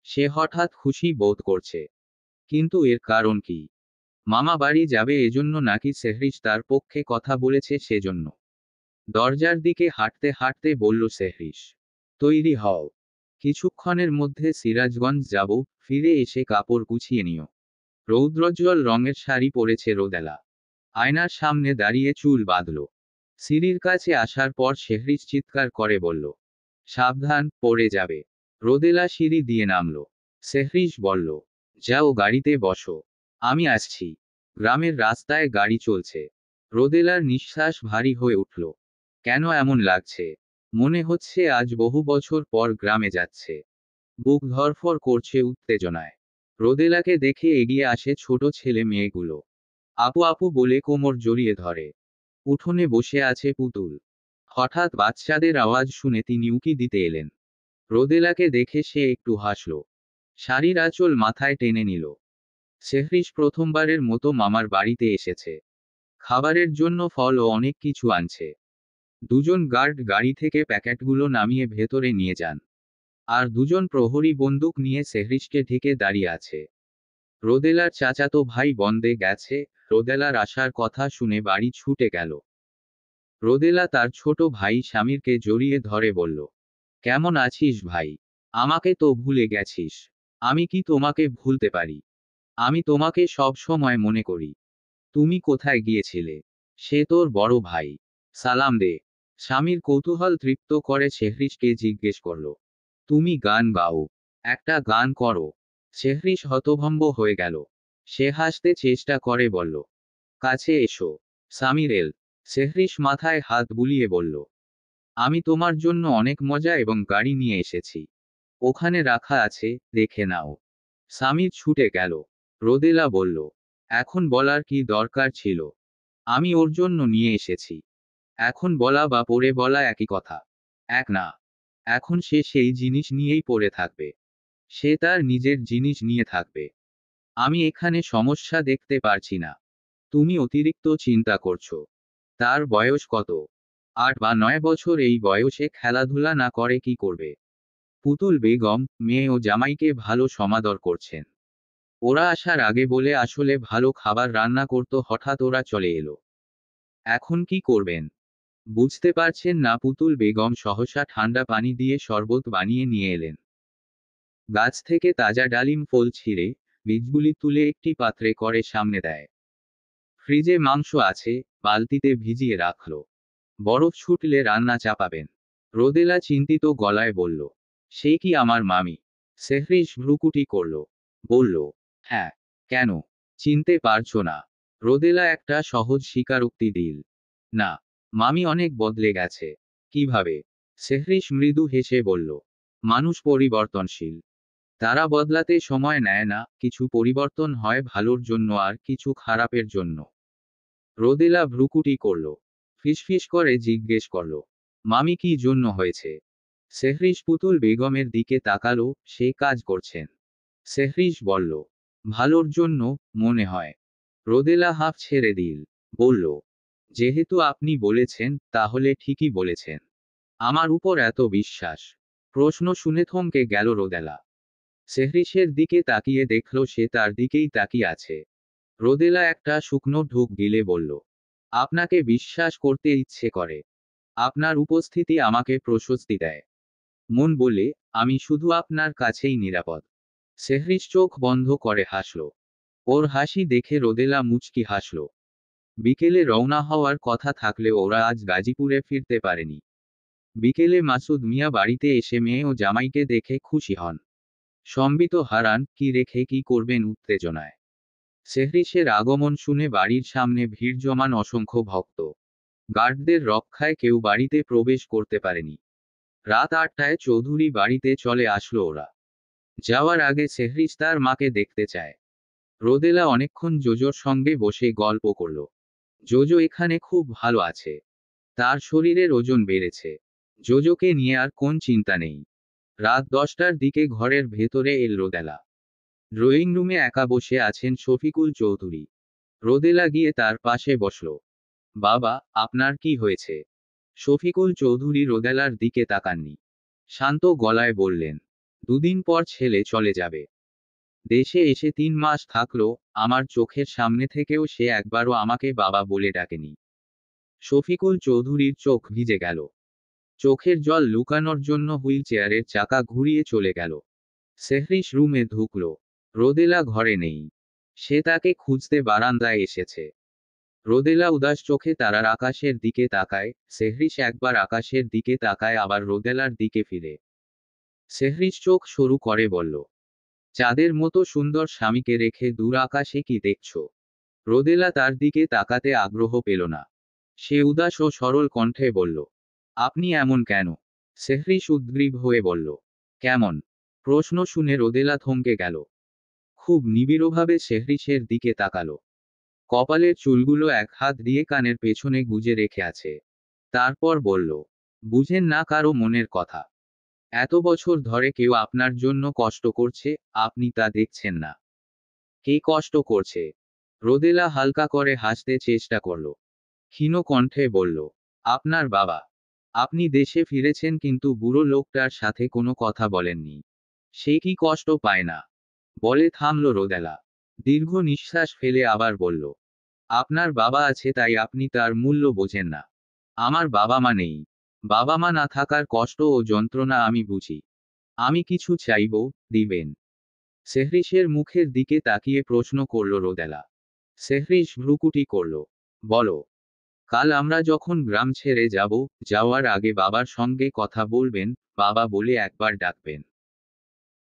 সে হঠাৎ খুশি বোধ করছে। কিন্তু এর কারণ কি? মামা বাড়ি যাবে এজন্য নাকি সেহরিশ তার পক্ষে কথা বলেছে সেজন্য? দরজার দিকে হাঁটতে হাঁটতে বলল সেহরিশ, তৈরি হও। কিছুক্ষণের মধ্যে সিরাজগঞ্জ যাব, ফিরে এসে কাপড় গুছিয়ে নিও। রৌদ্রোজ্জ্বল রঙের শাড়ি পরেছে রোদেলা। আয়নার সামনে দাঁড়িয়ে চুল বাঁধল। সিঁড়ির কাছে আসার পর সেহরিশ চিৎকার করে বলল, সাবধান, পড়ে যাবে। রোদেলা সিঁড়ি দিয়ে নামল। সেহরিশ বলল, যাও গাড়িতে বসো। আমি আসছি। গ্রামের রাস্তায় গাড়ি চলছে। রোদেলার নিঃশ্বাস ভারী হয়ে উঠল। কেন এমন লাগছে? মনে হচ্ছে আজ বহু বছর পর গ্রামে যাচ্ছে। বুক ধড়ফড় করছে উত্তেজনায়। রোদেলাকে দেখে এগিয়ে আসে ছোট ছেলে মেয়েগুলো। আপু আপু বলে কোমর জড়িয়ে ধরে। উঠোনে বসে আছে পুতুল। হঠাৎ বাচ্চাদের আওয়াজ শুনে তিনি উকি দিতে এলেন। রোদেলাকে দেখে সে একটু হাসল। শাড়ির আঁচল মাথায় টেনে নিল। সেহরিশ প্রথমবারের মতো মামার বাড়িতে এসেছে। খাবারের জন্য ফল ও অনেক কিছু আনছে। দুজন গার্ড গাড়ি থেকে প্যাকেটগুলো নামিয়ে ভেতরে নিয়ে যান। আর দুজন প্রহরী বন্দুক নিয়ে সেহরিশকে ঢেকে দাঁড়িয়ে আছে। রোদেলার চাচাতো ভাই বন্দে গেছে। রোদেলার আসার কথা শুনে বাড়ি ছুটে গেল। রোদেলা তার ছোট ভাই স্বামীরকে জড়িয়ে ধরে বলল, কেমন আছিস ভাই? আমাকে তো ভুলে গেছিস। আমি কি তোমাকে ভুলতে পারি? আমি তোমাকে সব সময় মনে করি। তুমি কোথায় গিয়েছিলে? সে তোর বড় ভাই। সালাম দে। স্বামীর কৌতূহল তৃপ্ত করে সেহরিশকে জিজ্ঞেস করল, তুমি গান গাও? একটা গান করো। সেহরিশ হতভম্ব হয়ে গেল। সে হাসতে চেষ্টা করে বলল, কাছে এসো সামির এল। সেহরিশ মাথায় হাত বুলিয়ে বলল, আমি তোমার জন্য অনেক মজা এবং গাড়ি নিয়ে এসেছি। ওখানে রাখা আছে, দেখে নাও। সামির ছুটে গেল। রোদেলা বলল, এখন বলার কি দরকার ছিল? আমি ওর জন্য নিয়ে এসেছি। এখন বলা বা পরে বলা একই কথা। এক না। এখন সে সেই জিনিস নিয়েই পড়ে থাকবে। সে তার নিজের জিনিস নিয়ে থাকবে। আমি এখানে সমস্যা দেখতে পারছি না। তুমি অতিরিক্ত চিন্তা করছো। তার বয়স কত? 8 বা 9 বছর। এই বয়সে খেলাধুলা না করে কি করবে? পুতুল বেগম মেয়ে ও জামাইকে ভালো সমাদর করছেন। ওরা আসার আগে বলে আসলে ভালো খাবার রান্না করতো, হঠাৎ ওরা চলে এলো। এখন কি করবেন? বুঝতে পারছেন না? পুতুল বেগম সহসা ঠান্ডা পানি দিয়ে শরবত বানিয়ে নিয়ে এলেন। গাছ থেকে তাজা ডালিম ফল ছিঁড়ে বীজগুলি তুলে একটি পাত্রে করে সামনে দেয়। ফ্রিজে মাংস আছে, বালতিতে ভিজিয়ে রাখল। বরফ ছুটলে রান্না চাপাবেন। রোদেলা চিন্তিত গলায় বলল, সে কি আমার মামি? সেহরিশ ভ্রুকুটি করল। বলল, হ্যাঁ। কেন? চিনতে পারছো না? রোদেলা একটা সহজ স্বীকারোক্তি দিল। না, মামি অনেক বদলে গেছে। কিভাবে? সেহরিশ মৃদু হেসে বলল, মানুষ পরিবর্তনশীল। তারা বদলাতে সময় নেয় না, কিছু পরিবর্তন হয় ভালোর জন্য আর কিছু খারাপের জন্য। রোদেলা ভ্রুকুটি করল। ফিসফিস করে জিজ্ঞেস করল, মামি কি জন্য হয়েছে? সেহরিশ পুতুল বেগমের দিকে তাকালো। সে কাজ করছেন। সেহরিশ বলল, ভালোর জন্য, মনে হয়। রোদেলা হাঁফ ছেড়ে দিল। বলল, যেহেতু আপনি বলেছেন, তাহলে ঠিকই বলেছেন। আমার উপর এত বিশ্বাস? প্রশ্ন শুনে থমকে গেল রোদেলা। সেহরিশের দিকে তাকিয়ে দেখল সে তার দিকেই তাকিয়ে আছে। রোদেলা একটা শুকনো ঢোক গিলে বলল, আপনাকে বিশ্বাস করতে ইচ্ছে করে। আপনার উপস্থিতি আমাকে প্রশস্তি দেয়। মন বলে, আমি শুধু আপনার কাছেই নিরাপদ। সেহরিশ চোখ বন্ধ করে হাসল। ওর হাসি দেখে রোদেলা মুচকি হাসল। বিকেলে রওনা হওয়ার কথা থাকলেও ওরা আজ গাজীপুরে ফিরতে পারেনি। বিকেলে মাসুদ মিয়া বাড়িতে এসে মেয়ে ও জামাইকে দেখে খুশি হন। সম্বিত হারান, কি রেখে কি করবেন উত্তেজনায়। সেহরিশের আগমন শুনে বাড়ির সামনে ভিড় জমান অসংখ্য ভক্ত। গার্ডদের রক্ষায় কেউ বাড়িতে প্রবেশ করতে পারেনি। রাত 8টায় চৌধুরী বাড়িতে চলে আসলো ওরা। যাওয়ার আগে সেহরিশ তার মাকে দেখতে চায়। রোদেলা অনেকক্ষণ জোজোর সঙ্গে বসে গল্প করল। জোজো এখানে খুব ভালো আছে। তার শরীরের ওজন বেড়েছে। জোজোকে নিয়ে আর কোন চিন্তা নেই। রাত 10টার দিকে ঘরের ভেতরে এল রোদেলা। ড্রয়িং রুমে একা বসে আছেন শফিকুল চৌধুরী। রোদেলা গিয়ে তার পাশে বসল। বাবা, আপনার কি হয়েছে? শফিকুল চৌধুরী রোদেলার দিকে তাকাননি। শান্ত গলায় বললেন, দুদিন পর ছেলে চলে যাবে। দেশে এসে 3 মাস থাকলো। আমার চোখের সামনে থেকেও সে একবারও আমাকে বাবা বলে ডাকেনি। শফিকুল চৌধুরীর চোখ ভিজে গেল। চোখের জল লুকানোর জন্য হুইল চেয়ারের চাকা ঘুরিয়ে চলে গেল। সেহরিশ রুমে ঢুকল। রোদেলা ঘরে নেই। সে তাকে খুঁজতে বারান্দায় এসেছে। রোদেলা উদাস চোখে তারার আকাশের দিকে তাকায়। সেহরিশ একবার আকাশের দিকে তাকায়, আবার রোদেলার দিকে ফিরে। সেহরিশ চোখ সরু করে বলল, চাঁদের মতো সুন্দর স্বামীকে রেখে দূর আকাশে কি দেখছ? রোদেলা তার দিকে তাকাতে আগ্রহ পেল না। সে উদাস ও সরল কণ্ঠে বলল, আপনি এমন কেন? সেহরিশ উদ্গ্রীব হয়ে বলল, কেমন? প্রশ্ন শুনে রোদেলা থমকে গেল। খুব নিবিড়ভাবে সেহরিশের দিকে তাকালো। কপালের চুলগুলো এক হাত দিয়ে কানের পেছনে গুজে রেখে আছে। তারপর বলল, বুঝেন না কারো মনের কথা? এত বছর ধরে কেউ আপনার জন্য কষ্ট করছে, আপনি তা দেখছেন না। কে কষ্ট করছে? রোদেলা হালকা করে হাসতে চেষ্টা করল। ক্ষীণ কণ্ঠে বলল, আপনার বাবা। আপনি দেশে ফিরেছেন কিন্তু বুড়ো লোকটার সাথে কোনো কথা বলেননি। সে কি কষ্ট পায় না? বলে থামল রোদেলা। দীর্ঘ নিঃশ্বাস ফেলে আবার বলল, আপনার বাবা আছে তাই আপনি তার মূল্য বোঝেন না। আমার বাবা মা নেই। বাবা মা না থাকার কষ্ট ও যন্ত্রণা আমি বুঝি। আমি কিছু চাইব, দিবেন? সেহরিশের মুখের দিকে তাকিয়ে প্রশ্ন করল রোদেলা। সেহরিশ ভ্রুকুটি করল। বলো। কাল আমরা যখন গ্রাম ছেড়ে যাব, যাওয়ার আগে বাবার সঙ্গে কথা বলবেন, বাবা বলে একবার ডাকবেন।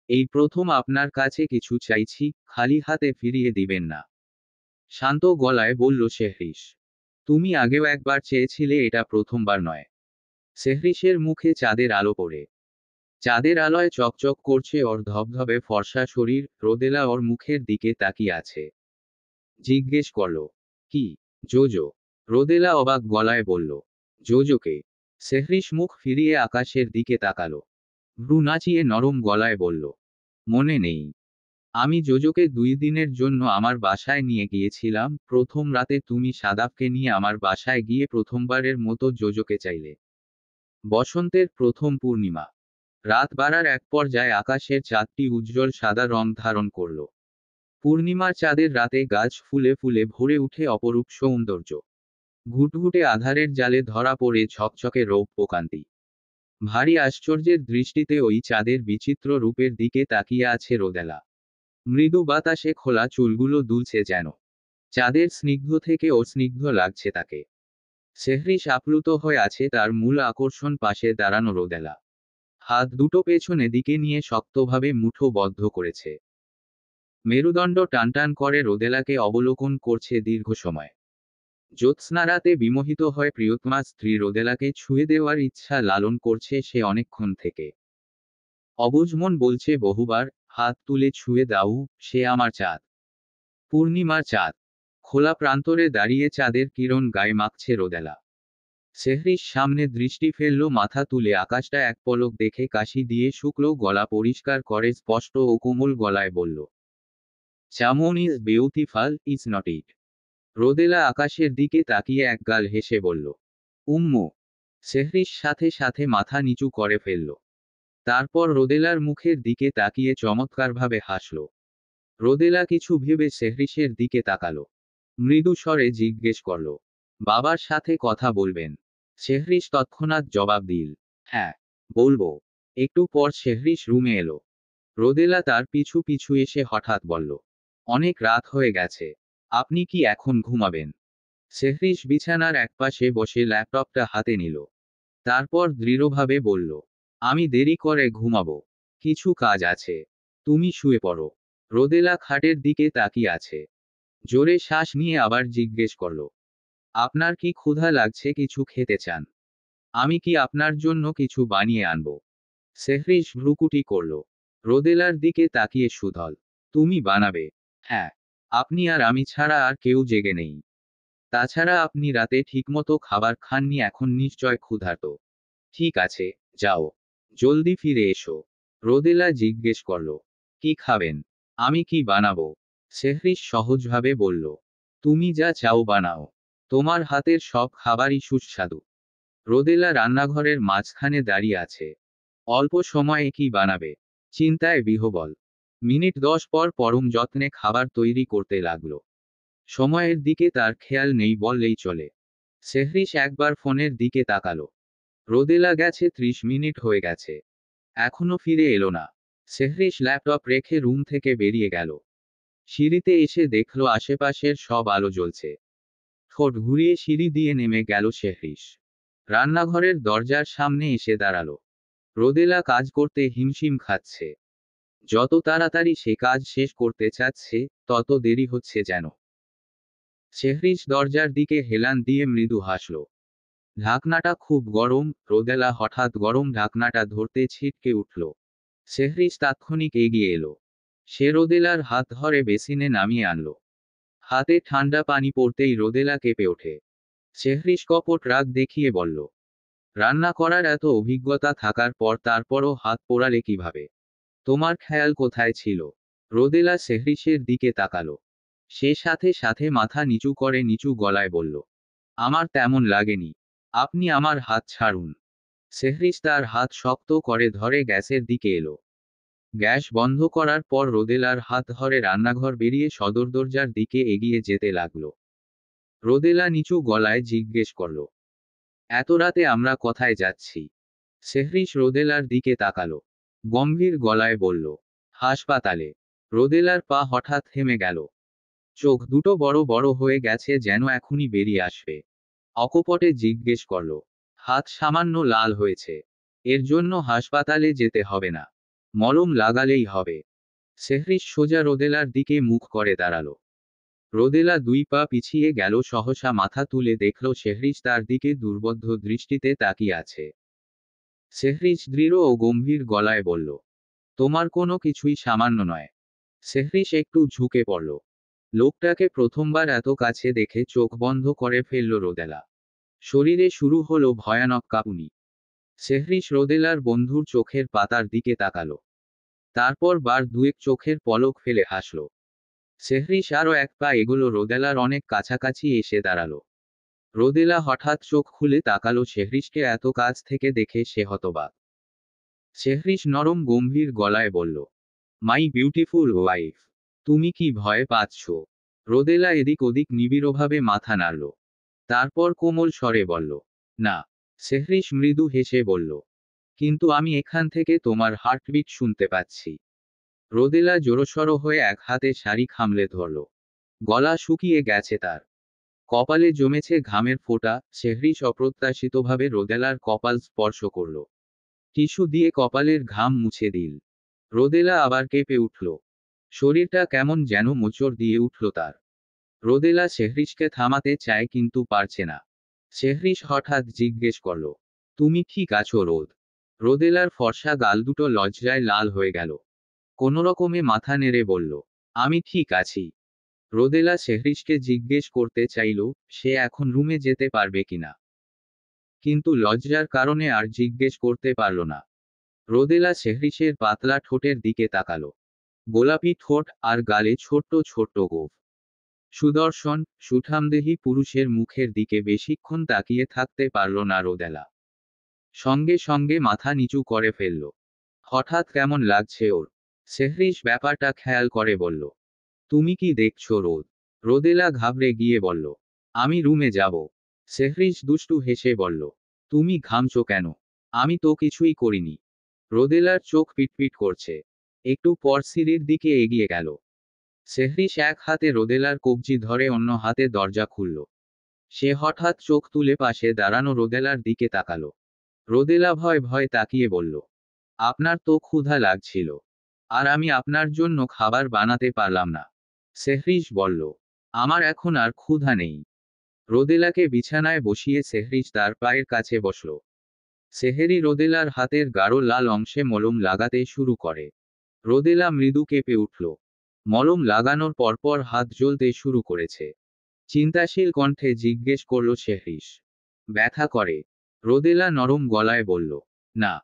এই প্রথম আপনার কাছে কিছু চাইছি, খালি হাতে ফিরিয়ে দিবেন না। শান্ত গলায় বলল সেহরিশ। তুমি আগেও একবার চেয়েছিলে, এটা প্রথমবার নয়। সেহরিশের মুখে চাঁদের আলো পড়ে। চাঁদের আলোয় চকচক করছে ওর ধবধবে ফর্সা শরীর। রোদেলা ওর মুখের দিকে তাকিয়ে আছে। জিজ্ঞেস করল, কি? জোজো? রোদেলা অবাক গলায় বলল, জোজোকে? সেহরিশ মুখ ফিরিয়ে আকাশের দিকে তাকালো। ভ্রু নাচিয়ে নরম গলায় বলল, মনে নেই। আমি জোজোকে 2 দিনের জন্য আমার বাসায় নিয়ে গিয়েছিলাম। প্রথম রাতে তুমি সাদাবকে নিয়ে আমার বাসায় গিয়ে প্রথমবারের মতো জোজোকে চাইলে। বসন্তের প্রথম পূর্ণিমা। রাত বাড়ার এক পর্যায়ে আকাশের চাঁদটি উজ্জ্বল সাদা রং ধারণ করল। পূর্ণিমার চাঁদের রাতে গাছ ফুলে ফুলে ভরে উঠে অপরূপ সৌন্দর্য। ঘুটঘুটে আধারের জালে ধরা পড়ে ঝকঝকে রৌপ্যকান্তি। ভারী আশ্চর্যের দৃষ্টিতে ওই চাঁদের বিচিত্র রূপের দিকে তাকিয়ে আছে রোদেলা। মৃদু বাতাসে খোলা চুলগুলো দুলছে যেন। চাঁদের স্নিগ্ধ থেকে অস্নিগ্ধ লাগছে তাকে। সেহরিশ আপ্লুত হয়ে আছে তার মূল আকর্ষণ পাশে দাঁড়ানো রোদেলা। হাত দুটো পেছনে দিকে নিয়ে শক্তভাবে মুঠোবদ্ধ করেছে। মেরুদণ্ড টানটান করে রোদেলাকে অবলোকন করছে দীর্ঘ সময়। জ্যোৎস্না রাতে বিমোহিত হয়ে প্রিয়তমা স্ত্রী রোদেলাকে ছুঁয়ে দেওয়ার ইচ্ছা লালন করছে সে অনেকক্ষণ থেকে। অবুঝ মন বলছে বহুবার, হাত তুলে ছুঁয়ে দাও, সে আমার চাঁদ। পূর্ণিমার চাঁদ। খোলা প্রান্তরে দাঁড়িয়ে চাঁদের কিরণ গায়ে মাখছে রোদেলা। সেহরিশ সামনে দৃষ্টি ফেলল, মাথা তুলে আকাশটা এক পলক দেখে কাশি দিয়ে শুকলো গলা পরিষ্কার করে স্পষ্ট ও কোমল গলায় বলল, চামন ইজ বিউটিফুল, ইজ নট ইট? রোদেলা আকাশের দিকে তাকিয়ে একগাল হেসে বলল, উম্মু। সেহরিশ সাথে সাথে মাথা নিচু করে ফেলল। তারপর রোদেলার মুখের দিকে তাকিয়ে চমৎকারভাবে হাসল। রোদেলা কিছু ভেবে সেহরিশের দিকে তাকালো। মৃদু স্বরে জিজ্ঞেস করল, বাবার সাথে কথা বলবেন? সেহরিশ তৎক্ষণাৎ জবাব দিল, হ্যাঁ, বলবো। একটু পর সেহরিশ রুমে এলো। রোদেলা তার পিছু পিছু এসে হঠাৎ বলল, অনেক রাত হয়ে গেছে। আপনি কি এখন ঘুমাবেন? সেহরিশ বিছানার একপাশে বসে ল্যাপটপটা হাতে নিল। তারপর দৃঢ়ভাবে বলল, আমি দেরি করে ঘুমাবো। কিছু কাজ আছে। তুমি শুয়ে পড়ো। রোদেলা খাটের দিকে তাকিয়ে আছে। জোরে শ্বাস নিয়ে আবার জিজ্ঞেস করল, আপনার কি ক্ষুধা লাগছে, কিছু খেতে চান? আমি কি আপনার জন্য কিছু বানিয়ে আনব? সেহরিশ ভ্রুকুটি করল। রোদেলার দিকে তাকিয়ে সুধল, তুমি বানাবে? হ্যাঁ। আপনি আর আমি ছাড়া আর কেউ জেগে নেই। তাছাড়া আপনি রাতে ঠিকমতো খাবার খাননি, এখন নিশ্চয় ক্ষুধার্ত। ঠিক আছে, যাও। জলদি ফিরে এসো। রোদেলা জিজ্ঞেস করল, কি খাবেন? আমি কি বানাবো? সেহরিশ সহজভাবে বলল, তুমি যা চাও বানাও। তোমার হাতের সব খাবারই সুস্বাদু। রোদেলা রান্নাঘরের মাঝখানে দাঁড়িয়ে আছে। অল্প সময়ে কি বানাবে? চিন্তায় বিহ্বল। মিনিট 10 পর পরম যত্নে খাবার তৈরি করতে লাগলো। সময়ের দিকে তার খেয়াল নেই বললেই চলে। সেহরিশ একবার ফোনের দিকে তাকালো। রোদেলা গেছে 30 মিনিট হয়ে গেছে। এখনো ফিরে এলো না। সেহরিশ ল্যাপটপ রেখে রুম থেকে বেরিয়ে গেল। সিঁড়িতে এসে দেখল আশেপাশের সব আলো জ্বলছে। ঠোঁট ঘুরিয়ে সিঁড়ি দিয়ে নেমে গেল সেহরিশ। রান্নাঘরের দরজার সামনে এসে দাঁড়ালো। রোদেলা কাজ করতে হিমশিম খাচ্ছে। যত তাড়াতাড়ি সে কাজ শেষ করতে চাচ্ছে, তত দেরি হচ্ছে যেন। সেহরিশ দরজার দিকে হেলান দিয়ে মৃদু হাসল। ঢাকনাটা খুব গরম। রোদেলা হঠাৎ গরম ঢাকনাটা ধরতে ছিটকে উঠল। সেহরিশ তাৎক্ষণিক এগিয়ে এলো। সে রোদেলার হাত ধরে বেসিনে নামিয়ে আনল। হাতে ঠান্ডা পানি পড়তেই রোদেলা কেঁপে ওঠে। সেহরিশ কপট রাগ দেখিয়ে বলল, রান্না করার এত অভিজ্ঞতা থাকার পর তারপরও হাত পোড়ালে কিভাবে? তোমার খেয়াল কোথায় ছিল? রোদেলা সেহরিশের দিকে তাকালো। সে সাথে সাথে মাথা নিচু করে নিচু গলায় বলল, আমার তেমন লাগেনি। আপনি আমার হাত ছাড়ুন। সেহরিশ তার হাত শক্ত করে ধরে গ্যাসের দিকে এলো। গ্যাস বন্ধ করার পর রোদেলার হাত ধরে রান্নাঘর বেরিয়ে সদর দরজার দিকে এগিয়ে যেতে লাগলো। রোদেলা নিচু গলায় জিজ্ঞেস করল, এত রাতে আমরা কোথায় যাচ্ছি? সেহরিশ রোদেলার দিকে তাকালো। গম্ভীর গলায় বলল, হাসপাতালে। রোদেলার পা হঠাৎ থেমে গেল। চোখ দুটো বড় বড় হয়ে গেছে, যেন এখনই বেরিয়ে আসবে। অকপটে জিজ্ঞেস করল, হাত সামান্য লাল হয়েছে, এর জন্য হাসপাতালে যেতে হবে না, মলম লাগালেই হবে। সেহরিশ সোজা রোদেলার দিকে মুখ করে দাঁড়ালো। রোদেলা 2 পা পিছিয়ে গেল, সহসা মাথা তুলে দেখল সেহরিশ তার দিকে দুর্বোধ্য দৃষ্টিতে তাকিয়ে আছে। সেহরিশ দৃঢ় ও গম্ভীর গলায় বলল, তোমার কোনো কিছুই সামান্য নয়। সেহরিশ একটু ঝুঁকে পড়ল। লোকটাকে প্রথমবার এত কাছে দেখে চোখ বন্ধ করে ফেলল রোদেলা। শরীরে শুরু হলো ভয়ানক কাঁপুনি। সেহরিশ রোদেলার বন্ধুর চোখের পাতার দিকে তাকালো। তারপর বার দুয়েক চোখের পলক ফেলে হাসল। সেহরিশ আরও 1 পা এগোলো, রোদেলার অনেক কাছাকাছি এসে দাঁড়ালো। রোদেলা হঠাৎ চোখ খুলে তাকালো সেহরিশকে, এত কাছ থেকে দেখে সে হতবাক। সেহরিশ নরম গম্ভীর গলায় বলল, মাই বিউটিফুল ওয়াইফ, তুমি কি ভয় পাচ্ছ? রোদেলা এদিক ওদিক নিবিড়ভাবে মাথা নাড়ল। তারপর কোমল স্বরে বলল, না। সেহরিশ মৃদু হেসে বলল, কিন্তু আমি এখান থেকে তোমার হার্টবিট শুনতে পাচ্ছি। রোদেলা জোরসড় হয়ে এক হাতে শাড়ি খামলে ধরল। গলা শুকিয়ে গেছে তার। কপালে জমেছে ঘামের ফোঁটা। সেহরিশ অপ্রত্যাশিতভাবে রোদেলার কপাল স্পর্শ করল। টিস্যু দিয়ে কপালের ঘাম মুছে দিল। রোদেলা আবার কেঁপে উঠল। শরীরটা কেমন যেন মোচড় দিয়ে উঠল তার। রোদেলা সেহরিশকে থামাতে চায় কিন্তু পারছে না। সেহরিশ হঠাৎ জিজ্ঞেস করল, তুমি ঠিক আছো রোদ? রোদেলার ফর্সা গাল দুটো লজ্জায় লাল হয়ে গেল। কোনোরকমে মাথা নেড়ে বলল, আমি ঠিক আছি। রোদেলা সেহরিশকে জিজ্ঞেস করতে চাইল সে এখন রুমে যেতে পারবে কিনা, কিন্তু লজ্জার কারণে আর জিজ্ঞেস করতে পারল না। রোদেলা সেহরিশের পাতলা ঠোঁটের দিকে তাকালো। গোলাপি ঠোঁট আর গালে ছোট্ট ছোট্ট গোঁফ। সুদর্শন, সুঠামদেহী পুরুষের মুখের দিকে বেশিক্ষণ তাকিয়ে থাকতে পারল না রোদেলা। সঙ্গে সঙ্গে মাথা নিচু করে ফেলল। হঠাৎ কেমন লাগছে ওর? সেহরিশ ব্যাপারটা খেয়াল করে বলল, তুমি কি দেখছো রোদ? রোদেলা ঘাবড়ে গিয়ে বলল, আমি রুমে যাব। সেহরিশ দুষ্টু হেসে বলল, তুমি ঘামছো কেন? আমি তো কিছুই করিনি। রোদেলার চোখ পিটপিট করছে। একটু পর সিঁড়ির দিকে এগিয়ে গেল। সেহরিশ এক হাতে রোদেলার কবজি ধরে অন্য হাতে দরজা খুলল। সে হঠাৎ চোখ তুলে পাশে দাঁড়ানো রোদেলার দিকে তাকালো। রোদেলা ভয় ভয় তাকিয়ে বলল, আপনার তো ক্ষুধা লাগছিল, আর আমি আপনার জন্য খাবার বানাতে পারলাম না। সেহরিশ বলল, আমার এখন আর ক্ষুধা নেই। রোদেলাকে বিছানায় বসিয়ে সেহরিশ তার পায়ের কাছে বসল। সেহেরি রোদেলার হাতের গাঢ় লাল অংশে মলম লাগাতে শুরু করে। রোদেলা মৃদু কেঁপে উঠল। মলম লাগানোর পরপর হাত জ্বলতে শুরু করেছে। চিন্তাশীল কণ্ঠে জিজ্ঞেস করল সেহরিশ, ব্যথা করে? রোদেলা নরম গলায় বলল, না।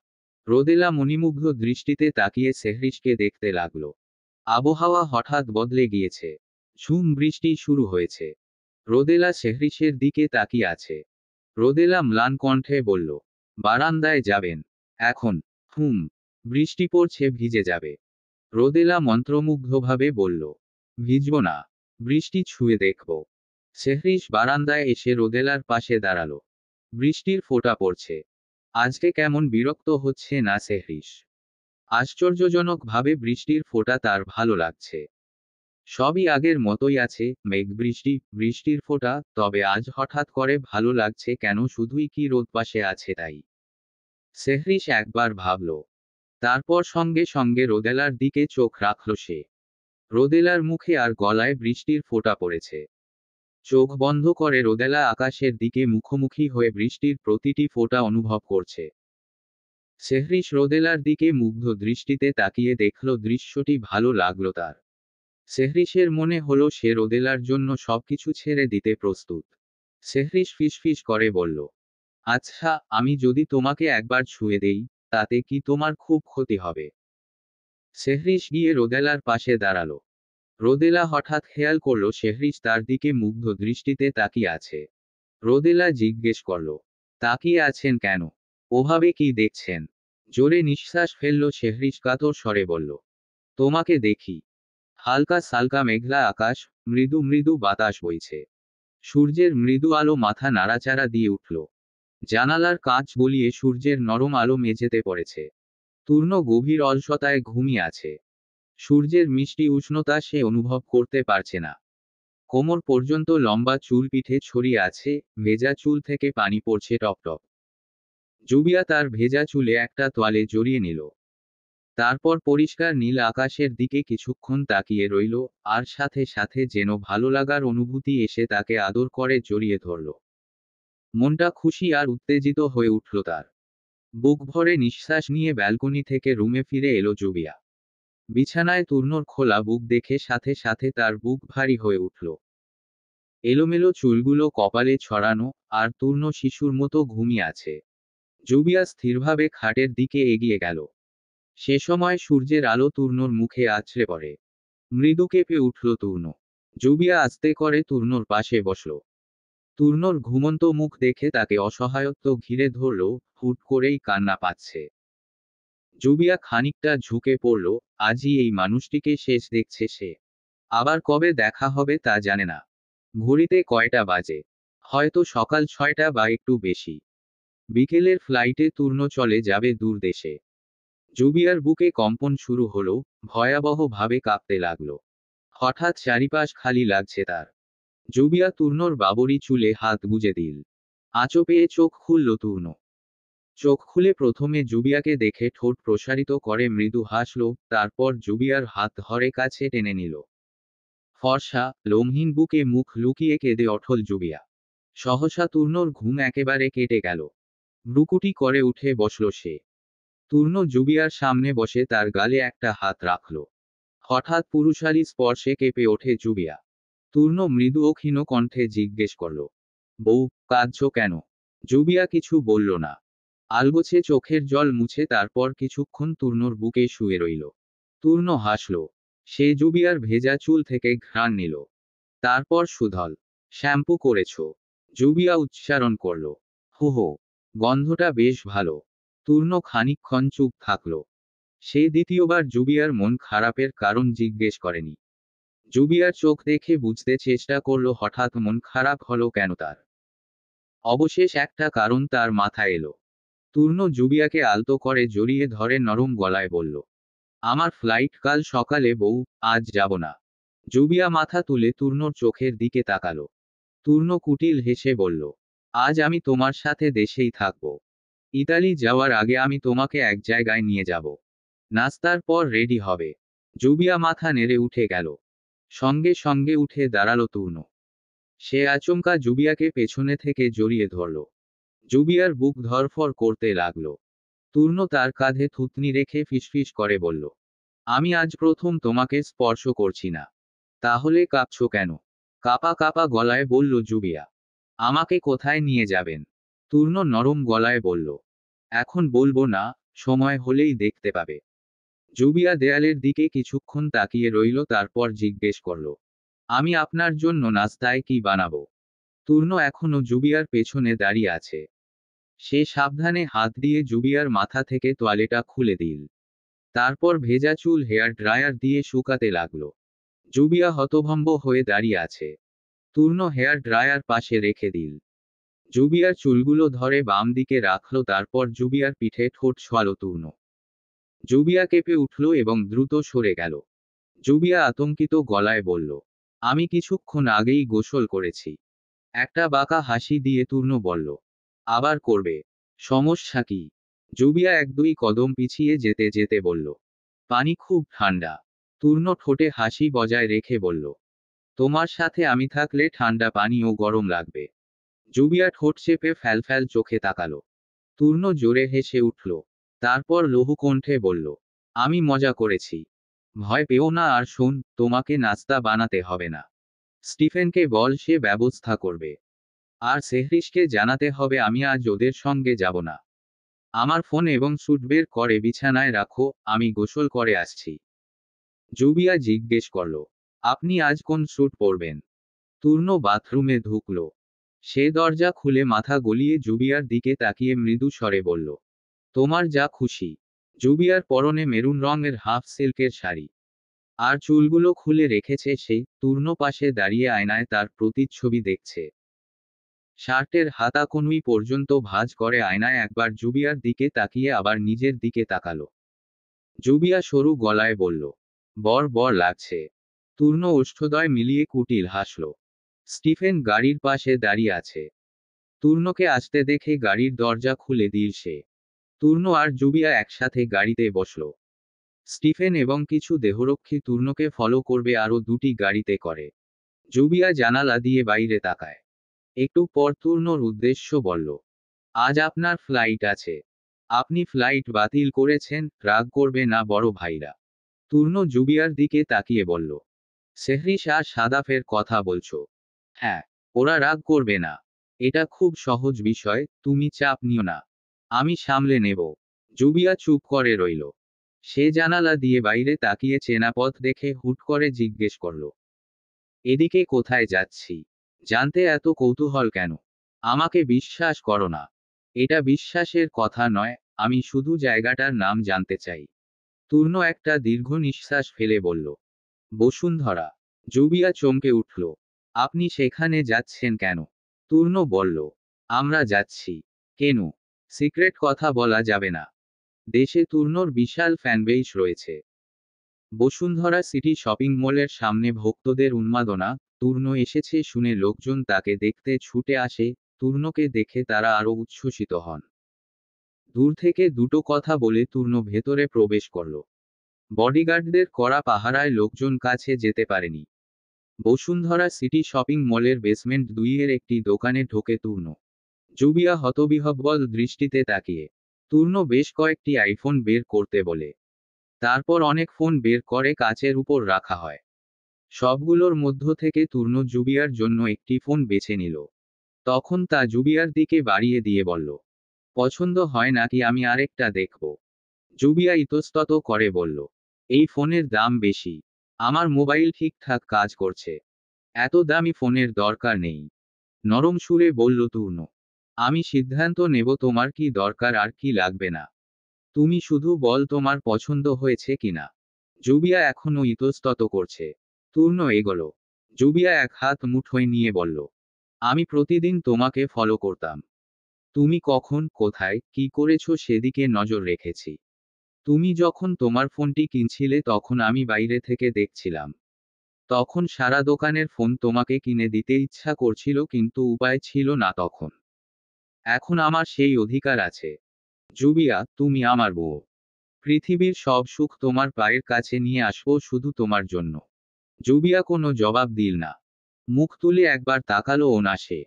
রোদেলা মণিমুগ্ধ দৃষ্টিতে তাকিয়ে সেহরিশকে দেখতে লাগল। আবহাওয়া হঠাৎ বদলে গিয়েছে। ঝুম বৃষ্টি শুরু হয়েছে। রোদেলা সেহরিশের দিকে তাকিয়ে আছে। রোদেলা ম্লান কণ্ঠে বলল, বারান্দায় যাবেন? এখন? হুম। বৃষ্টি পড়ছে, ভিজে যাবে। রোদেলা মন্ত্রমুগ্ধভাবে বলল, ভিজব না, বৃষ্টি ছুঁয়ে দেখব। সেহরিশ বারান্দায় এসে রোদেলার পাশে দাঁড়ালো। বৃষ্টির ফোঁটা পড়ছে। আজকে কেমন বিরক্ত হচ্ছে না সেহরিশ। আশ্চর্যজনকভাবে বৃষ্টির ফোঁটা তার ভালো লাগছে। সবই আগের মতোই আছে, মেঘ বৃষ্টি, বৃষ্টির ফোঁটা, তবে আজ হঠাৎ করে ভালো লাগছে কেন, শুধুই কি রোদ পাশে আছে তাই? সেহরিশ একবার ভাবল। তারপর সঙ্গে সঙ্গে রোদেলার দিকে চোখ রাখল সে। রোদেলার মুখে আর গলায় বৃষ্টির ফোঁটা পড়েছে। চোখ বন্ধ করে রোদেলা আকাশের দিকে মুখোমুখি হয়ে বৃষ্টির প্রতিটি ফোঁটা অনুভব করছে। সেহরিশ রোদেলার দিকে মুগ্ধ দৃষ্টিতে তাকিয়ে দেখল দৃশ্যটি ভালো লাগলো তার। সেহরিশের মনে হলো সে রোদেলার জন্য সবকিছু ছেড়ে দিতে প্রস্তুত। সেহরিশ ফিসফিস করে বলল, আচ্ছা, আমি যদি তোমাকে একবার ছুঁয়ে দেই, তাতে কি তোমার খুব ক্ষতি হবে? সেহরিশ গিয়ে রোদেলার পাশে দাঁড়ালো। রোদেলা হঠাৎ খেয়াল করল সেহরিশ তার দিকে মুগ্ধ দৃষ্টিতে তাকিয়ে আছে। রোদেলা জিজ্ঞেস করল, তাকিয়ে আছেন কেন? ওভাবে কি দেখছেন? জোরে নিঃশ্বাস ফেলল সেহরিশ কাতর স্বরে বলল, তোমাকে দেখি। হালকা সালকা মেঘলা আকাশ, মৃদু মৃদু বাতাস বইছে। সূর্যের মৃদু আলো মাথা নাড়াচাড়া দিয়ে উঠল। জানালার কাঁচ গলিয়ে সূর্যের নরম আলো মেঝেতে পড়েছে। তূর্ণ গভীর অলসতায় ঘুমিয়ে আছে। সূর্যের মিষ্টি উষ্ণতা সে অনুভব করতে পারছে না। কোমর পর্যন্ত লম্বা চুল পিঠে ছড়িয়ে আছে, ভেজা চুল থেকে পানি পড়ছে টপটপ। জুবিয়া তার ভেজা চুলে একটা তোয়ালে জড়িয়ে নিল। তারপর পরিষ্কার নীল আকাশের দিকে কিছুক্ষণ তাকিয়ে রইল, আর সাথে সাথে যেন ভালো লাগার অনুভূতি এসে তাকে আদর করে জড়িয়ে ধরল। মনটা খুশি আর উত্তেজিত হয়ে উঠল তার। বুক ভরে নিঃশ্বাস নিয়ে ব্যালকনি থেকে রুমে ফিরে এলো জুবিয়া। বিছানায় তূর্ণর খোলা বুক দেখে সাথে সাথে তার বুক ভারী হয়ে উঠল। এলোমেলো চুলগুলো কপালে ছড়ানো, আর তূর্ণ শিশুর মতো ঘুমিয়ে আছে। জুবিয়া স্থিরভাবে খাটের দিকে এগিয়ে গেল। সে সময় সূর্যের আলো তূর্ণর মুখে আছড়ে পড়ে। মৃদু কেঁপে উঠল তূর্ণ। জুবিয়া আস্তে করে তূর্ণর পাশে বসল। তূর্ণর ঘুমন্ত মুখ দেখে তাকে অসহায়ত্ব ঘিরে ধরল, হুট করেই কান্না পাচ্ছে। জুবিয়া খানিকটা ঝুঁকে পড়ল, আজই এই মানুষটিকে শেষ দেখছে সে। আবার কবে দেখা হবে তা জানে না। ঘড়িতে কয়টা বাজে? হয়তো সকাল 6টা বা একটু বেশি। বিকেলের ফ্লাইটে তূর্ণ চলে যাবে দূর দেশে। জুবিয়ার বুকে কম্পন শুরু হলো, ভয়াবহভাবে কাঁপতে লাগলো। হঠাৎ চারিপাশ খালি লাগছে তার। জুবিয়া তূর্ণর বাবরি চুলে হাত গুজে দিল। আঁচো পেয়ে চোখ খুলল তূর্ণ। চোখ খুলে প্রথমে জুবিয়াকে দেখে ঠোঁট প্রসারিত করে মৃদু হাসল, তারপর জুবিয়ার হাত ধরে কাছে টেনে নিল। ফর্সা, লোমহীন বুকে মুখ লুকিয়ে কেঁদে অঠল জুবিয়া। সহসা তূর্ণর ঘুম একেবারে কেটে গেল। ভ্রুকুটি করে উঠে বসল সে। তূর্ণ জুবিয়ার সামনে বসে তার গালে একটা হাত রাখল। হঠাৎ পুরুষালী স্পর্শে কেঁপে ওঠে জুবিয়া। তূর্ণ মৃদু ও ক্ষীণ কণ্ঠে জিজ্ঞেস করল, বউ, কাঁদছো কেন? জুবিয়া কিছু বলল না। আলগোছে চোখের জল মুছে তারপর কিছুক্ষণ তূর্ণর বুকে শুয়ে রইল। তূর্ণ হাসল। সে জুবিয়ার ভেজা চুল থেকে ঘ্রাণ নিল। তারপর সুধল, শ্যাম্পু করেছ? জুবিয়া উচ্চারণ করল, হো হো, গন্ধটা বেশ ভালো। তূর্ণ খানিকক্ষণ চুপ থাকল। সে দ্বিতীয়বার জুবিয়ার মন খারাপের কারণ জিজ্ঞেস করেনি। জুবিয়ার চোখ দেখে বুঝতে চেষ্টা করল হঠাৎ মন খারাপ হলো কেন তার। অবশেষ একটা কারণ তার মাথায় এলো। তূর্ণ জুবিয়াকে আলতো করে জড়িয়ে ধরে নরম গলায় বলল, আমার ফ্লাইট কাল সকালে বউ, আজ যাব না। জুবিয়া মাথা তুলে তূর্ণর চোখের দিকে তাকালো। তূর্ণ কুটিল হেসে বলল, আজ আমি তোমার সাথে দেশেই থাকব। ইতালি যাওয়ার আগে আমি তোমাকে এক জায়গায় নিয়ে যাব। নাস্তার পর রেডি হবে। জুবিয়া মাথা নেড়ে উঠে গেল। সঙ্গে সঙ্গে উঠে দাঁড়ালো তূর্ণ। সে আচমকা জুবিয়াকে পেছনে থেকে জড়িয়ে ধরল। জুবিয়ার বুক ধড়ফড় করতে লাগল। তূর্ণ তার কাঁধে থুতনি রেখে ফিসফিস করে বলল, আমি আজ প্রথম তোমাকে স্পর্শ করছি না। তাহলে কাঁপছো কেন? কাঁপা কাঁপা গলায় বলল জুবিয়া। আমাকে কোথায় নিয়ে যাবেন? তূর্ণ নরম গলায় বলল, এখন বলবো না, সময় হলেই দেখতে পাবে। জুবিয়া দেয়ালের দিকে কিছুক্ষণ তাকিয়ে রইল, তারপর জিজ্ঞেস করল, আমি আপনার জন্য নাস্তায় কি বানাবো? তূর্ণ এখনো জুবিয়ার পেছনে দাঁড়িয়ে আছে। সে সাবধানে হাত দিয়ে জুবিয়ার মাথা থেকে তোয়ালেটা খুলে দিল। তারপর ভেজা চুল হেয়ার ড্রায়ার দিয়ে শুকাতে লাগলো। জুবিয়া হতভম্ব হয়ে দাঁড়িয়ে আছে। তূর্ণ হেয়ার ড্রায়ার পাশে রেখে দিল। জুবিয়ার চুলগুলো ধরে বাম দিকে রাখল, তারপর জুবিয়ার পিঠে ঠোঁট ছোঁয়ালো তূর্ণ। জুবিয়া কেঁপে উঠল এবং দ্রুত সরে গেল। জুবিয়া আতঙ্কিত গলায় বলল, আমি কিছুক্ষণ আগেই গোসল করেছি। একটা বাঁকা হাসি দিয়ে তূর্ণ বলল, আবার করবে? সমস্যা কি? জুবিয়া 1-2 কদম পিছিয়ে যেতে যেতে বলল, পানি খুব ঠান্ডা। তূর্ণ ঠোঁটে হাসি বজায় রেখে বলল, তোমার সাথে আমি থাকলে ঠান্ডা পানি ও গরম লাগবে। জুবিয়া ঠোঁট চেপে ফ্যাল চোখে তাকালো। তূর্ণ জোরে হেসে উঠল। তারপর লঘু কণ্ঠে বলল, আমি মজা করেছি। ভয় পেও না, আর শোন, তোমাকে নাস্তা বানাতে হবে না। স্টিফেনকে বল, সে ব্যবস্থা করবে। আর সেহরিশকে জানাতে হবে আমি আজ ওদের সঙ্গে যাব না। আমার ফোন এবং স্যুট বের করে বিছানায় রাখো, আমি গোসল করে আসছি। জুবিয়া জিজ্ঞেস করল, আপনি আজ কোন স্যুট পরবেন? তূর্ণ বাথরুমে ঢুকল। সে দরজা খুলে মাথা গলিয়ে জুবিয়ার দিকে তাকিয়ে মৃদু স্বরে বলল, তোমার যা খুশি। জুবিয়ার পরনে মেরুন রঙের হাফ সিল্কের শাড়ি, আর চুলগুলো খুলে রেখেছে সে। তূর্ণ পাশে দাঁড়িয়ে আয়নায় তার প্রতিচ্ছবি দেখছে। শার্টের হাতা কনুই পর্যন্ত ভাঁজ করে আয়নায় একবার জুবিয়ার দিকে তাকিয়ে আবার নিজের দিকে তাকালো। জুবিয়া সরু গলায় বলল, বর বর লাগছে। তূর্ণ ওষ্ঠদ্বয় মিলিয়ে কুটিল হাসল। স্টিফেন গাড়ির পাশে দাঁড়িয়ে আছে। তূর্ণকে আসতে দেখে গাড়ির দরজা খুলে দিল সে। তূর্ণ আর জুবিয়া একসাথে গাড়িতে বসল। স্টিফেন এবং কিছু দেহরক্ষী তূর্ণকে ফলো করবে আরও দুটি গাড়িতে করে। জুবিয়া জানালা দিয়ে বাইরে তাকায়। একটু পর তূর্ণর উদ্দেশ্য বলল, আজ আপনার ফ্লাইট আছে। আপনি ফ্লাইট বাতিল করেছেন, রাগ করবে না বড় ভাইরা। তূর্ণ জুবিয়ার দিকে তাকিয়ে বলল, সেহরিশ আর সাদাফের কথা বলছো? হ্যাঁ, ওরা রাগ করবে না। এটা খুব সহজ বিষয়, তুমি চাপ নিও না। আমি সামলে নেব। জুবিয়া চুপ করে রইল। সে জানালা দিয়ে বাইরে তাকিয়ে চেনা পথ দেখে হুট করে জিজ্ঞেস করল, এদিকে কোথায় যাচ্ছি? জানতে এত কৌতূহল কেন? আমাকে বিশ্বাস করো না। এটা বিশ্বাসের কথা নয়, আমি শুধু জায়গাটার নাম জানতে চাই। তূর্ণ একটা দীর্ঘ নিঃশ্বাস ফেলে বলল, বসুন্ধরা। জুবিয়া চমকে উঠল। আপনি সেখানে যাচ্ছেন কেন? তূর্ণ বলল, আমরা যাচ্ছি। কেন? সিক্রেট কথা বলা যাবে না। দেশে তূর্ণর বিশাল ফ্যানবেস রয়েছে। বসুন্ধরা সিটি শপিং মলের সামনে ভক্তদের উন্মাদনা। তূর্ণ এসেছে শুনে লোকজন তাকে দেখতে ছুটে আসে। তূর্ণকে দেখে তারা আরো উচ্ছ্বসিত হন। দূর থেকে দুটো কথা বলে তূর্ণ ভেতরে প্রবেশ করল। বডিগার্ডদের কড়া পাহারায় লোকজন কাছে যেতে পারেনি। বসুন্ধরা সিটি শপিং মলের বেসমেন্ট 2 এর একটি দোকানে ঢোকে তূর্ণ। জুবিয়া হতবিহ্বল দৃষ্টিতে তাকিয়ে। তূর্ণ বেশ কয়েকটি আইফোন বের করতে বলে। তারপর অনেক ফোন বের করে কাচের উপর রাখা হয়। সবগুলোর মধ্য থেকে তূর্ণ জুবিয়ার জন্য একটি ফোন বেছে নিল। তখন তা জুবিয়ার দিকে বাড়িয়ে দিয়ে বলল, পছন্দ হয় নাকি আমি আরেকটা দেখব? জুবিয়া ইতস্তত করে বলল, এই ফোনের দাম বেশি। আমার মোবাইল ঠিকঠাক কাজ করছে। এত দামি ফোনের দরকার নেই। নরম সুরে বলল তূর্ণ, আমি সিদ্ধান্ত নেব তোমার কি দরকার আর কি লাগবে না। তুমি শুধু বল তোমার পছন্দ হয়েছে কিনা। জুবিয়া এখনো ইতস্তত করছে। তূর্ণ এগোলো। জুবিয়া এক হাত মুঠোয় নিয়ে বলল, আমি প্রতিদিন তোমাকে ফলো করতাম। তুমি কখন, কোথায়, কি করেছো সেদিকে নজর রেখেছি। তুমি যখন তোমার ফোনটি কিনছিলে তখন আমি বাইরে থেকে দেখছিলাম। তখন সারা দোকানের ফোন তোমাকে কিনে দিতে ইচ্ছা করছিল কিন্তু উপায় ছিল না তখন। এখন আমার সেই অধিকার আছে। জুবিয়া, তুমি আমার বউ। পৃথিবীর সব সুখ তোমার পায়ের কাছে নিয়ে আসবো শুধু তোমার জন্য। জুবিয়া কোনো জবাব দিল না। মুখ তুলে একবার তাকালো ও না সে।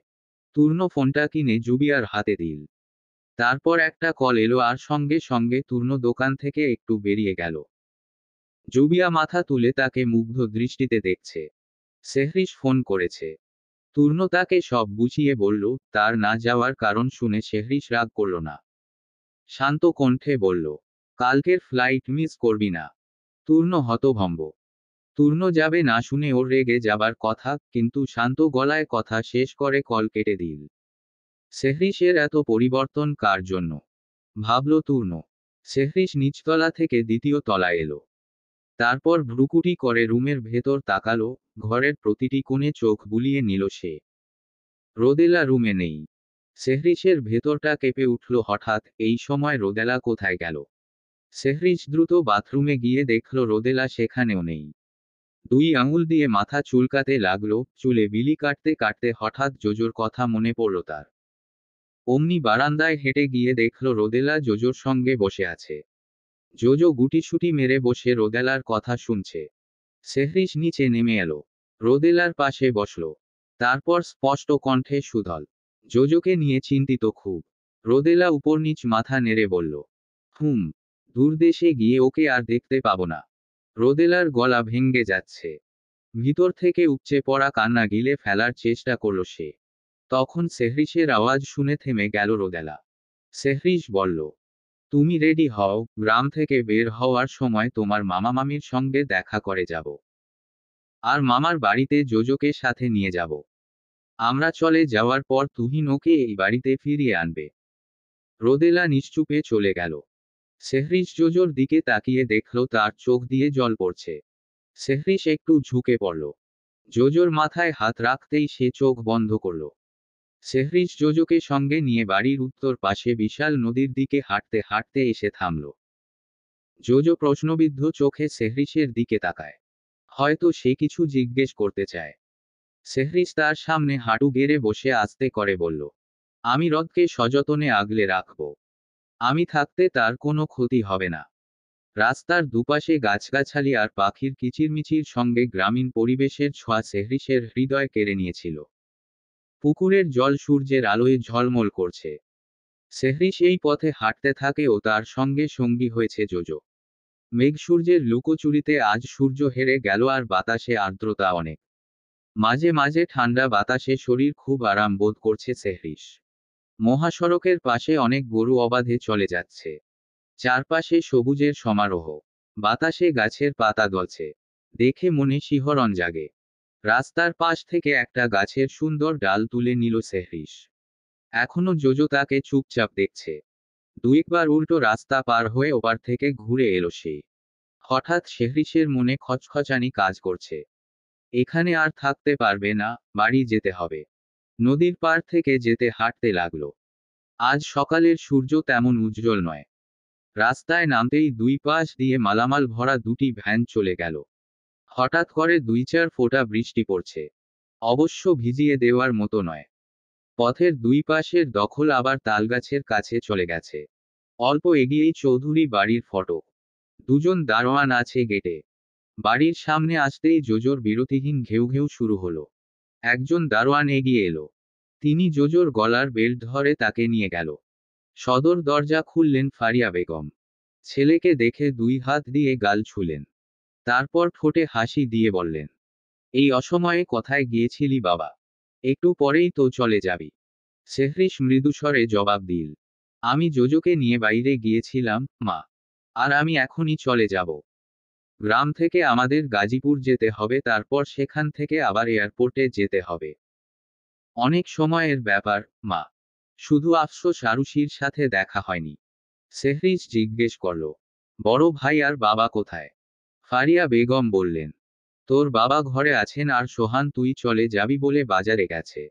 তূর্ণ ফোনটা কিনে জুবিয়ার হাতে দিল। তারপর একটা কল এলো আর সঙ্গে সঙ্গে তূর্ণ দোকান থেকে একটু বেরিয়ে গেল। জুবিয়া মাথা তুলে তাকে মুগ্ধ দৃষ্টিতে দেখছে। সেহরিশ ফোন করেছে। তূর্ণ তাকে সব বুঝিয়ে বলল। তার না যাওয়ার কারণ শুনে সেহরিশ রাগ করল না। শান্ত কণ্ঠে বলল, কালকের ফ্লাইট মিস করবি না। তূর্ণ হতভম্ব। তূর্ণ যাবে না শুনে ওর রেগে যাবার কথা, কিন্তু শান্ত গলায় কথা শেষ করে কল কেটে দিল। সেহরিশের এত পরিবর্তন কার জন্য? ভাবল তূর্ণ। সেহরিশ নিচতলা থেকে দ্বিতীয় তলায় এলো। তারপর ভ্রুকুটি করে রুমের ভেতর তাকালো। ঘরের প্রতিটি কোণে চোখ বুলিয়ে নিল সে। রোদেলা রুমে নেই। সেহরিশের ভেতরটা কেঁপে উঠল হঠাৎ। এই সময় রোদেলা কোথায় গেল? সেহরিশ দ্রুত বাথরুমে গিয়ে দেখল রোদেলা সেখানেও নেই। 2 আঙুল দিয়ে মাথা চুলকাতে লাগলো। চুলে বিলি কাটতে কাটতে হঠাৎ জোজোর কথা মনে পড়ল তার। অমনি বারান্দায় হেঁটে গিয়ে দেখল রোদেলা জোজোর সঙ্গে বসে আছে। জোজো গুটিসুটি মেরে বসে রোদেলার কথা শুনছে। সেহরিশ নিচে নেমে এলো। রোদেলার পাশে বসল। তারপর স্পষ্ট কণ্ঠে সুধল, জোজোকে নিয়ে চিন্তিত খুব। রোদেলা উপর নিচ মাথা নেড়ে বলল, হুম, দূরদেশে গিয়ে ওকে আর দেখতে পাবো না। রোদেলার গলা ভেঙ্গে যাচ্ছে। ভিতর থেকে উপচে পড়া কান্না গিলে ফেলার চেষ্টা করল সে। তখন সেহরিশের আওয়াজ শুনে থেমে গেল রোদেলা। সেহরিশ বলল, তুমি রেডি হও, গ্রাম থেকে বের হওয়ার সময় তোমার মামা মামির সঙ্গে দেখা করে যাব। আর মামার বাড়িতে জোজোকে সাথে নিয়ে যাব। আমরা চলে যাওয়ার পর তুহিন ওকে এই বাড়িতে ফিরিয়ে আনবে। রোদেলা নিশ্চুপে চলে গেল। সেহরিশ জোজোর দিকে তাকিয়ে দেখল তার চোখ দিয়ে জল পড়ছে। সেহরিশ একটু ঝুঁকে পড়ল। জোজোর মাথায় হাত রাখতেই সে চোখ বন্ধ করল। সেহরিশ জোজোকে সঙ্গে নিয়ে বাড়ির উত্তর পাশে বিশাল নদীর দিকে হাঁটতে হাঁটতে এসে থামল। জোজো প্রশ্নবিদ্ধ চোখে সেহরিশের দিকে তাকায়। হয়তো সে কিছু জিজ্ঞেস করতে চায়। সেহরিশ তার সামনে হাঁটু গেড়ে বসে আস্তে করে বলল, আমি হ্রদকে সযতনে আগলে রাখব। আমি থাকতে তার কোনো ক্ষতি হবে না। রাস্তার দুপাশে গাছগাছালি আর পাখির কিচিরমিচির সঙ্গে গ্রামীণ পরিবেশের ছোঁয়া সেহরিশের হৃদয় কেড়ে নিয়েছিল। পুকুরের জল সূর্যের আলোয় ঝলমল করছে। সেহরিশ এই পথে হাঁটতে থাকে ও তার সঙ্গে সঙ্গী হয়েছে জোজো। মেঘসূর্যের লুকোচুরিতে আজ সূর্য হেরে গেল আর বাতাসে আর্দ্রতা অনেক। মাঝে মাঝে ঠান্ডা বাতাসে শরীর খুব আরাম বোধ করছে সেহরিশ। মহাসড়কের পাশে অনেক গরু অবাধে চলে যাচ্ছে। চারপাশে সবুজের সমারোহ। বাতাসে গাছের পাতা দুলছে। দেখে মনে শিহরণ জাগে। রাস্তার পাশ থেকে একটা গাছের সুন্দর ডাল তুলে নিল সেহরিশ। এখনো জোজো তাকে চুপচাপ দেখছে। দুইবার উল্টো রাস্তা পার হয়ে ওপার থেকে ঘুরে এলো সে। হঠাৎ সেহরিশের মনে খচখচানি কাজ করছে। এখানে আর থাকতে পারবে না, বাড়ি যেতে হবে। নদীর পার থেকে যেতে হাঁটতে লাগলো। আজ সকালের সূর্য তেমন উজ্জ্বল নয়। রাস্তায় নামতেই দুই পাশ দিয়ে মালামাল ভরা দুটি ভ্যান চলে গেল। হঠাৎ করে 2-4 ফোঁটা বৃষ্টি পড়ছে। অবশ্য ভিজিয়ে দেওয়ার মতো নয়। পথের দুই পাশের দখল আবার তালগাছের কাছে চলে গেছে। অল্প এগিয়েই চৌধুরী বাড়ির ফটক। দুজন দারোয়ান আছে গেটে। বাড়ির সামনে আসতেই জোজোর বিরতিহীন ঘেউ ঘেউ শুরু হলো। একজন দারোয়ান এগিয়ে এলো। তিনি জোজোর গলার বেল্ট ধরে তাকে নিয়ে গেল। সদর দরজা খুললেন ফারিয়া বেগম। ছেলেকে দেখে দুই হাত দিয়ে গাল ছুলেন। তারপর ঠোঁটে হাসি দিয়ে বললেন, এই অসময়ে কোথায় গিয়েছিলি বাবা? একটু পরেই তো চলে যাবি। সেহরিশ মৃদুস্বরে জবাব দিল, আমি জোজোকে নিয়ে বাইরে গিয়েছিলাম, মা। আর আমি এখনই চলে যাব। গ্রাম থেকে আমাদের গাজীপুর যেতে হবে, তারপর সেখান থেকে আবার এয়ারপোর্টে যেতে হবে। অনেক সময়ের ব্যাপার, মা। শুধু আফসোস আরুষির সাথে দেখা হয়নি। সেহরিশ জিজ্ঞেস করল, বড় ভাই আর বাবা কোথায়? ফারিয়া বেগম বললেন, তোর বাবা ঘরে আছেন আর সোহান তুই চলে যাবি বলে বাজারে গেছে।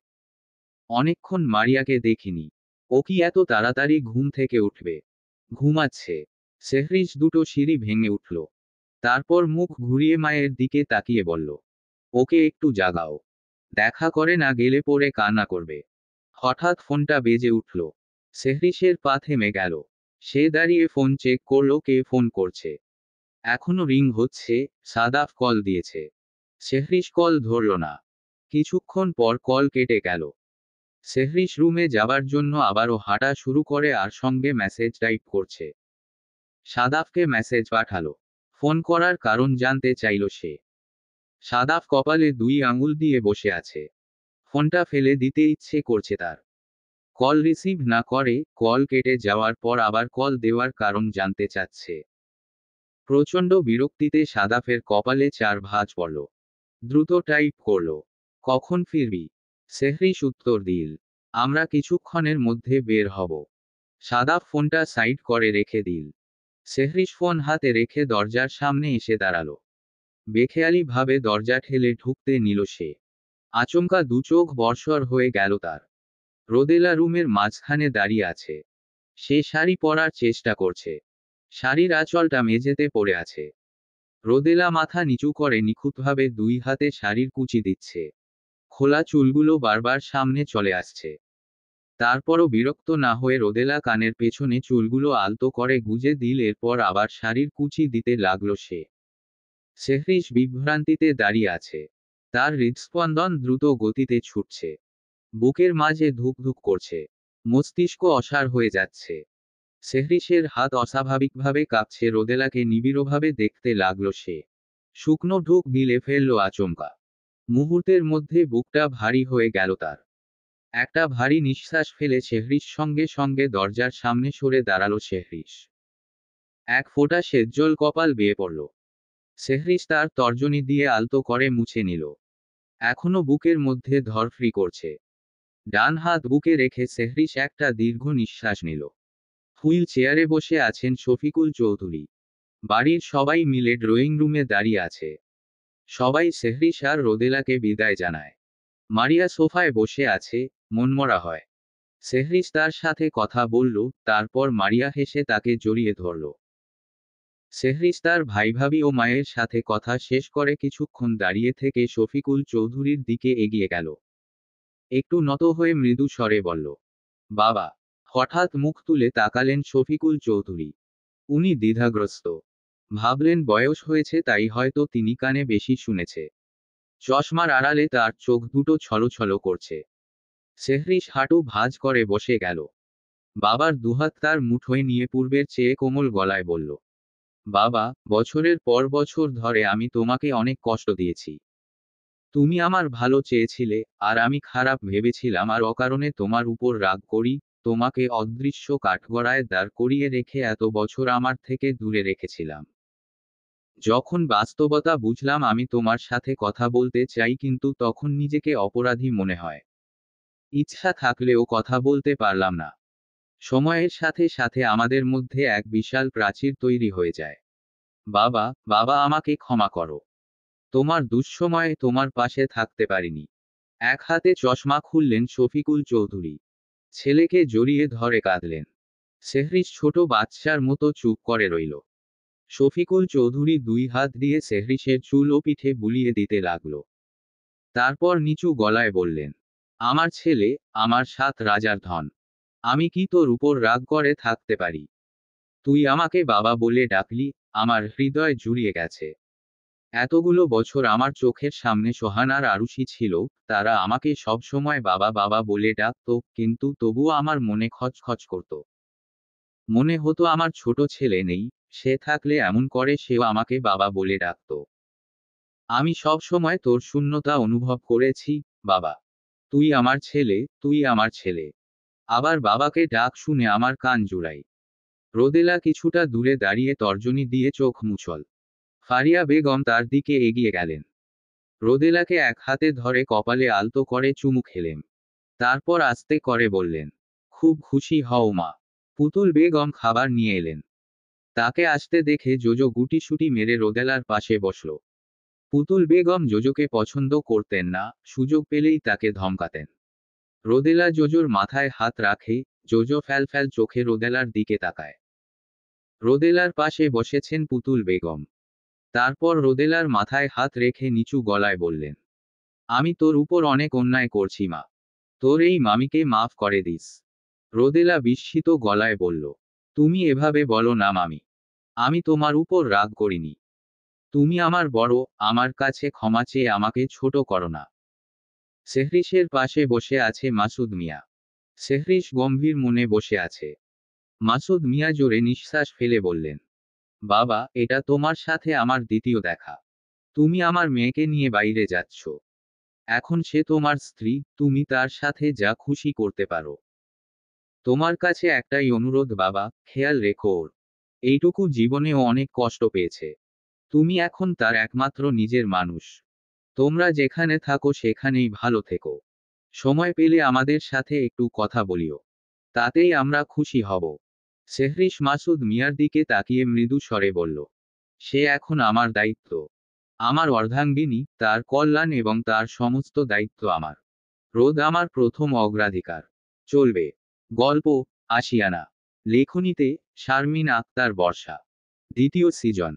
অনেকক্ষণ মারিয়াকে দেখিনি। ও কি এত তাড়াতাড়ি ঘুম থেকে উঠবে? ঘুমাচ্ছে। সেহরিশ দুটো সিঁড়ি ভেঙে উঠল। তারপর মুখ ঘুরিয়ে মায়ের দিকে তাকিয়ে বলল, ওকে একটু জাগাও। দেখা করে না গেলে পরে কান্না করবে। হঠাৎ ফোনটা বেজে উঠল। সেহরিশের পা থেমে গেল। সে দাঁড়িয়ে ফোন চেক করলো কে ফোন করছে। এখনো রিং হচ্ছে। সাদাফ কল দিয়েছে। সেহরিশ কল ধরল না। কিছুক্ষণ পর কল কেটে গেল। সেহরিশ রুমে যাবার জন্য আবারও হাঁটা শুরু করে আর সঙ্গে মেসেজ টাইপ করছে। সাদাফকে মেসেজ পাঠালো। ফোন করার কারণ জানতে চাইল সে। সাদাফ কপালে 2 আঙুল দিয়ে বসে আছে। ফোনটা ফেলে দিতে ইচ্ছে করছে তার। কল রিসিভ না করে কল কেটে যাওয়ার পর আবার কল দেওয়ার কারণ জানতে চাচ্ছে। প্রচণ্ড বিরক্তিতে সাদাফের কপালে 4 ভাঁজ পড়ল। দ্রুত টাইপ করল, কখন ফিরবি? সেহরিশ উত্তর দিল, আমরা কিছুক্ষণের মধ্যে বের হব। সাদাফ ফোনটা সাইড করে রেখে দিল। সেহরিশ ফোন হাতে রেখে দরজার সামনে এসে দাঁড়ালো। বেখেয়ালি ভাবে দরজা ঠেলে ঢুকতে নিল সে। আচমকা দু চোখ বর্ষর হয়ে গেল তার। রোদেলা রুমের মাঝখানে দাঁড়িয়ে আছে। সে শাড়ি পরার চেষ্টা করছে। শাড়ির আঁচলটা মেঝেতে পড়ে আছে। রোদেলা মাথা নিচু করে নিখুঁতভাবে 2 হাতে শাড়ির কুচি দিচ্ছে। খোলা চুলগুলো বারবার সামনে চলে আসছে। তারপরও বিরক্ত না হয়ে রোদেলা কানের পেছনে চুলগুলো আলতো করে গুজে দিল, এরপর আবার শাড়ির কুচি দিতে লাগলো সে। সেহরিশ বিভ্রান্তিতে দাঁড়িয়ে আছে। তার হৃদস্পন্দন দ্রুত গতিতে ছুটছে, বুকের মাঝে ধুকধুক করছে, মস্তিষ্ক অসাড় হয়ে যাচ্ছে। সেহরিশের হাত অস্বাভাবিকভাবে কাঁপছে, রোদেলাকে নিবিড়ভাবে দেখতে লাগলো সে। শুকনো ঢোক গিলে ফেলল আচমকা। মুহূর্তের মধ্যে বুকটা ভারী হয়ে গেল তার। একটা ভারী নিঃশ্বাস ফেলে সেহরিশ সঙ্গে সঙ্গে দরজার সামনে সরে দাঁড়ালো সেহরিশ। এক ফোঁটা সেজ্জল কপাল বেয়ে পড়ল। সেহরিশ তার তর্জনী দিয়ে আলতো করে মুছে নিল। এখনো বুকের মধ্যে ধরফ্রি করছে। ডান হাত বুকে রেখে সেহরিশ একটা দীর্ঘ নিঃশ্বাস নিল। হুইল চেয়ারে বসে আছেন শফিকুল চৌধুরী। বাড়ির সবাই মিলে ড্রয়িং রুমে দাঁড়িয়ে আছে। সবাই সেহরিশ আর রোদেলাকে বিদায় জানায়। মারিয়া সোফায় বসে আছে, মনমরা হয়। সেহরিশ তার সাথে কথা বলল, তারপর মারিয়া হেসে তাকে জড়িয়ে ধরল। সেহরিশ তার ভাইভাবি ও মায়ের সাথে কথা শেষ করে কিছুক্ষণ দাঁড়িয়ে থেকে শফিকুল চৌধুরীর দিকে এগিয়ে গেল। একটু নত হয়ে মৃদু স্বরে বলল, বাবা। হঠাৎ মুখ তুলে তাকালেন শফিকুল চৌধুরী। উনি দ্বিধাগ্রস্ত। ভাবলেন বয়স হয়েছে তাই হয়তো তিনি কানে বেশি শুনেছে। চশমার আড়ালে তার চোখ দুটো ছলছল করছে। সেহরিশ হাঁটু ভাঁজ করে বসে গেল। বাবার দুহাত তার মুঠোয় নিয়ে পূর্বের চেয়ে কোমল গলায় বলল, বাবা, বছরের পর বছর ধরে আমি তোমাকে অনেক কষ্ট দিয়েছি। তুমি আমার ভালো চেয়েছিলে, আর আমি খারাপ ভেবেছিলাম আর অকারণে তোমার উপর রাগ করি, তোমাকে অদৃশ্য কাঠগড়ায় দাঁড় করিয়ে রেখে এত বছর আমার থেকে দূরে রেখেছিলাম। যখন বাস্তবতা বুঝলাম আমি তোমার সাথে কথা বলতে চাই, কিন্তু তখন নিজেকে অপরাধী মনে হয়। ইচ্ছা থাকলেও কথা বলতে পারলাম না। সময়ের সাথে সাথে আমাদের মধ্যে এক বিশাল প্রাচীর তৈরি হয়ে যায়। বাবা, বাবা, আমাকে ক্ষমা করো। তোমার দুঃসময়ে তোমার পাশে থাকতে পারিনি। এক হাতে চশমা খুললেন শফিকুল চৌধুরী। ছেলেকে জড়িয়ে ধরে কাঁদলেন। সেহরিশ ছোট বাচ্চার মতো চুপ করে রইল। শফিকুল চৌধুরী দুই হাত দিয়ে সেহরিশের চুল ও পিঠে বুলিয়ে দিতে লাগল। তারপর নিচু গলায় বললেন, আমার ছেলে, আমার 7 রাজার ধন। আমি কি তোর উপর রাগ করে থাকতে পারি? তুই আমাকে বাবা বলে ডাকলি, আমার হৃদয় জুড়িয়ে গেছে। এতগুলো বছর আমার চোখের সামনে সোহান আর আরুষি ছিল, তারা আমাকে সবসময় বাবা বাবা বলে ডাকত, কিন্তু তবুও আমার মনে খচখচ করত। মনে হতো আমার ছোট ছেলে নেই, সে থাকলে এমন করে সেও আমাকে বাবা বলে ডাকত। আমি সব সময় তোর শূন্যতা অনুভব করেছি, বাবা। তুই আমার ছেলে, তুই আমার ছেলে। আবার বাবাকে ডাক শুনে আমার কান জুড়াই। রোদেলা কিছুটা দূরে দাঁড়িয়ে তর্জনী দিয়ে চোখ মুছল। ফারিয়া বেগম তার দিকে এগিয়ে গেলেন। রোদেলাকে এক হাতে ধরে কপালে আলতো করে চুমু খেলেন। তারপর আস্তে করে বললেন, খুব খুশি হও মা। পুতুল বেগম খাবার নিয়ে এলেন। তাকে আসতে দেখে জোজো গুটিসুটি মেরে রোদেলার পাশে বসল। পুতুল বেগম জোজোকে পছন্দ করতেন না, সুযোগ পেলেই তাকে ধমকাতেন। রোদেলা জোজোর মাথায় হাত রাখে, জোজো ফ্যালফ্যাল চোখে রোদেলার দিকে তাকায়। রোদেলার পাশে বসেছেন পুতুল বেগম। তারপর রোদেলার মাথায় হাত রেখে নিচু গলায় বললেন, আমি তোর উপর অনেক অন্যায় করছি মা। তোর এই মামিকে মাফ করে দিস। রোদেলা বিস্মিত গলায় বলল, তুমি এভাবে বলো না মামি। আমি তোমার উপর রাগ করিনি। তুমি আমার বড়, আমার কাছে ক্ষমা চেয়ে আমাকে ছোট করো না। সেহরিশের পাশে বসে আছে মাসুদ মিয়া। সেহরিশ গম্ভীর মনে বসে আছে। মাসুদ মিয়া জোরে নিঃশ্বাস ফেলে বললেন, বাবা, এটা তোমার সাথে আমার দ্বিতীয় দেখা। তুমি আমার মেয়েকে নিয়ে বাইরে যাচ্ছ। এখন সে তোমার স্ত্রী, তুমি তার সাথে যা খুশি করতে পারো। তোমার কাছে একটাই অনুরোধ বাবা, খেয়াল রেখো ওর। এইটুকু জীবনেও অনেক কষ্ট পেয়েছে। তুমি এখন তার একমাত্র নিজের মানুষ। তোমরা যেখানে থাকো সেখানেই ভালো থেকো। সময় পেলে আমাদের সাথে একটু কথা বলিও। তাতেই আমরা খুশি হব। সেহরিশ মাসুদ মিয়ার দিকে তাকিয়ে মৃদু স্বরে বলল, সে এখন আমার দায়িত্ব। আমার অর্ধাঙ্গিনী, তার কল্যাণ এবং তার সমস্ত দায়িত্ব আমার। রোদ আমার প্রথম অগ্রাধিকার। চলবে। গল্প, আশিয়ানা। লেখনীতে শারমিন আক্তার বর্ষা। দ্বিতীয় সিজন।